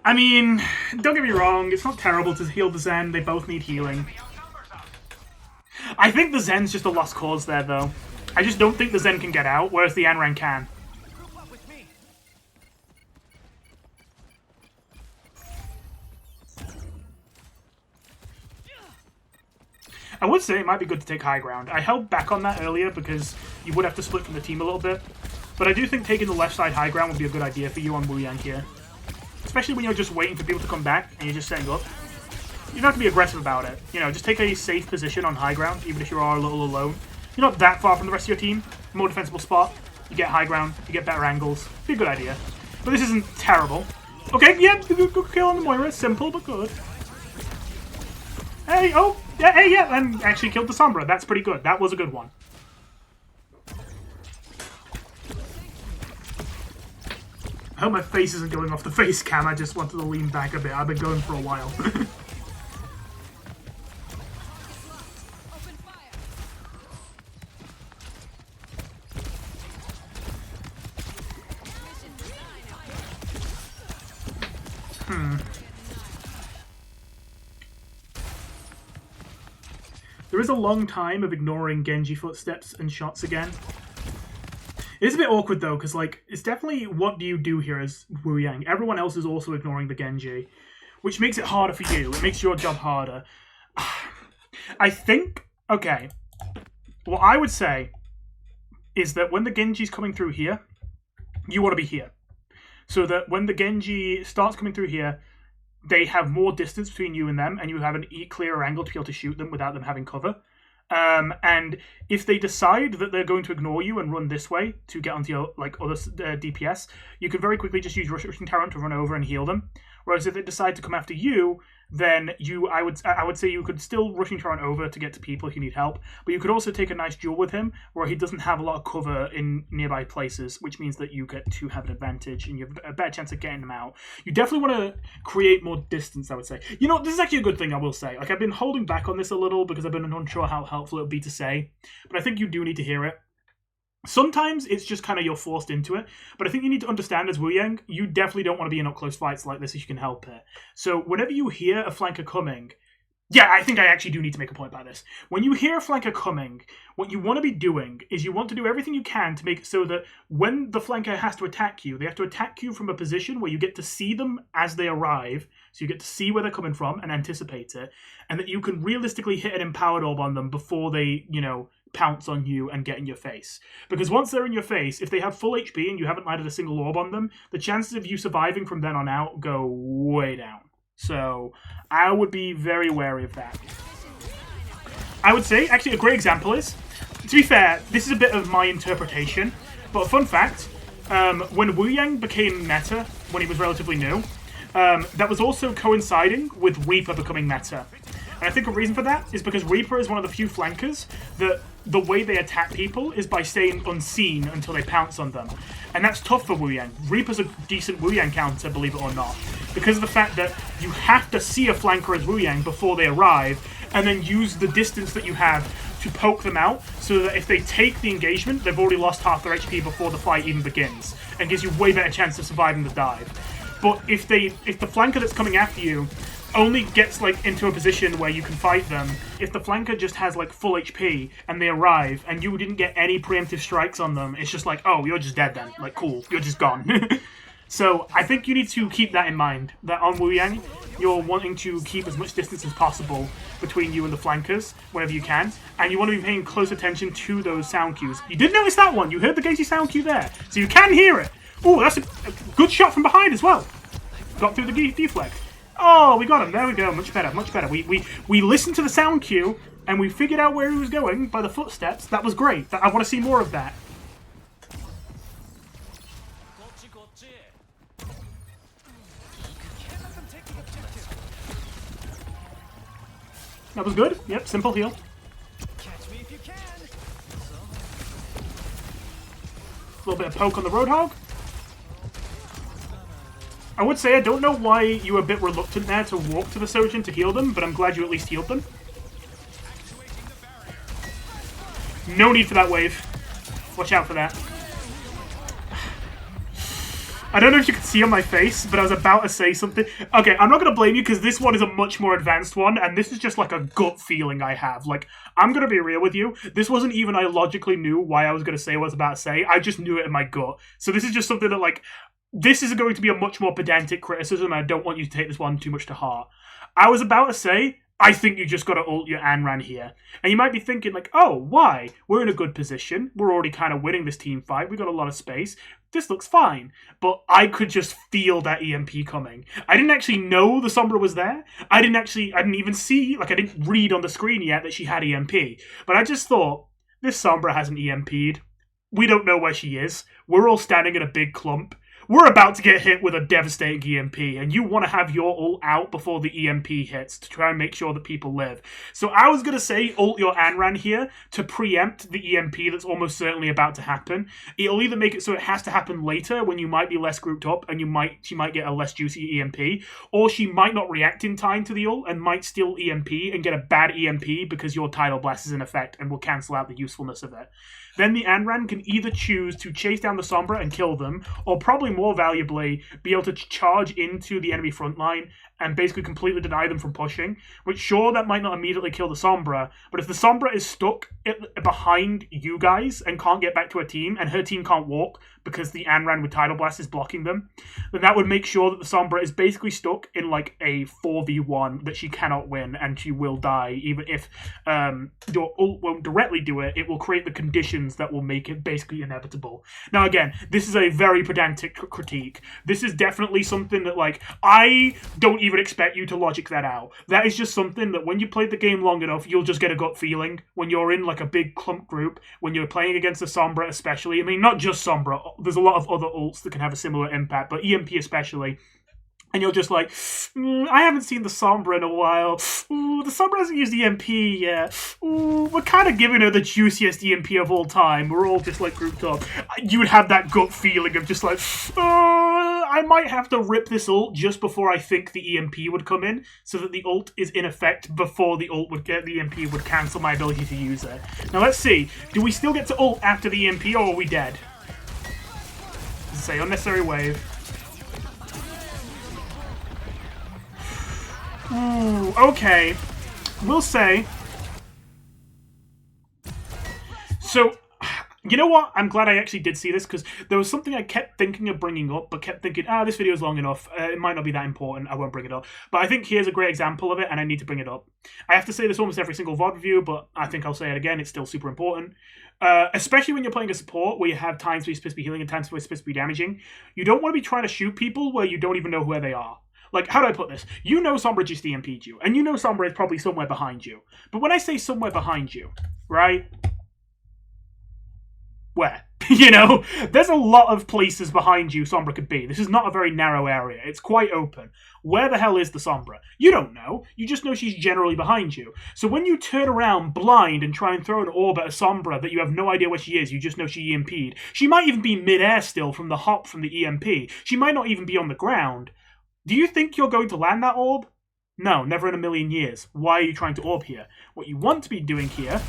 I mean, don't get me wrong, it's not terrible to heal the Zen. They both need healing. I think the Zen's just a lost cause there, though. I just don't think the Zen can get out, whereas the Anran can. I would say it might be good to take high ground. I held back on that earlier because you would have to split from the team a little bit. But I do think taking the left side high ground would be a good idea for you on Wu Yang here. Especially when you're just waiting for people to come back and you're just setting up. You don't have to be aggressive about it. You know, just take a safe position on high ground, even if you are a little alone. You're not that far from the rest of your team. More defensible spot. You get high ground. You get better angles. Be a good idea. But this isn't terrible. Okay, yeah, good kill on the Moira. Simple, but good. Hey, oh, yeah, hey, yeah, and actually killed the Sombra. That's pretty good. That was a good one. I hope my face isn't going off the face cam. I just wanted to lean back a bit. I've been going for a while. There is a long time of ignoring Genji footsteps and shots again. It is a bit awkward though, because like it's definitely what do you do here as Wu Yang. Everyone else is also ignoring the Genji, which makes it harder for you. It makes your job harder. I think, okay, what I would say is that when the Genji's coming through here, you want to be here. So that when the Genji starts coming through here, they have more distance between you and them, and you have an clearer angle to be able to shoot them without them having cover. And if they decide that they're going to ignore you and run this way to get onto your like other DPS, you can very quickly just use Rushing Tyrant to run over and heal them. Whereas if they decide to come after you, then I would say you could still Rushing Tyrant over to get to people if you need help, but you could also take a nice duel with him where he doesn't have a lot of cover in nearby places, which means that you get to have an advantage and you have a better chance of getting him out. You definitely want to create more distance, I would say. You know, this is actually a good thing, I will say. Like, I've been holding back on this a little because I've been unsure how helpful it would be to say, but I think you do need to hear it. Sometimes it's just kind of you're forced into it, but I think you need to understand as Wu Yang, you definitely don't want to be in up close fights like this if you can help it. So whenever you hear a flanker coming, yeah, I think I actually do need to make a point about this. When you hear a flanker coming, what you want to be doing is you want to do everything you can to make it so that when the flanker has to attack you, they have to attack you from a position where you get to see them as they arrive, so you get to see where they're coming from and anticipate it, and that you can realistically hit an empowered orb on them before they, you know, pounce on you and get in your face. Because once they're in your face, if they have full HP and you haven't lighted a single orb on them, the chances of you surviving from then on out go way down. So I would be very wary of that. I would say, actually, a great example is, to be fair, this is a bit of my interpretation, but a fun fact, when Wu Yang became meta, when he was relatively new, that was also coinciding with Reaper becoming meta. And I think a reason for that is because Reaper is one of the few flankers that the way they attack people is by staying unseen until they pounce on them. And that's tough for Wu Yang. Reaper's a decent Wu Yang counter, believe it or not, because of the fact that you have to see a flanker as Wu Yang before they arrive, and then use the distance that you have to poke them out, so that if they take the engagement, they've already lost half their HP before the fight even begins, and gives you a way better chance of surviving the dive. But if the flanker that's coming after you only gets like into a position where you can fight them, if the flanker just has like full HP and they arrive and you didn't get any preemptive strikes on them, it's just like, oh, you're just dead then. Like, cool, you're just gone. So I think you need to keep that in mind, that on Wu Yang, you're wanting to keep as much distance as possible between you and the flankers whenever you can, and you want to be paying close attention to those sound cues. You did notice that one, you heard the Genji sound cue there, so you can hear it. Oh, that's a good shot from behind as well. Got through the deflect. Oh, we got him. There we go. Much better. Much better. We listened to the sound cue and we figured out where he was going by the footsteps. That was great. I want to see more of that. That was good. Yep, simple heal. A little bit of poke on the Roadhog. I would say I don't know why you were a bit reluctant there to walk to the Sojin to heal them, but I'm glad you at least healed them. No need for that wave. Watch out for that. I don't know if you could see on my face, but I was about to say something. Okay, I'm not going to blame you because this one is a much more advanced one, and this is just like a gut feeling I have. Like, I'm going to be real with you. This wasn't even I logically knew why I was going to say what I was about to say. I just knew it in my gut. So this is just something that, like, this is going to be a much more pedantic criticism, and I don't want you to take this one too much to heart. I was about to say, I think you just got to ult your Anran here. And you might be thinking, like, oh, why? We're in a good position. We're already kind of winning this team fight. We've got a lot of space. This looks fine. But I could just feel that EMP coming. I didn't actually know the Sombra was there. I didn't even see, like, I didn't read on the screen yet that she had EMP. But I just thought, this Sombra hasn't EMP'd. We don't know where she is. We're all standing in a big clump. We're about to get hit with a devastating EMP, and you want to have your ult out before the EMP hits to try and make sure that people live. So I was going to say ult your Anran here to preempt the EMP that's almost certainly about to happen. It'll either make it so it has to happen later when you might be less grouped up and she might get a less juicy EMP, or she might not react in time to the ult and might still EMP and get a bad EMP because your Tidal Blast is in effect and will cancel out the usefulness of it. then the Anran can either choose to chase down the Sombra and kill them, or probably more valuably, be able to charge into the enemy front line and basically completely deny them from pushing. Which, sure, that might not immediately kill the Sombra, but if the Sombra is stuck behind you guys and can't get back to her team, and her team can't walk because the Anran with Tidal Blast is blocking them, then that would make sure that the Sombra is basically stuck in like a 4v1 that she cannot win, and she will die. Even if your ult won't directly do it, it will create the conditions that will make it basically inevitable. Now again, this is a very pedantic critique. This is definitely something that, like, I don't even expect you to logic that out. That is just something that when you played the game long enough, you'll just get a gut feeling. When you're in like a big clump group, when you're playing against the Sombra especially, I mean, not just Sombra, there's a lot of other ults that can have a similar impact, but EMP especially. And you're just like, I haven't seen the Sombra in a while. Ooh, the Sombra hasn't used EMP yet. Ooh, we're kind of giving her the juiciest EMP of all time. We're all just like grouped up. You would have that gut feeling of just like, I might have to rip this ult just before I think the EMP would come in, so that the ult is in effect before the ult would get the EMP would cancel my ability to use it. Now let's see. Do we still get to ult after the EMP, or are we dead? Let's say unnecessary wave. Ooh, okay. We'll say. So, you know what? I'm glad I actually did see this, because there was something I kept thinking of bringing up, but kept thinking, this video is long enough. It might not be that important. I won't bring it up. But I think here's a great example of it, and I need to bring it up. I have to say this almost every single VOD review, but I think I'll say it again. It's still super important. Especially when you're playing a support where you have times where you're supposed to be healing and times where you're supposed to be damaging. You don't want to be trying to shoot people where you don't even know where they are. Like, how do I put this? You know Sombra just EMP'd you, and you know Sombra is probably somewhere behind you. But when I say somewhere behind you, right? Where? You know? There's a lot of places behind you Sombra could be. This is not a very narrow area. It's quite open. Where the hell is the Sombra? You don't know. You just know she's generally behind you. So when you turn around blind and try and throw an orb at a Sombra that you have no idea where she is, you just know she EMP'd. She might even be mid-air still from the hop from the EMP. She might not even be on the ground. Do you think you're going to land that orb? No, never in a million years. Why are you trying to orb here? What you want to be doing here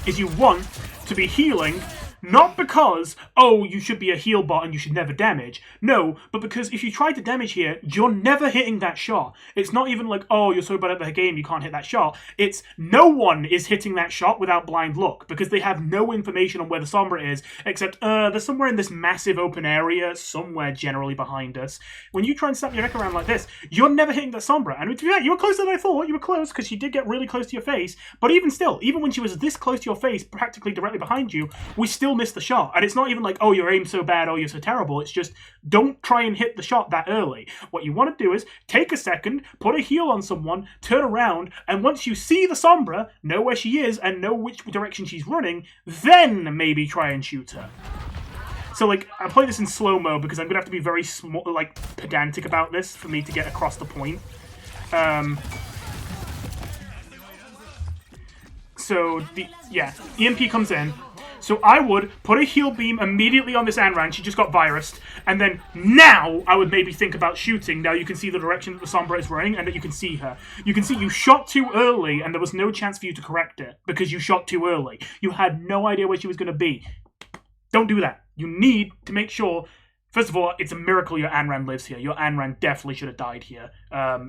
is you want to be healing, not because, oh, you should be a heal bot and you should never damage. No, but because if you try to damage here, you're never hitting that shot. It's not even like, oh, you're so bad at the game you can't hit that shot. It's no one is hitting that shot without blind luck, because they have no information on where the Sombra is, except, there's somewhere in this massive open area, somewhere generally behind us. When you try and snap your neck around like this, you're never hitting that Sombra. And to be fair, you were closer than I thought. You were close, because she did get really close to your face. But even still, even when she was this close to your face, practically directly behind you, we still missed the shot. And it's not even like, oh, your aim's so bad, oh, you're so terrible. It's just, don't try and hit the shot that early. What you want to do is take a second, put a heal on someone, turn around, and once you see the Sombra, know where she is and know which direction she's running, then maybe try and shoot her. So, like, I play this in slow-mo because I'm going to have to be very pedantic about this for me to get across the point. So, EMP comes in. So I would put a heal beam immediately on this Anran. She just got virused. And then now I would maybe think about shooting. Now you can see the direction that the Sombra is running and that you can see her. You can see you shot too early and there was no chance for you to correct it because you shot too early. You had no idea where she was going to be. Don't do that. You need to make sure... First of all, it's a miracle your Anran lives here. Your Anran definitely should have died here.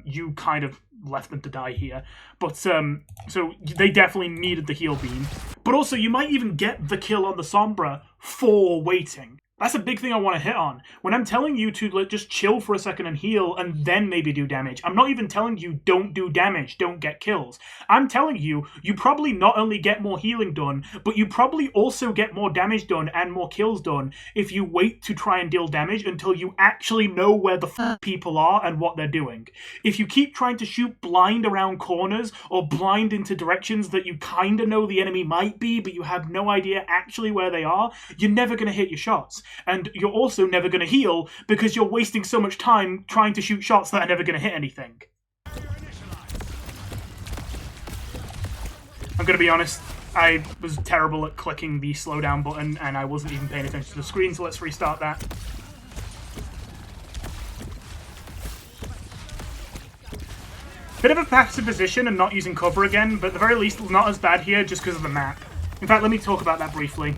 You kind of left them to die here. But, so they definitely needed the heal beam. But also, you might even get the kill on the Sombra for waiting. That's a big thing I want to hit on. When I'm telling you to just chill for a second and heal and then maybe do damage, I'm not even telling you don't do damage, don't get kills. I'm telling you, you probably not only get more healing done, but you probably also get more damage done and more kills done if you wait to try and deal damage until you actually know where the people are and what they're doing. If you keep trying to shoot blind around corners or blind into directions that you kind of know the enemy might be, but you have no idea actually where they are, you're never going to hit your shots. And you're also never going to heal because you're wasting so much time trying to shoot shots that are never going to hit anything. I'm going to be honest, I was terrible at clicking the slowdown button and I wasn't even paying attention to the screen, so let's restart that. Bit of a passive position and not using cover again, but at the very least not as bad here just because of the map. In fact, let me talk about that briefly.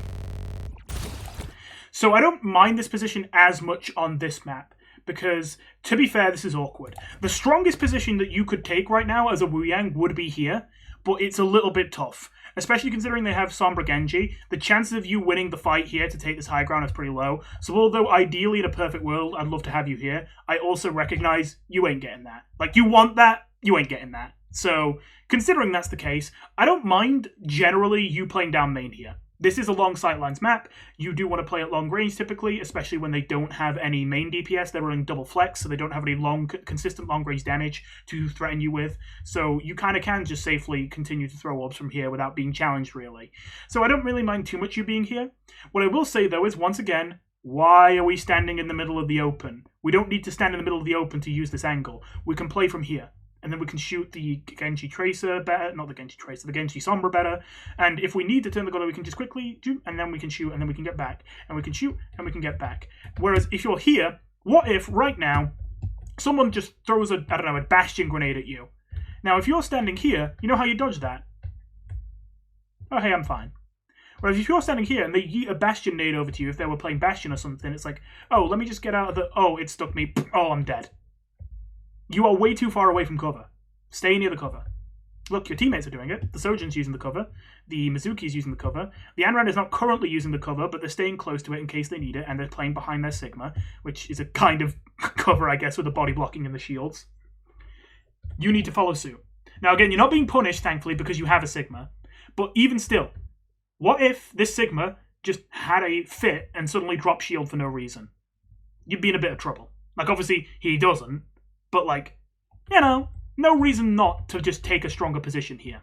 So I don't mind this position as much on this map, because, to be fair, this is awkward. The strongest position that you could take right now as a Wu Yang would be here, but it's a little bit tough. Especially considering they have Sombra Genji, the chances of you winning the fight here to take this high ground is pretty low. So although ideally in a perfect world, I'd love to have you here, I also recognize you ain't getting that. Like, you want that, you ain't getting that. So, considering that's the case, I don't mind generally you playing down main here. This is a long sightlines map. You do want to play at long range typically, especially when they don't have any main DPS. They're running double flex, so they don't have any consistent long range damage to threaten you with. So you kind of can just safely continue to throw orbs from here without being challenged, really. So I don't really mind too much you being here. What I will say, though, is once again, why are we standing in the middle of the open? We don't need to stand in the middle of the open to use this angle. We can play from here. And then we can shoot the Genji Tracer better, not the Genji Tracer, the Genji Sombra better. And if we need to turn the gun, we can just quickly shoot, and then we can shoot, and then we can get back. And we can shoot, and we can get back. Whereas if you're here, what if right now someone just throws a Bastion grenade at you? Now, if you're standing here, you know how you dodge that? Oh, hey, I'm fine. Whereas if you're standing here and they yeet a Bastion nade over to you, if they were playing Bastion or something, it's like, oh, let me just get out of the... Oh, it stuck me. Oh, I'm dead. You are way too far away from cover. Stay near the cover. Look, your teammates are doing it. The Sojin's using the cover. The Mizuki's using the cover. The Anran is not currently using the cover, but they're staying close to it in case they need it, and they're playing behind their Sigma, which is a kind of cover, I guess, with the body blocking and the shields. You need to follow suit. Now, again, you're not being punished, thankfully, because you have a Sigma. But even still, what if this Sigma just had a fit and suddenly dropped shield for no reason? You'd be in a bit of trouble. Like, obviously, he doesn't. But, like, you know, no reason not to just take a stronger position here.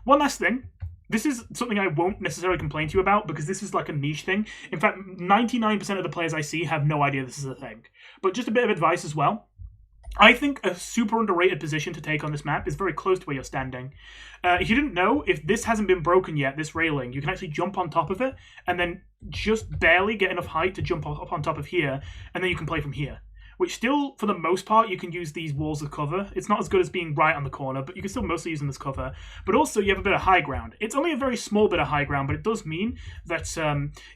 One last thing. This is something I won't necessarily complain to you about because this is like a niche thing. In fact, 99% of the players I see have no idea this is a thing. But just a bit of advice as well. I think a super underrated position to take on this map is very close to where you're standing. If you didn't know, if this hasn't been broken yet, this railing, you can actually jump on top of it and then just barely get enough height to jump up on top of here, and then you can play from here. Which still, for the most part, you can use these walls as cover. It's not as good as being right on the corner, but you can still mostly use them as cover. But also, you have a bit of high ground. It's only a very small bit of high ground, but it does mean that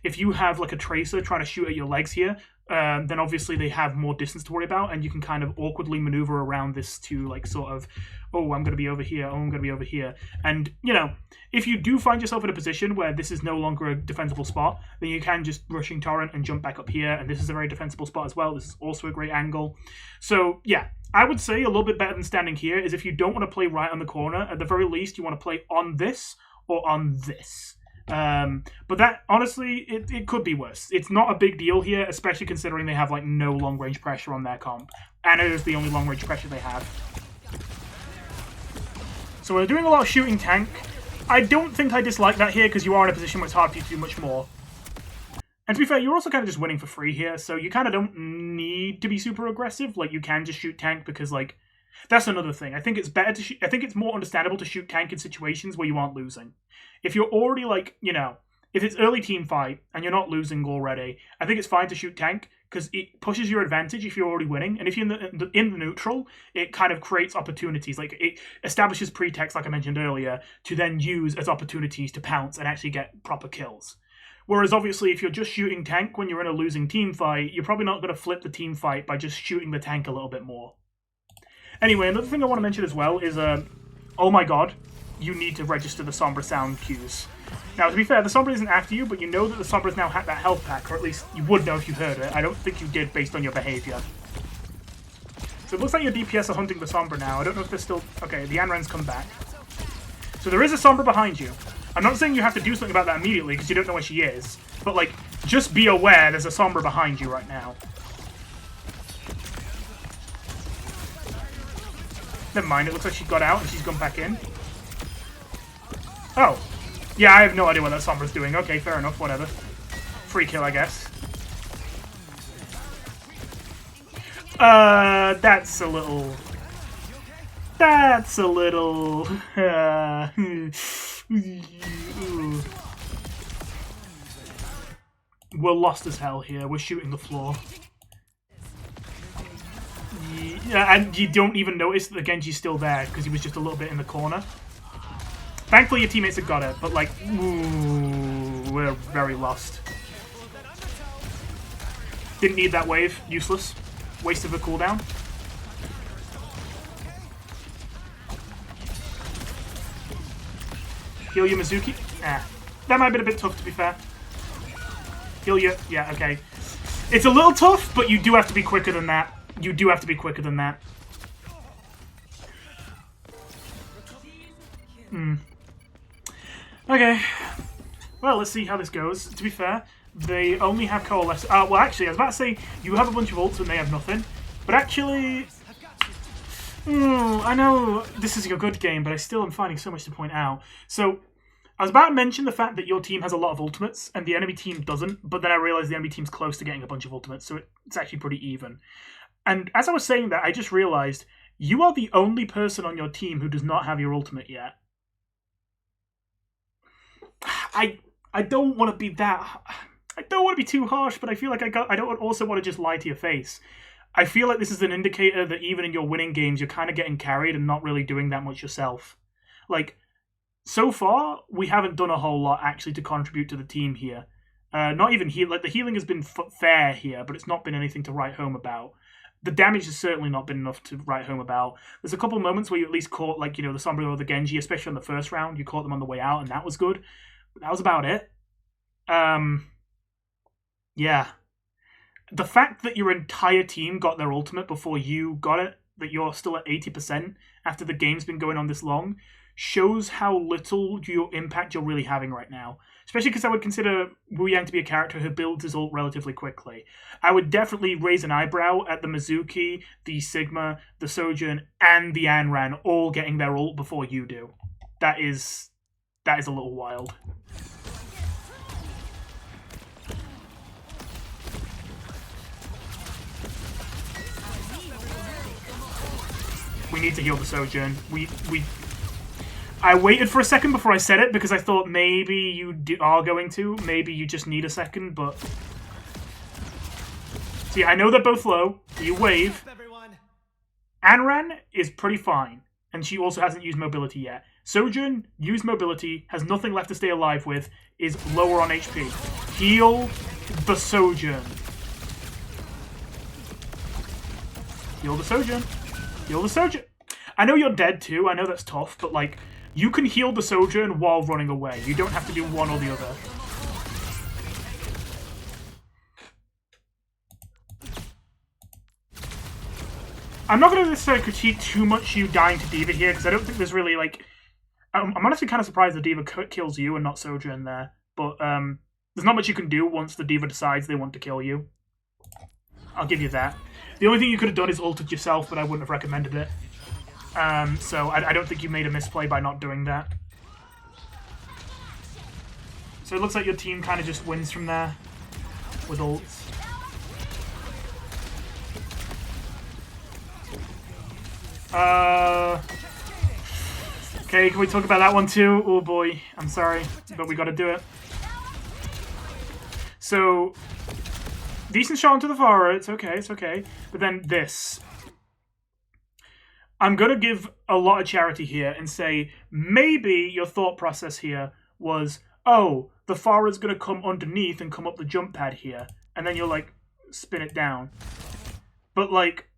if you have like a Tracer trying to shoot at your legs here, then obviously they have more distance to worry about, and you can kind of awkwardly maneuver around this to like sort of, oh, I'm going to be over here, oh, I'm going to be over here. And, you know, if you do find yourself in a position where this is no longer a defensible spot, then you can just rushing torrent and jump back up here, and this is a very defensible spot as well. This is also a great angle. So, yeah, I would say a little bit better than standing here is if you don't want to play right on the corner, at the very least you want to play on this or on this. But that, honestly, it could be worse. It's not a big deal here, especially considering they have, like, no long-range pressure on their comp. Ana is the only long-range pressure they have. So we're doing a lot of shooting tank. I don't think I dislike that here, because you are in a position where it's hard for you to do much more. And to be fair, you're also kind of just winning for free here, so you kind of don't need to be super aggressive. Like, you can just shoot tank, because, like, that's another thing. I think it's better to I think it's more understandable to shoot tank in situations where you aren't losing. If you're already, like, you know, if it's early team fight and you're not losing already, I think it's fine to shoot tank because it pushes your advantage if you're already winning. And if you're in the neutral, it kind of creates opportunities. Like, it establishes pretext, like I mentioned earlier, to then use as opportunities to pounce and actually get proper kills. Whereas, obviously, if you're just shooting tank when you're in a losing team fight, you're probably not going to flip the team fight by just shooting the tank a little bit more. Anyway, another thing I want to mention as well is, oh my god, you need to register the Sombra sound cues. Now, to be fair, the Sombra isn't after you, but you know that the Sombra's now had that health pack, or at least you would know if you heard it. I don't think you did based on your behavior. So it looks like your DPS are hunting the Sombra now. I don't know if they're still... Okay, the Anran's come back. So there is a Sombra behind you. I'm not saying you have to do something about that immediately, because you don't know where she is. But, like, just be aware there's a Sombra behind you right now. Never mind, it looks like she got out and she's gone back in. Oh. Yeah, I have no idea what that Sombra's doing. Okay, fair enough, whatever. Free kill, I guess. That's a little... That's a little... We're lost as hell here. We're shooting the floor. Yeah, and you don't even notice that the Genji's still there because he was just a little bit in the corner. Thankfully, your teammates have got it, but like, ooh, we're very lost. Didn't need that wave. Useless. Waste of a cooldown. Heal you, Mizuki. Ah. That might have been a bit tough, to be fair. Heal you. Yeah, okay. It's a little tough, but you do have to be quicker than that. You do have to be quicker than that. Okay. Well, let's see how this goes. To be fair, they only have Coalesce. Well, actually, I was about to say, you have a bunch of ults and they have nothing. But actually... I know this is your good game, but I still am finding so much to point out. So, I was about to mention the fact that your team has a lot of ultimates, and the enemy team doesn't, but then I realized the enemy team's close to getting a bunch of ultimates, so it's actually pretty even. And as I was saying that, I just realized you are the only person on your team who does not have your ultimate yet. I don't want to be that... I don't want to be too harsh, but I feel like I don't also want to just lie to your face. I feel like this is an indicator that even in your winning games, you're kind of getting carried and not really doing that much yourself. Like, so far, we haven't done a whole lot actually to contribute to the team here. Not even heal. Like, the healing has been fair here, but it's not been anything to write home about. The damage has certainly not been enough to write home about. There's a couple moments where you at least caught, like, you know, the Sombra or the Genji, especially on the first round. You caught them on the way out, and that was good. But that was about it. Yeah. The fact that your entire team got their ultimate before you got it, that you're still at 80% after the game's been going on this long, shows how little impact you're really having right now. Especially because I would consider Wu Yang to be a character who builds his ult relatively quickly. I would definitely raise an eyebrow at the Mizuki, the Sigma, the Sojourn, and the Anran all getting their ult before you do. That is a little wild. We need to heal the Sojourn. I waited for a second before I said it because I thought maybe you are going to. Maybe you just need a second, but... See, I know they're both low. You wave. Anran is pretty fine, and she also hasn't used mobility yet. Sojourn, used mobility, has nothing left to stay alive with, is lower on HP. Heal the Sojourn. Heal the Sojourn. Heal the Sojourn. I know you're dead too, I know that's tough, but like, you can heal the Sojourn while running away. You don't have to do one or the other. I'm not going to necessarily critique too much you dying to D.Va here, because I don't think there's really like... I'm honestly kind of surprised the D.Va kills you and not Sojourn there, but there's not much you can do once the D.Va decides they want to kill you. I'll give you that. The only thing you could have done is ulted yourself, but I wouldn't have recommended it. So I don't think you made a misplay by not doing that. So it looks like your team kind of just wins from there with ults. Okay, can we talk about that one too? Oh boy, I'm sorry, but we gotta do it. So... Decent shot into the Pharah, it's okay. But then this. I'm going to give a lot of charity here and say, maybe your thought process here was, oh, the Pharah's going to come underneath and come up the jump pad here. And then you'll, like, spin it down. But, like,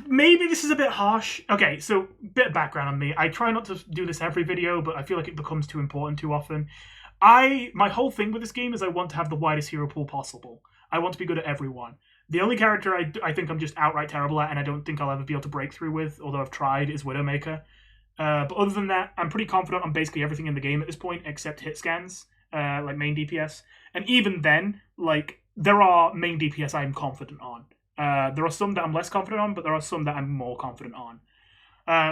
maybe this is a bit harsh. Okay, so, bit of background on me. I try not to do this every video, but I feel like it becomes too important too often. My whole thing with this game is I want to have the widest hero pool possible. I want to be good at everyone. The only character I think I'm just outright terrible at and I don't think I'll ever be able to break through with, although I've tried, is Widowmaker. But other than that, I'm pretty confident on basically everything in the game at this point, except hit scans, like main DPS. And even then, like, there are main DPS I'm confident on. There are some that I'm less confident on, but there are some that I'm more confident on.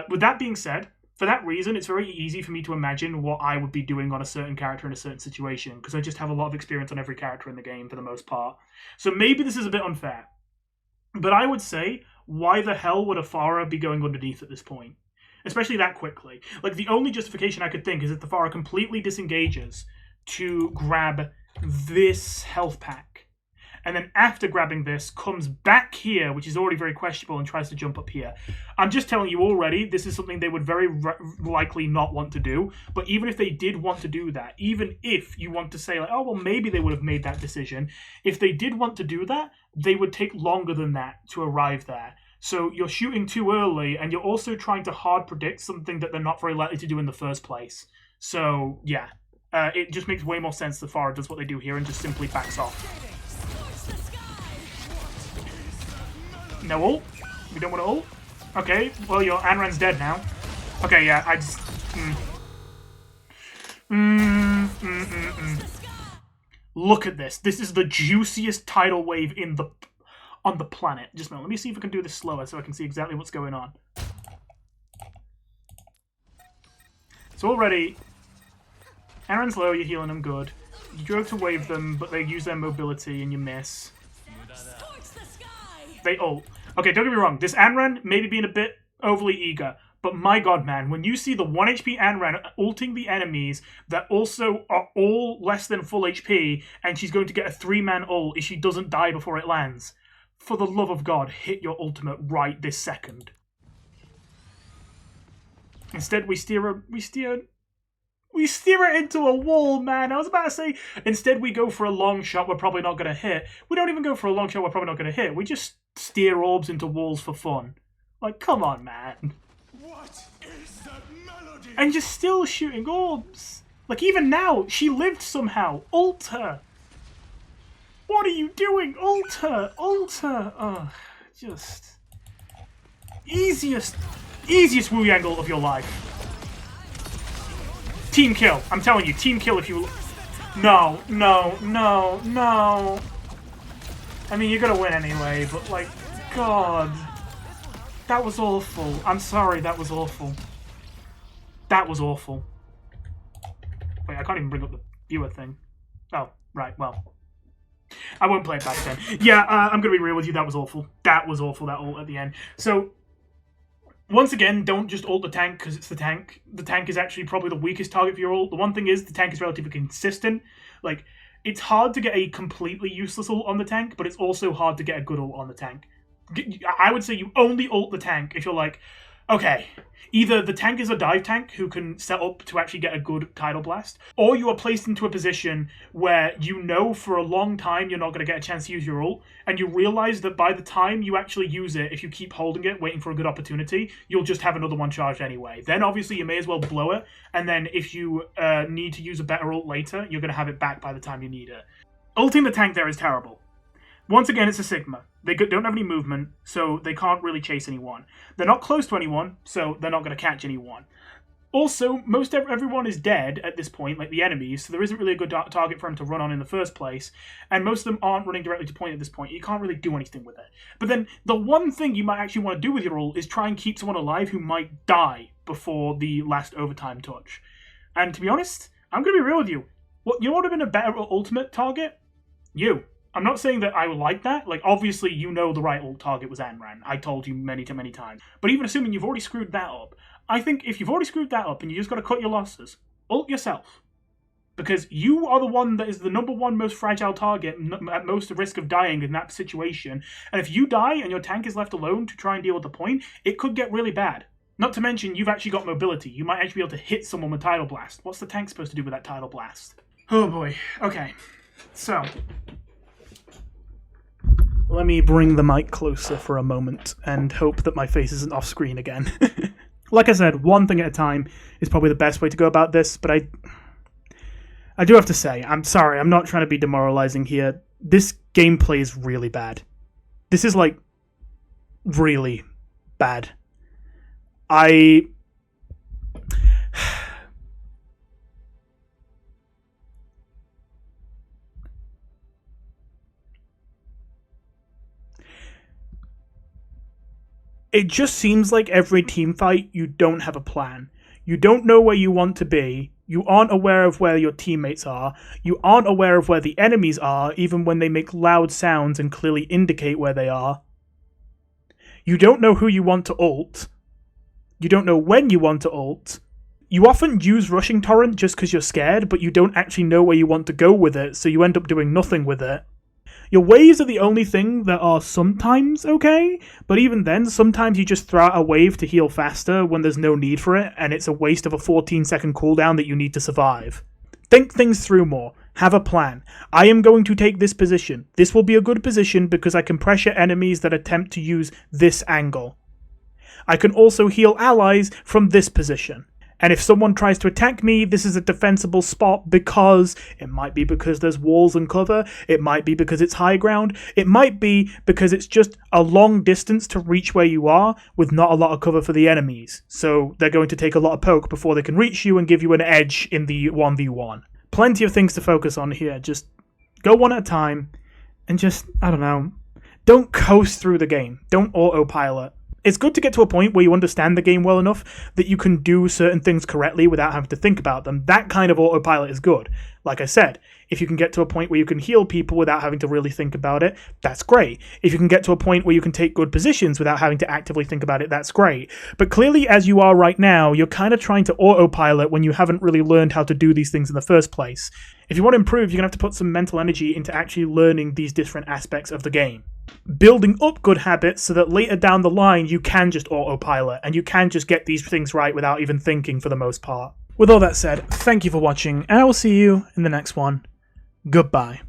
With that being said, for that reason, it's very easy for me to imagine what I would be doing on a certain character in a certain situation, because I just have a lot of experience on every character in the game for the most part. So maybe this is a bit unfair. But I would say, why the hell would a Pharah be going underneath at this point? Especially that quickly. Like, the only justification I could think is if the Pharah completely disengages to grab this health pack. and then after grabbing this, comes back here, which is already very questionable, and tries to jump up here. I'm just telling you already, this is something they would very likely not want to do, but even if they did want to do that, even if you want to say, like, oh, well, maybe they would have made that decision, if they did want to do that, they would take longer than that to arrive there. So you're shooting too early, and you're also trying to hard predict something that they're not very likely to do in the first place. So, yeah. It just makes way more sense the Pharah does what they do here and just simply backs off. No ult? We don't want to ult? Okay, well, your Anran's dead now. Okay, yeah, I just... Look at this. This is the juiciest tidal wave on the planet. Just a minute, let me see if I can do this slower so I can see exactly what's going on. So already... Aaron's low, you're healing them good. You go to wave them, but they use their mobility and you miss. They ult. Okay, don't get me wrong. This Anran maybe being a bit overly eager, but my god, man, when you see the 1 HP Anran ulting the enemies that also are all less than full HP, and she's going to get a 3-man ult if she doesn't die before it lands, for the love of God, hit your ultimate right this second. Instead, we steer it into a wall, man. I was about to say, instead we go for a long shot we're probably not going to hit. We don't even go for a long shot we're probably not going to hit. We just steer orbs into walls for fun. Like, come on, man. What is that melody? And you're still shooting orbs. Like, even now, she lived somehow. Ult her. What are you doing? Ult her. Ult her. Ugh, just... Easiest Wu angle of your life. Team kill. I'm telling you, team kill if you... No. I mean, you're gonna win anyway, but, like, God. That was awful. I'm sorry, that was awful. That was awful. Wait, I can't even bring up the viewer thing. Oh, right, well. I won't play it back then. Yeah, I'm gonna be real with you, that was awful. That was awful, that ult at the end. So... Once again, don't just ult the tank because it's the tank. The tank is actually probably the weakest target for your ult. The one thing is the tank is relatively consistent. Like, it's hard to get a completely useless ult on the tank, but it's also hard to get a good ult on the tank. I would say you only ult the tank if you're like, okay, either the tank is a dive tank who can set up to actually get a good tidal blast, or you are placed into a position where you know for a long time you're not going to get a chance to use your ult, and you realize that by the time you actually use it, if you keep holding it, waiting for a good opportunity, you'll just have another one charged anyway. Then obviously you may as well blow it, and then if you need to use a better ult later, you're going to have it back by the time you need it. Ulting the tank there is terrible. Once again, it's a Sigma. They don't have any movement, so they can't really chase anyone. They're not close to anyone, so they're not going to catch anyone. Also, most everyone is dead at this point, like the enemies, so there isn't really a good target for them to run on in the first place, and most of them aren't running directly to point at this point. You can't really do anything with it. But then, the one thing you might actually want to do with your ult is try and keep someone alive who might die before the last overtime touch. And to be honest, I'm going to be real with you. You know what would have been a better ultimate target? You. I'm not saying that I would like that. Like, obviously, you know the right ult target was Anran. I told you many times. But even assuming you've already screwed that up, I think if you've already screwed that up and you just got to cut your losses, ult yourself. Because you are the one that is the #1 most fragile target, at most risk of dying in that situation. And if you die and your tank is left alone to try and deal with the point, it could get really bad. Not to mention, you've actually got mobility. You might actually be able to hit someone with Tidal Blast. What's the tank supposed to do with that Tidal Blast? Oh boy. Okay. So... let me bring the mic closer for a moment and hope that my face isn't off screen again. Like I said, one thing at a time is probably the best way to go about this, but I do have to say, I'm sorry, I'm not trying to be demoralizing here. This gameplay is really bad. This is, like, really bad. It just seems like every team fight, you don't have a plan. You don't know where you want to be. You aren't aware of where your teammates are. You aren't aware of where the enemies are, even when they make loud sounds and clearly indicate where they are. You don't know who you want to ult. You don't know when you want to ult. You often use Rushing Torrent just because you're scared, but you don't actually know where you want to go with it, so you end up doing nothing with it. Your waves are the only thing that are sometimes okay, but even then, sometimes you just throw out a wave to heal faster when there's no need for it, and it's a waste of a 14-second cooldown that you need to survive. Think things through more. Have a plan. I am going to take this position. This will be a good position because I can pressure enemies that attempt to use this angle. I can also heal allies from this position. And if someone tries to attack me, this is a defensible spot because it might be because there's walls and cover, it might be because it's high ground, it might be because it's just a long distance to reach where you are with not a lot of cover for the enemies. So they're going to take a lot of poke before they can reach you and give you an edge in the 1v1. Plenty of things to focus on here. Just go one at a time and just, I don't know, don't coast through the game. Don't autopilot. It's good to get to a point where you understand the game well enough that you can do certain things correctly without having to think about them. That kind of autopilot is good. Like I said, if you can get to a point where you can heal people without having to really think about it, that's great. If you can get to a point where you can take good positions without having to actively think about it, that's great. But clearly, as you are right now, you're kind of trying to autopilot when you haven't really learned how to do these things in the first place. If you want to improve, you're going to have to put some mental energy into actually learning these different aspects of the game. Building up good habits so that later down the line you can just autopilot and you can just get these things right without even thinking for the most part. With all that said, thank you for watching and I will see you in the next one. Goodbye.